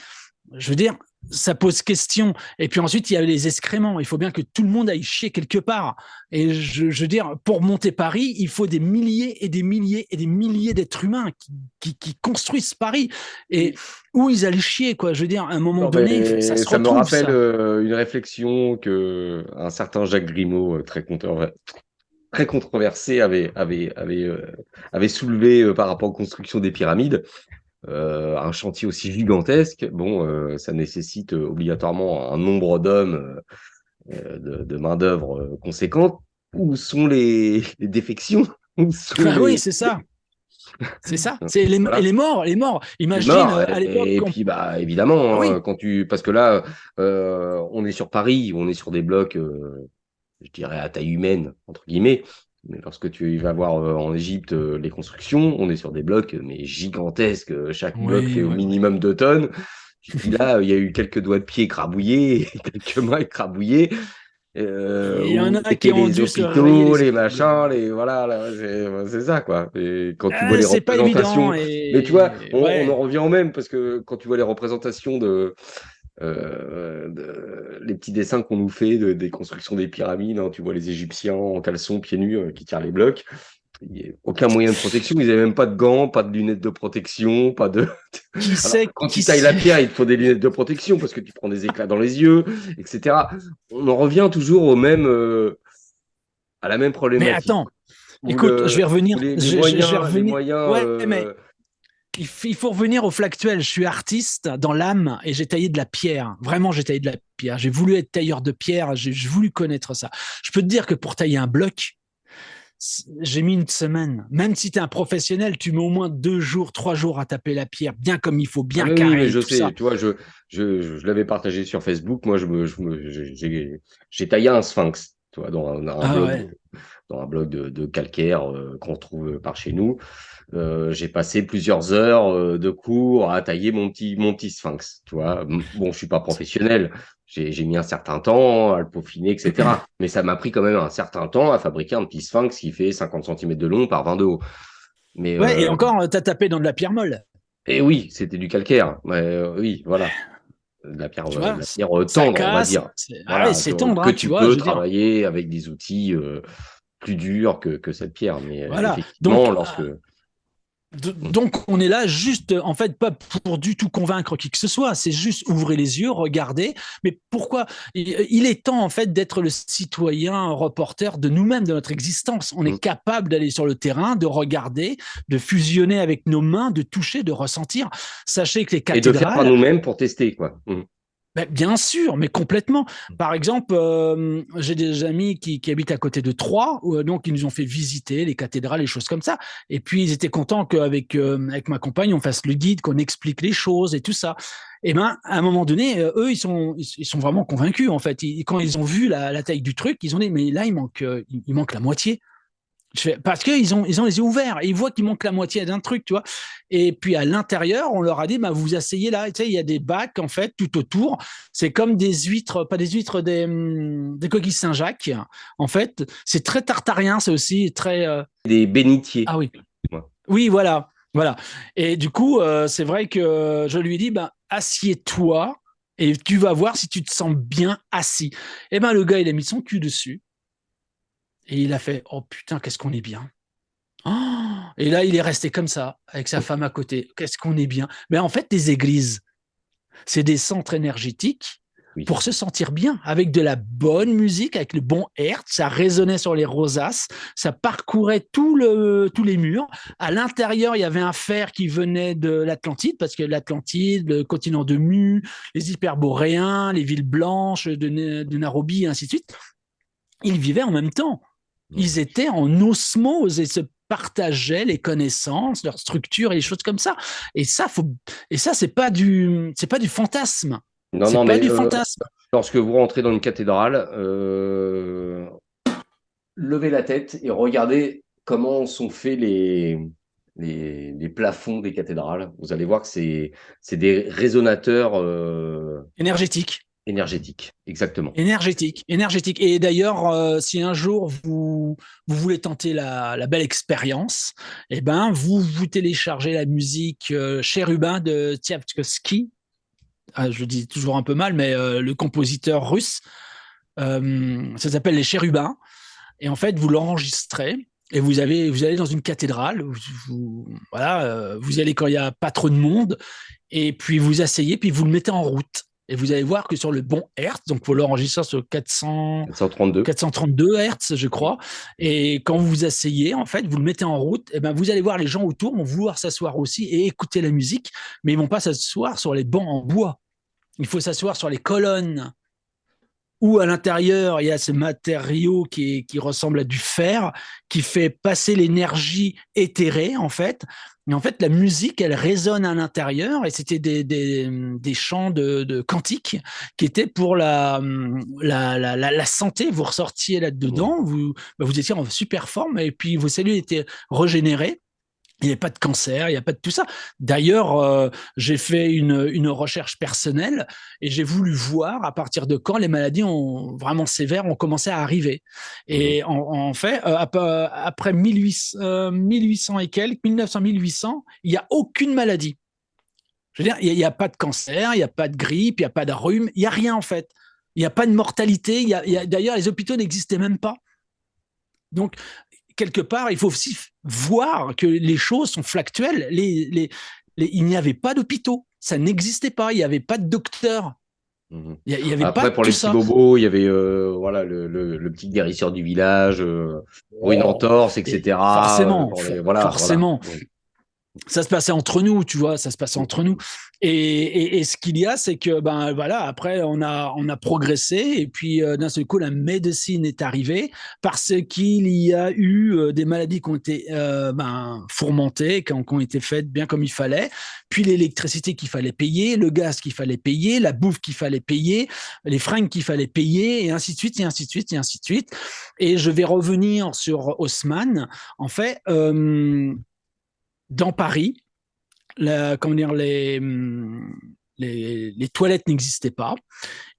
[SPEAKER 2] Je veux dire, ça pose question. Et puis ensuite, il y a les excréments. Il faut bien que tout le monde aille chier quelque part. Et je veux dire, pour monter Paris, il faut des milliers et des milliers et des milliers d'êtres humains qui construisent Paris. Et où ils allaient chier, quoi. Je veux dire, à un moment
[SPEAKER 1] Non,
[SPEAKER 2] donné, ça
[SPEAKER 1] mais
[SPEAKER 2] se
[SPEAKER 1] ça me
[SPEAKER 2] retrouve,
[SPEAKER 1] rappelle
[SPEAKER 2] ça.
[SPEAKER 1] une réflexion que un certain Jacques Grimaud, très controversé, avait soulevé par rapport aux constructions des pyramides. Un chantier aussi gigantesque, bon, ça nécessite obligatoirement un nombre d'hommes, de main-d'œuvre conséquente. Où sont les défections? Où sont
[SPEAKER 2] Ah oui,
[SPEAKER 1] les.
[SPEAKER 2] c'est ça. C'est ça. C'est et
[SPEAKER 1] Voilà.
[SPEAKER 2] les morts, les morts.
[SPEAKER 1] Les
[SPEAKER 2] Imagine
[SPEAKER 1] morts.
[SPEAKER 2] à l'époque.
[SPEAKER 1] Et puis, bah,
[SPEAKER 2] Ah
[SPEAKER 1] évidemment, hein,
[SPEAKER 2] oui.
[SPEAKER 1] parce que là, on est sur Paris, on est sur des blocs, je dirais, à taille humaine, entre guillemets. Mais lorsque tu vas voir en Égypte les constructions, on est sur des blocs, mais gigantesques. Chaque bloc fait
[SPEAKER 2] Oui,
[SPEAKER 1] au
[SPEAKER 2] oui, oui.
[SPEAKER 1] minimum 2 tonnes. Je dis là, il y a eu quelques doigts de pied écrabouillés, quelques mains écrabouillées,
[SPEAKER 2] Il y en
[SPEAKER 1] où
[SPEAKER 2] a qui
[SPEAKER 1] étaient
[SPEAKER 2] ont
[SPEAKER 1] les
[SPEAKER 2] dû se rayer
[SPEAKER 1] hôpitaux,
[SPEAKER 2] les
[SPEAKER 1] les
[SPEAKER 2] ongles.
[SPEAKER 1] machins, les voilà, là, c'est ça quoi. Et quand tu vois les
[SPEAKER 2] C'est pas évident.
[SPEAKER 1] représentations, mais tu vois,
[SPEAKER 2] Et
[SPEAKER 1] on en
[SPEAKER 2] ouais.
[SPEAKER 1] revient au même parce que quand tu vois les représentations les petits dessins qu'on nous fait des constructions des pyramides, hein, tu vois les Égyptiens en caleçon, pieds nus, qui tirent les blocs. Il n'y a aucun moyen de protection. Ils n'avaient même pas de gants, pas de lunettes de protection, pas de.
[SPEAKER 2] Qui
[SPEAKER 1] Alors,
[SPEAKER 2] sait,
[SPEAKER 1] quand
[SPEAKER 2] qui
[SPEAKER 1] tu tailles la
[SPEAKER 2] sait.
[SPEAKER 1] pierre, il te faut des lunettes de protection parce que tu prends des éclats dans les yeux, etc. On en revient toujours à la même
[SPEAKER 2] Mais
[SPEAKER 1] problématique
[SPEAKER 2] attends,
[SPEAKER 1] où,
[SPEAKER 2] écoute, je vais revenir. Je vais
[SPEAKER 1] les
[SPEAKER 2] revenir.
[SPEAKER 1] moyens.
[SPEAKER 2] Ouais, mais il faut revenir au factuel. Je suis artiste dans l'âme et j'ai taillé de la pierre. Vraiment, j'ai taillé de la pierre. J'ai voulu être tailleur de pierre. J'ai voulu connaître ça. Je peux te dire que pour tailler un bloc, j'ai mis une semaine. Même si tu es un professionnel, tu mets au moins 2 jours, 3 jours à taper la pierre, bien comme il faut,
[SPEAKER 1] Ah
[SPEAKER 2] bien
[SPEAKER 1] mais oui, mais
[SPEAKER 2] carré,
[SPEAKER 1] je
[SPEAKER 2] tout ça.
[SPEAKER 1] sais, tu vois, je l'avais partagé sur Facebook. Moi, j'ai taillé un sphinx, tu vois, dans un
[SPEAKER 2] Ah
[SPEAKER 1] bloc
[SPEAKER 2] ouais.
[SPEAKER 1] dans un bloc de calcaire qu'on trouve par chez nous. J'ai passé plusieurs heures de cours à tailler mon petit sphinx, tu vois. Bon, je suis pas professionnel, j'ai mis un certain temps à le peaufiner, etc. Mais ça m'a pris quand même un certain temps à fabriquer un petit sphinx qui fait 50 centimètres de long par 20 de haut. Mais
[SPEAKER 2] Ouais, et encore, tu as tapé dans de la pierre molle.
[SPEAKER 1] et oui, c'était du calcaire. Oui, voilà.
[SPEAKER 2] Tu
[SPEAKER 1] De
[SPEAKER 2] vois,
[SPEAKER 1] la pierre
[SPEAKER 2] ça
[SPEAKER 1] tendre, on va
[SPEAKER 2] casse.
[SPEAKER 1] dire.
[SPEAKER 2] Ah ouais,
[SPEAKER 1] Voilà,
[SPEAKER 2] c'est tendre,
[SPEAKER 1] que
[SPEAKER 2] hein, tu
[SPEAKER 1] tu
[SPEAKER 2] vois,
[SPEAKER 1] peux
[SPEAKER 2] je veux dire.
[SPEAKER 1] travailler avec des outils plus durs que cette pierre. Mais
[SPEAKER 2] Voilà.
[SPEAKER 1] effectivement, lorsque.
[SPEAKER 2] Donc, on est là juste, en fait, pas pour du tout convaincre qui que ce soit, c'est juste ouvrir les yeux, regarder. Mais pourquoi il est temps, en fait, d'être le citoyen reporter de nous-mêmes, de notre existence. On est capable d'aller sur le terrain, de regarder, de fusionner avec nos mains, de toucher, de ressentir. Sachez que les
[SPEAKER 1] Et de faire par
[SPEAKER 2] cathédrales,
[SPEAKER 1] nous-mêmes pour tester, quoi.
[SPEAKER 2] Ben, bien sûr, mais complètement. Par exemple, j'ai des amis qui habitent à côté de Troyes, donc ils nous ont fait visiter les cathédrales, les choses comme ça. Et puis ils étaient contents qu'avec avec ma compagne, on fasse le guide, qu'on explique les choses et tout ça. Et ben, à un moment donné, eux, ils sont vraiment convaincus en fait. Quand ils ont vu la taille du truc, ils ont dit mais là il manque la moitié. Parce qu'ils ont les yeux ouverts et ils voient qu'il manque la moitié d'un truc, tu vois. Et puis à l'intérieur, on leur a dit, bah, vous asseyez là. Et tu sais, il y a des bacs, en fait, tout autour. C'est comme des huîtres, pas des huîtres, des coquilles Saint-Jacques. En fait, c'est très tartarien, c'est aussi très.
[SPEAKER 1] Des bénitiers.
[SPEAKER 2] Ah oui.
[SPEAKER 1] Ouais.
[SPEAKER 2] Oui, voilà. Voilà. Et du coup, c'est vrai que je lui ai dit, bah, assieds-toi et tu vas voir si tu te sens bien assis. Et ben, le gars, il a mis son cul dessus et il a fait, oh putain, qu'est-ce qu'on est bien. Oh, et là, il est resté comme ça, avec sa femme à côté. Qu'est-ce qu'on est bien. Mais en fait, les églises, c'est des centres énergétiques
[SPEAKER 1] Oui.
[SPEAKER 2] pour se sentir bien, avec de la bonne musique, avec le bon hertz. Ça résonnait sur les rosaces, ça parcourait tous les murs. À l'intérieur, il y avait un fer qui venait de l'Atlantide, parce que l'Atlantide, le continent de Mu, les Hyperboréens, les villes blanches de Nairobi, et ainsi de suite, ils vivaient en même temps. Ils étaient en osmose et se partageaient les connaissances, leurs structures et les choses comme ça. Et ça, c'est pas du fantasme.
[SPEAKER 1] Non,
[SPEAKER 2] C'est
[SPEAKER 1] non,
[SPEAKER 2] pas
[SPEAKER 1] mais
[SPEAKER 2] du fantasme.
[SPEAKER 1] lorsque vous rentrez dans une cathédrale, levez la tête et regardez comment sont faits les plafonds des cathédrales. Vous allez voir que c'est des résonateurs
[SPEAKER 2] Énergétique.
[SPEAKER 1] énergétiques. Exactement.
[SPEAKER 2] Énergétique, énergétique. Et d'ailleurs, si un jour vous voulez tenter la belle expérience, eh ben, vous téléchargez la musique Chérubin de Tchaïkovski. Ah, je le dis toujours un peu mal, mais le compositeur russe. Ça s'appelle les Chérubins. Et en fait, vous l'enregistrez et vous allez dans une cathédrale. Voilà, vous y allez quand il n'y a pas trop de monde. Et puis vous asseyez, puis vous le mettez en route. Et vous allez voir que sur le bon Hertz, donc vous l'enregistrez sur
[SPEAKER 1] 432.
[SPEAKER 2] 432 Hertz, je crois. Et quand vous vous asseyez, en fait, vous le mettez en route, et ben vous allez voir les gens autour vont vouloir s'asseoir aussi et écouter la musique, mais ils vont pas s'asseoir sur les bancs en bois. Il faut s'asseoir sur les colonnes où à l'intérieur, il y a ce matériau qui ressemble à du fer, qui fait passer l'énergie éthérée, en fait. Et en fait, la musique, elle résonne à l'intérieur, et c'était des chants de cantiques qui étaient pour la santé. Vous ressortiez là-dedans, vous étiez en super forme, et puis vos cellules étaient régénérées. Il n'y a pas de cancer, il n'y a pas de tout ça. D'ailleurs, j'ai fait une recherche personnelle et j'ai voulu voir à partir de quand les maladies vraiment sévères ont commencé à arriver. Et en fait, après 1800 et quelques, 1900-1800, il n'y a aucune maladie. Je veux dire, il n'y a pas de cancer, il n'y a pas de grippe, il n'y a pas de rhume, il n'y a rien en fait. Il n'y a pas de mortalité. D'ailleurs, les hôpitaux n'existaient même pas. Donc, quelque part, il faut aussi voir que les choses sont fluctuelles. Il n'y avait pas d'hôpitaux, ça n'existait pas, il n'y avait pas de docteurs, il n'y avait pas
[SPEAKER 1] Après, pour
[SPEAKER 2] tout
[SPEAKER 1] les petits
[SPEAKER 2] ça.
[SPEAKER 1] bobos, il y avait voilà, le petit guérisseur du village pour une
[SPEAKER 2] Oh,
[SPEAKER 1] entorse,
[SPEAKER 2] et
[SPEAKER 1] etc.
[SPEAKER 2] forcément,
[SPEAKER 1] Voilà, voilà.
[SPEAKER 2] forcément. Ça se passait entre nous, tu vois, ça se passait entre nous. Et ce qu'il y a, c'est que ben voilà, après on a progressé et puis d'un seul coup la médecine est arrivée parce qu'il y a eu des maladies qui ont été fourmentées, qui ont été faites bien comme il fallait, puis l'électricité qu'il fallait payer, le gaz qu'il fallait payer, la bouffe qu'il fallait payer, les fringues qu'il fallait payer et ainsi de suite et ainsi de suite et ainsi de suite. Et je vais revenir sur Haussmann. En fait, dans Paris, comment dire, les toilettes n'existaient pas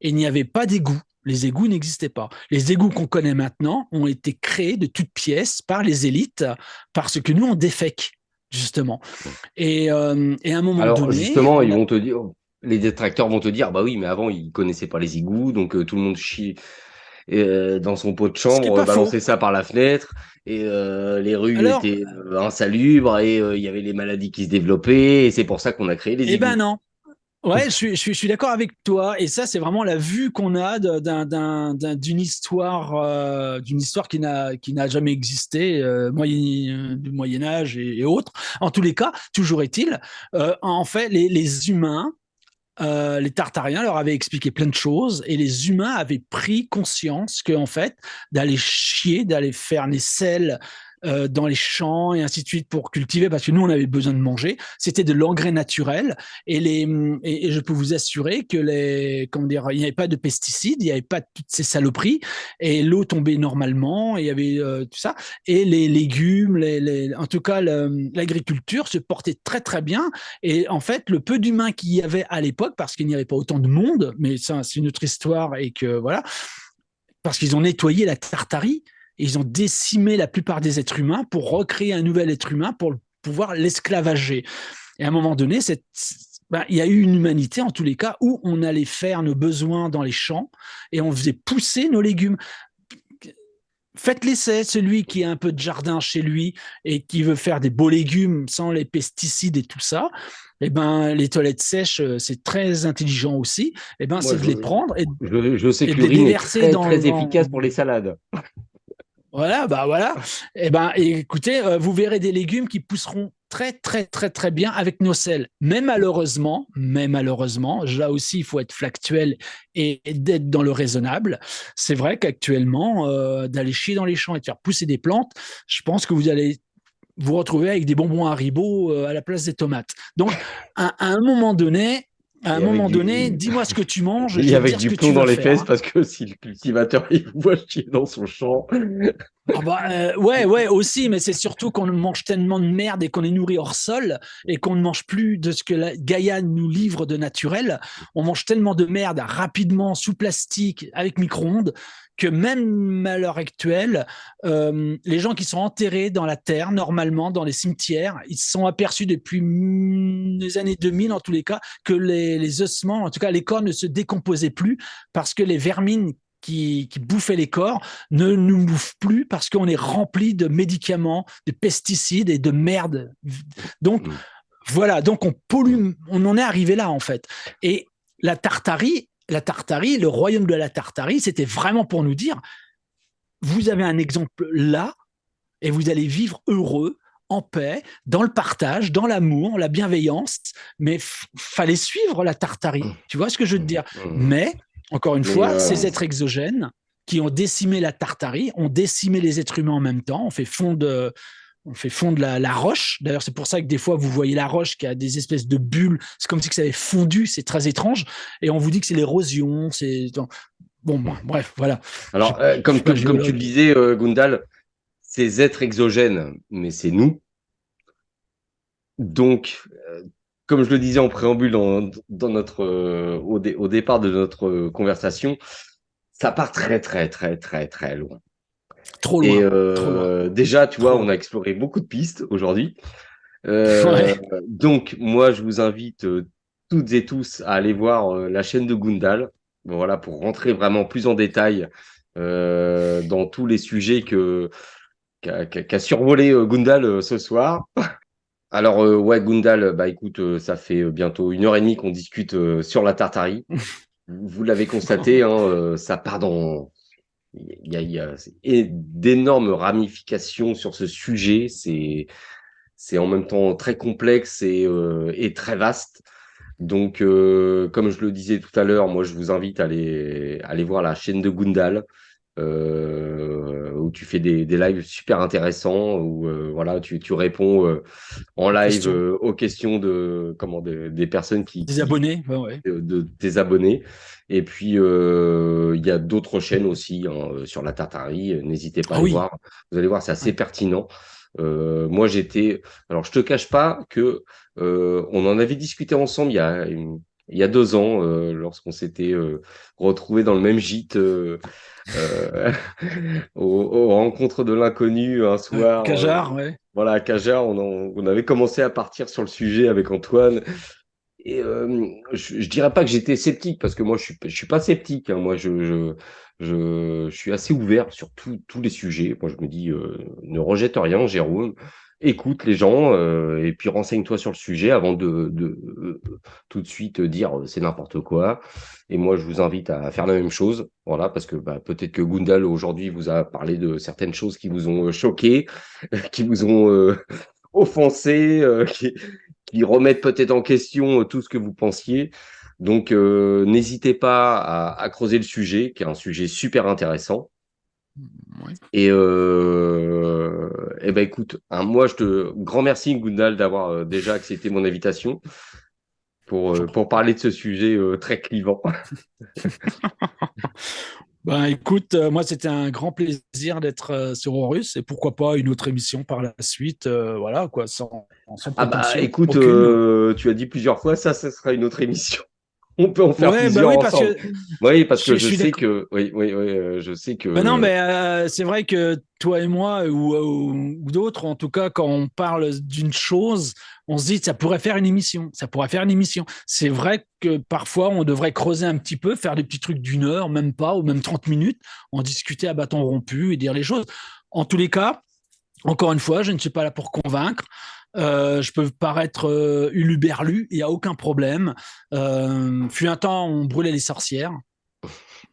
[SPEAKER 2] et il n'y avait pas d'égouts. Les égouts n'existaient pas. Les égouts qu'on connaît maintenant ont été créés de toutes pièces par les élites parce que nous, on défèque, justement. Et à un moment
[SPEAKER 1] Alors,
[SPEAKER 2] donné,
[SPEAKER 1] justement, ils vont te dire, les détracteurs vont te dire, bah oui, mais avant, ils connaissaient pas les égouts, donc tout le monde chie dans son pot de
[SPEAKER 2] ce qui n'est
[SPEAKER 1] chambre,
[SPEAKER 2] pas faux.
[SPEAKER 1] balançait ça par la fenêtre, et les rues
[SPEAKER 2] Alors,
[SPEAKER 1] étaient insalubres, et il y avait les maladies qui se développaient, et c'est pour ça qu'on a créé les
[SPEAKER 2] eh ben
[SPEAKER 1] égouts.
[SPEAKER 2] non. Ouais, je suis d'accord avec toi. Et ça, c'est vraiment la vue qu'on a d'une histoire qui n'a jamais existé, du Moyen Âge et autres. En tous les cas, toujours est-il, en fait, les humains les Tartariens leur avaient expliqué plein de choses et les humains avaient pris conscience que en fait d'aller chier, d'aller faire les selles dans les champs et ainsi de suite pour cultiver, parce que nous on avait besoin de manger, c'était de l'engrais naturel et je peux vous assurer que comment dire, il n'y avait pas de pesticides, il n'y avait pas toutes ces saloperies et l'eau tombait normalement, et il y avait tout ça et les légumes, en tout cas l'agriculture se portait très très bien. Et en fait, le peu d'humains qu'il y avait à l'époque, parce qu'il n'y avait pas autant de monde, mais ça, c'est une autre histoire, et que voilà, parce qu'ils ont nettoyé la Tartarie, et ils ont décimé la plupart des êtres humains pour recréer un nouvel être humain pour pouvoir l'esclavager. Et à un moment donné, il y a eu une humanité, en tous les cas, où on allait faire nos besoins dans les champs et on faisait pousser nos légumes. Faites l'essai, celui qui a un peu de jardin chez lui et qui veut faire des beaux légumes sans les pesticides et tout ça, eh ben, les toilettes sèches, c'est très intelligent aussi. Eh ben,
[SPEAKER 1] Moi,
[SPEAKER 2] c'est de les prendre
[SPEAKER 1] je sais
[SPEAKER 2] et
[SPEAKER 1] que
[SPEAKER 2] de les
[SPEAKER 1] l'urine est
[SPEAKER 2] déverser
[SPEAKER 1] très, très efficace pour les salades.
[SPEAKER 2] voilà, bah voilà. Écoutez, vous verrez des légumes qui pousseront très, très, très, très bien avec nos sels. Mais malheureusement, là aussi, il faut être factuel et d'être dans le raisonnable. C'est vrai qu'actuellement, d'aller chier dans les champs et de faire pousser des plantes, je pense que vous allez vous retrouver avec des bonbons Haribo à la place des tomates. Donc, à un moment donné,
[SPEAKER 1] Et avec
[SPEAKER 2] dis-moi ce que tu manges, je
[SPEAKER 1] et
[SPEAKER 2] vais te
[SPEAKER 1] avec
[SPEAKER 2] dire ce
[SPEAKER 1] du
[SPEAKER 2] que
[SPEAKER 1] plomb
[SPEAKER 2] tu
[SPEAKER 1] dans
[SPEAKER 2] vas
[SPEAKER 1] les
[SPEAKER 2] faire,
[SPEAKER 1] fesses,
[SPEAKER 2] hein.
[SPEAKER 1] parce que si le cultivateur il vous voit chier dans son champ.
[SPEAKER 2] Ah bah, ouais, aussi, mais c'est surtout qu'on mange tellement de merde et qu'on est nourri hors sol et qu'on ne mange plus de ce que la Gaïa nous livre de naturel. On mange tellement de merde rapidement, sous plastique, avec micro-ondes, que même à l'heure actuelle, les gens qui sont enterrés dans la terre, normalement, dans les cimetières, ils se sont aperçus depuis les années 2000, en tous les cas, que les ossements, en tout cas les corps, ne se décomposaient plus parce que les vermines qui bouffaient les corps ne nous bouffe plus parce qu'on est rempli de médicaments, de pesticides et de merde. Donc, voilà, donc on pollue, on en est arrivé là, en fait. Et la Tartarie, le royaume de la Tartarie, c'était vraiment pour nous dire, vous avez un exemple là, et vous allez vivre heureux, en paix, dans le partage, dans l'amour, la bienveillance, mais fallait suivre la Tartarie. Tu vois ce que je veux te dire? Mais, encore une
[SPEAKER 1] Mais
[SPEAKER 2] fois, ces êtres exogènes qui ont décimé la Tartarie, ont décimé les êtres humains en même temps, on fait fondre la roche. D'ailleurs, c'est pour ça que des fois, vous voyez la roche qui a des espèces de bulles. C'est comme si ça avait fondu. C'est très étrange. Et on vous dit que c'est l'érosion. Bon, bref, voilà. Je
[SPEAKER 1] alors,
[SPEAKER 2] ne suis pas
[SPEAKER 1] comme tu le
[SPEAKER 2] géologue.
[SPEAKER 1] disais, Gundal, ces êtres exogènes, mais c'est nous. Donc, comme je le disais en préambule dans notre, au départ de notre conversation, ça part très, très, très, très, très loin.
[SPEAKER 2] Trop
[SPEAKER 1] Et
[SPEAKER 2] loin, trop loin,
[SPEAKER 1] déjà, tu vois,
[SPEAKER 2] trop
[SPEAKER 1] on a
[SPEAKER 2] loin.
[SPEAKER 1] exploré beaucoup de pistes aujourd'hui.
[SPEAKER 2] Ouais.
[SPEAKER 1] Donc, moi, je vous invite toutes et tous à aller voir la chaîne de Gundal. Bon, voilà, pour rentrer vraiment plus en détail dans tous les sujets qu'a survolé Gundal ce soir. Alors, ouais, Gundal, bah écoute, ça fait bientôt 1 heure et demie qu'on discute sur la Tartarie. Vous l'avez constaté, hein, ça part dans. Il y a d'énormes ramifications sur ce sujet. C'est en même temps très complexe et très vaste. Donc, comme je le disais tout à l'heure, moi, je vous invite à aller voir la chaîne de Gundal, où tu fais des lives super intéressants, où voilà, tu réponds en live
[SPEAKER 2] Question.
[SPEAKER 1] aux questions des personnes
[SPEAKER 2] Des abonnés, ouais, ouais.
[SPEAKER 1] de tes abonnés. Et puis, il y a d'autres chaînes aussi hein, sur la Tartarie. N'hésitez pas à
[SPEAKER 2] Ah
[SPEAKER 1] les
[SPEAKER 2] oui.
[SPEAKER 1] voir. Vous allez voir, c'est assez
[SPEAKER 2] Ouais.
[SPEAKER 1] pertinent. Moi, alors, je te cache pas que on en avait discuté ensemble il y a 2 ans, lorsqu'on s'était retrouvés dans le même gîte euh, aux rencontres de l'inconnu un
[SPEAKER 2] Ouais.
[SPEAKER 1] soir.
[SPEAKER 2] Cajar, ouais.
[SPEAKER 1] Voilà, à Cajar, on avait commencé à partir sur le sujet avec Antoine. Et je dirais pas que j'étais sceptique, parce que moi, je suis pas sceptique. Hein. Moi, je suis assez ouvert sur tous les sujets. Moi, je me dis, ne rejette rien, Jérôme. Écoute les gens et puis renseigne-toi sur le sujet avant de tout de suite dire c'est n'importe quoi. Et moi, je vous invite à faire la même chose. Voilà, parce que bah, peut-être que Gundal aujourd'hui vous a parlé de certaines choses qui vous ont choqué, qui vous ont offensé, qui remettent peut-être en question tout ce que vous pensiez. Donc, n'hésitez pas à creuser le sujet, qui est un sujet super intéressant.
[SPEAKER 2] Ouais.
[SPEAKER 1] Et ben écoute, moi grand merci Gundal d'avoir déjà accepté mon invitation
[SPEAKER 2] J'en prie.
[SPEAKER 1] pour parler de ce sujet très clivant.
[SPEAKER 2] Ben, écoute, moi, c'était un grand plaisir d'être sur Horus et pourquoi pas une autre émission par la suite, voilà, quoi, sans
[SPEAKER 1] Ah bah
[SPEAKER 2] prétention
[SPEAKER 1] écoute,
[SPEAKER 2] aucune.
[SPEAKER 1] tu as dit plusieurs fois, ça sera une autre émission. On peut en faire
[SPEAKER 2] Ouais, bah
[SPEAKER 1] plusieurs
[SPEAKER 2] oui, parce
[SPEAKER 1] ensemble.
[SPEAKER 2] que
[SPEAKER 1] Oui, parce que
[SPEAKER 2] je
[SPEAKER 1] je
[SPEAKER 2] suis
[SPEAKER 1] sais
[SPEAKER 2] d'accord.
[SPEAKER 1] que, je sais
[SPEAKER 2] Ben non,
[SPEAKER 1] que,
[SPEAKER 2] mais c'est vrai que toi et moi, ou d'autres, en tout cas, quand on parle d'une chose, on se dit ça pourrait faire une émission. Ça pourrait faire une émission. C'est vrai que parfois, on devrait creuser un petit peu, faire des petits trucs d'une heure, même pas, ou même 30 minutes, en discuter à bâton rompu et dire les choses. En tous les cas, encore une fois, je ne suis pas là pour convaincre. Je peux paraître uluberlu, il n'y a aucun problème. Fut un temps, on brûlait les sorcières.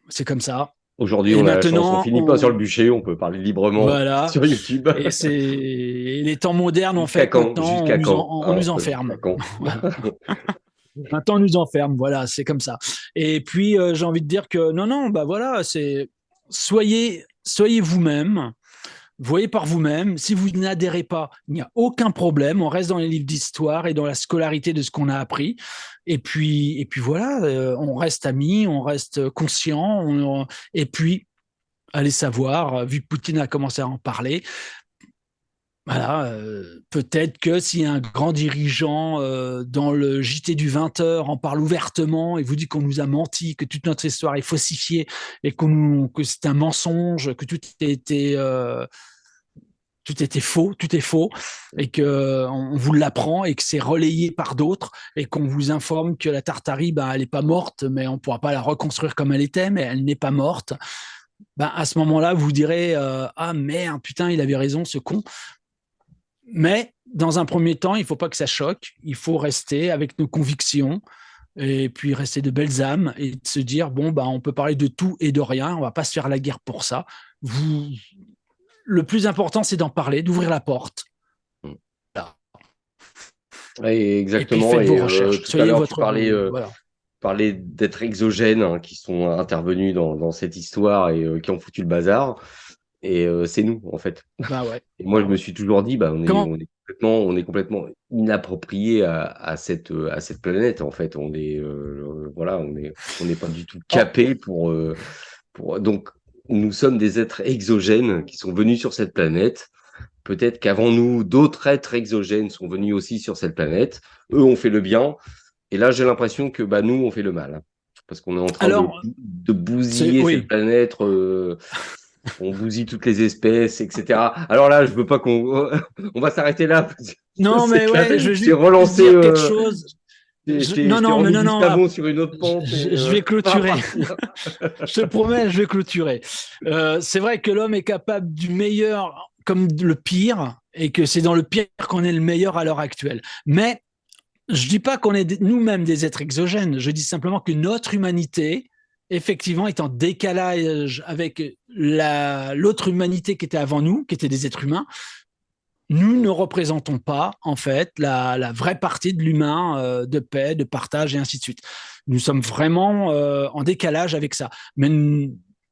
[SPEAKER 2] C'est comme ça.
[SPEAKER 1] aujourd'hui
[SPEAKER 2] Et
[SPEAKER 1] on a la chance, on
[SPEAKER 2] maintenant,
[SPEAKER 1] finit pas sur le bûcher, on peut parler librement
[SPEAKER 2] voilà.
[SPEAKER 1] sur YouTube.
[SPEAKER 2] Et les temps modernes ont fait que maintenant,
[SPEAKER 1] Jusqu'à quand,
[SPEAKER 2] on
[SPEAKER 1] hein,
[SPEAKER 2] nous
[SPEAKER 1] jusqu'à
[SPEAKER 2] enferme.
[SPEAKER 1] quand.
[SPEAKER 2] Voilà. Maintenant, on nous enferme. Voilà, c'est comme ça. Et puis, j'ai envie de dire que non, non, bah voilà, soyez vous-même. Voyez par vous-même. Si vous n'adhérez pas, il n'y a aucun problème. On reste dans les livres d'histoire et dans la scolarité de ce qu'on a appris. Et puis voilà, on reste amis, on reste conscient. Et puis, allez savoir, vu que Poutine a commencé à en parler, voilà, peut-être que si un grand dirigeant dans le JT du 20h en parle ouvertement et vous dit qu'on nous a menti, que toute notre histoire est falsifiée et que c'est un mensonge, que tout était faux, tout est faux, et que on vous l'apprend et que c'est relayé par d'autres et qu'on vous informe que la Tartarie, ben, elle n'est pas morte, mais on ne pourra pas la reconstruire comme elle était, mais elle n'est pas morte. Ben, à ce moment-là, vous direz ah merde, putain, il avait raison, ce con. Mais dans un premier temps, il ne faut pas que ça choque. Il faut rester avec nos convictions et puis rester de belles âmes et se dire bon, ben, on peut parler de tout et de rien. On ne va pas se faire la guerre pour ça. Vous, le plus important, c'est d'en parler, d'ouvrir la porte.
[SPEAKER 1] Et
[SPEAKER 2] Et puis
[SPEAKER 1] exactement.
[SPEAKER 2] faites vos
[SPEAKER 1] Et
[SPEAKER 2] recherches.
[SPEAKER 1] tout à
[SPEAKER 2] Soyez
[SPEAKER 1] l'heure, tu
[SPEAKER 2] votre.
[SPEAKER 1] parlais,
[SPEAKER 2] Voilà.
[SPEAKER 1] parlais d'êtres exogènes hein, qui sont intervenus dans cette histoire et qui ont foutu le bazar. Et c'est nous, en fait.
[SPEAKER 2] Ben ouais.
[SPEAKER 1] Et moi, je me suis toujours dit, bah,
[SPEAKER 2] Comment
[SPEAKER 1] on est complètement inapproprié à cette planète, en fait. Voilà, on n'est pas du tout
[SPEAKER 2] oh,
[SPEAKER 1] capé donc, nous sommes des êtres exogènes qui sont venus sur cette planète. Peut-être qu'avant nous, d'autres êtres exogènes sont venus aussi sur cette planète. Eux ont fait le bien. Et là, j'ai l'impression que bah, nous, on fait le mal. Hein. Parce qu'on est en train
[SPEAKER 2] alors,
[SPEAKER 1] de bousiller cette
[SPEAKER 2] oui.
[SPEAKER 1] planète. On bousille toutes les espèces, etc. Alors là, je veux pas qu'on... On va s'arrêter là. Parce que
[SPEAKER 2] Non,
[SPEAKER 1] c'est
[SPEAKER 2] mais
[SPEAKER 1] que
[SPEAKER 2] ouais, je vais
[SPEAKER 1] je t'ai
[SPEAKER 2] juste
[SPEAKER 1] relancé...
[SPEAKER 2] dire quelque chose. Non,
[SPEAKER 1] Je t'ai
[SPEAKER 2] non, mais
[SPEAKER 1] remis
[SPEAKER 2] non,
[SPEAKER 1] du
[SPEAKER 2] non.
[SPEAKER 1] savon sur une autre pente.
[SPEAKER 2] Je vais
[SPEAKER 1] On va
[SPEAKER 2] clôturer.
[SPEAKER 1] partir.
[SPEAKER 2] Je te promets, je vais clôturer. C'est vrai que l'homme est capable du meilleur comme le pire, et que c'est dans le pire qu'on est le meilleur à l'heure actuelle. Mais je dis pas qu'on est nous-mêmes des êtres exogènes. Je dis simplement que notre humanité, effectivement, est en décalage avec l'autre humanité qui était avant nous, qui était des êtres humains. Nous ne représentons pas, en fait, la vraie partie de l'humain de paix, de partage et ainsi de suite. Nous sommes vraiment en décalage avec ça. Mais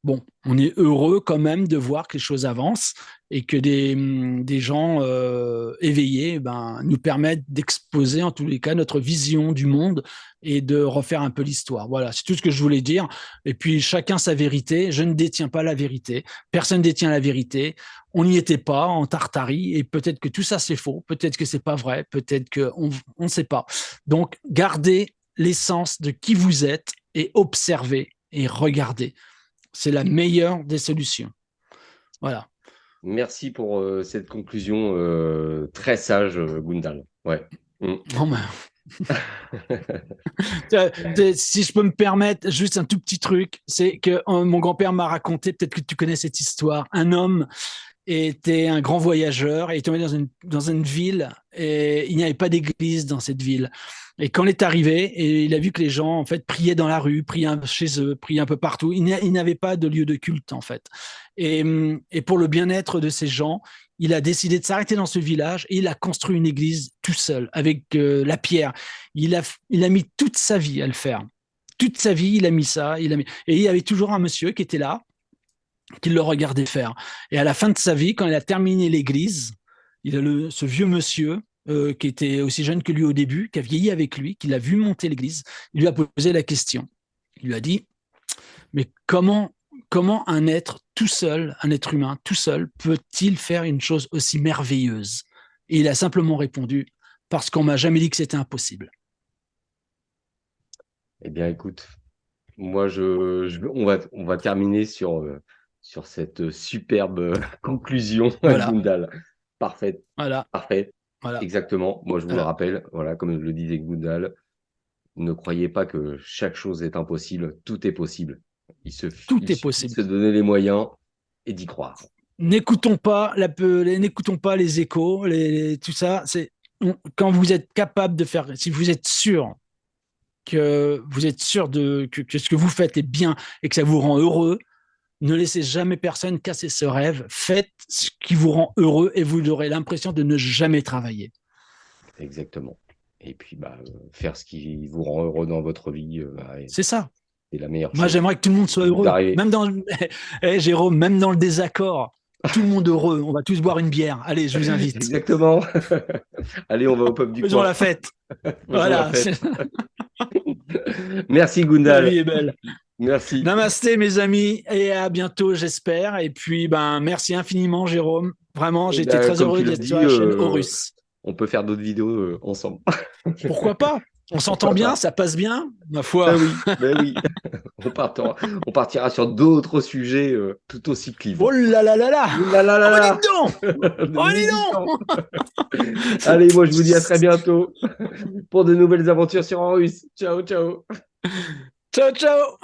[SPEAKER 2] bon, on est heureux quand même de voir que les choses avancent et que des gens éveillés ben, nous permettent d'exposer en tous les cas notre vision du monde et de refaire un peu l'histoire. Voilà, c'est tout ce que je voulais dire. Et puis chacun sa vérité. Je ne détiens pas la vérité. Personne ne détient la vérité. On n'y était pas en Tartarie et peut-être que tout ça c'est faux, peut-être que c'est pas vrai, peut-être qu'on ne sait pas. Donc gardez l'essence de qui vous êtes et observez et regardez. C'est la meilleure des solutions. Voilà.
[SPEAKER 1] Merci pour cette conclusion très sage, Gundal. Ouais. Mm.
[SPEAKER 2] Bon, ben, si je peux me permettre, juste un tout petit truc, c'est que mon grand-père m'a raconté, peut-être que tu connais cette histoire, un homme était un grand voyageur et est tombé dans une ville et il n'y avait pas d'église dans cette ville. Et quand il est arrivé, et il a vu que les gens en fait priaient dans la rue, priaient chez eux, priaient un peu partout. Il n'avait pas de lieu de culte en fait. Et pour le bien-être de ces gens, il a décidé de s'arrêter dans ce village et il a construit une église tout seul avec la pierre. Il a mis toute sa vie à le faire. toute sa vie, il a mis ça. Et il y avait toujours un monsieur qui était là, qui le regardait faire. Et à la fin de sa vie, quand il a terminé l'église, ce vieux monsieur, qui était aussi jeune que lui au début, qui a vieilli avec lui, qui l'a vu monter l'église, il lui a posé la question. Il lui a dit, mais comment un être tout seul, un être humain tout seul, peut-il faire une chose aussi merveilleuse? Et il a simplement répondu, parce qu'on m'a jamais dit que c'était impossible.
[SPEAKER 1] Eh bien, écoute, moi, on va terminer sur cette superbe conclusion,
[SPEAKER 2] Voilà,
[SPEAKER 1] Gundal. Parfait,
[SPEAKER 2] voilà,
[SPEAKER 1] parfait,
[SPEAKER 2] voilà,
[SPEAKER 1] exactement. Moi, je vous le
[SPEAKER 2] voilà.
[SPEAKER 1] rappelle, voilà, comme le disait Gundal, ne croyez pas que chaque chose est impossible, tout est possible. Il
[SPEAKER 2] Tout est
[SPEAKER 1] suffit de
[SPEAKER 2] possible.
[SPEAKER 1] se donner les moyens et d'y croire.
[SPEAKER 2] N'écoutons pas n'écoutons pas les échos, tout ça. Quand vous êtes capable de faire, si vous êtes sûr que ce que vous faites est bien et que ça vous rend heureux, ne laissez jamais personne casser ce rêve. Faites ce qui vous rend heureux et vous aurez l'impression de ne jamais travailler.
[SPEAKER 1] Exactement. Et puis, faire ce qui vous rend heureux dans votre vie,
[SPEAKER 2] C'est ça.
[SPEAKER 1] c'est la meilleure
[SPEAKER 2] Moi,
[SPEAKER 1] chose
[SPEAKER 2] j'aimerais que tout le monde
[SPEAKER 1] qui
[SPEAKER 2] soit
[SPEAKER 1] puisse vous
[SPEAKER 2] heureux.
[SPEAKER 1] arriver.
[SPEAKER 2] Même dans, Jérôme, même dans le désaccord, tout le monde heureux. On va tous boire une bière. Allez, je vous invite.
[SPEAKER 1] Exactement. Allez, on va au pub du
[SPEAKER 2] Faisons
[SPEAKER 1] coin.
[SPEAKER 2] la fête.
[SPEAKER 1] Faisons la
[SPEAKER 2] Voilà.
[SPEAKER 1] fête. Merci,
[SPEAKER 2] La vie
[SPEAKER 1] Gundal.
[SPEAKER 2] est belle.
[SPEAKER 1] Merci.
[SPEAKER 2] Namasté, mes amis, et à bientôt, j'espère. Et puis, merci infiniment, Jérôme. Vraiment,
[SPEAKER 1] Et
[SPEAKER 2] j'étais très
[SPEAKER 1] comme
[SPEAKER 2] heureux
[SPEAKER 1] tu l'as
[SPEAKER 2] d'être sur
[SPEAKER 1] dit,
[SPEAKER 2] la chaîne Horus.
[SPEAKER 1] on peut faire d'autres vidéos ensemble.
[SPEAKER 2] Pourquoi pas? On s'entend
[SPEAKER 1] Pourquoi
[SPEAKER 2] bien,
[SPEAKER 1] pas?
[SPEAKER 2] ça passe bien, ma foi.
[SPEAKER 1] Ben oui. On partira sur d'autres sujets tout aussi
[SPEAKER 2] Oh
[SPEAKER 1] clivants.
[SPEAKER 2] là là là là!
[SPEAKER 1] Ouh là là là
[SPEAKER 2] Oh,
[SPEAKER 1] là.
[SPEAKER 2] dis donc! Oh, dis
[SPEAKER 1] Méditant.
[SPEAKER 2] donc!
[SPEAKER 1] Allez, moi je vous dis à très bientôt pour de nouvelles aventures sur Horus. Ciao, ciao.
[SPEAKER 2] Ciao, ciao!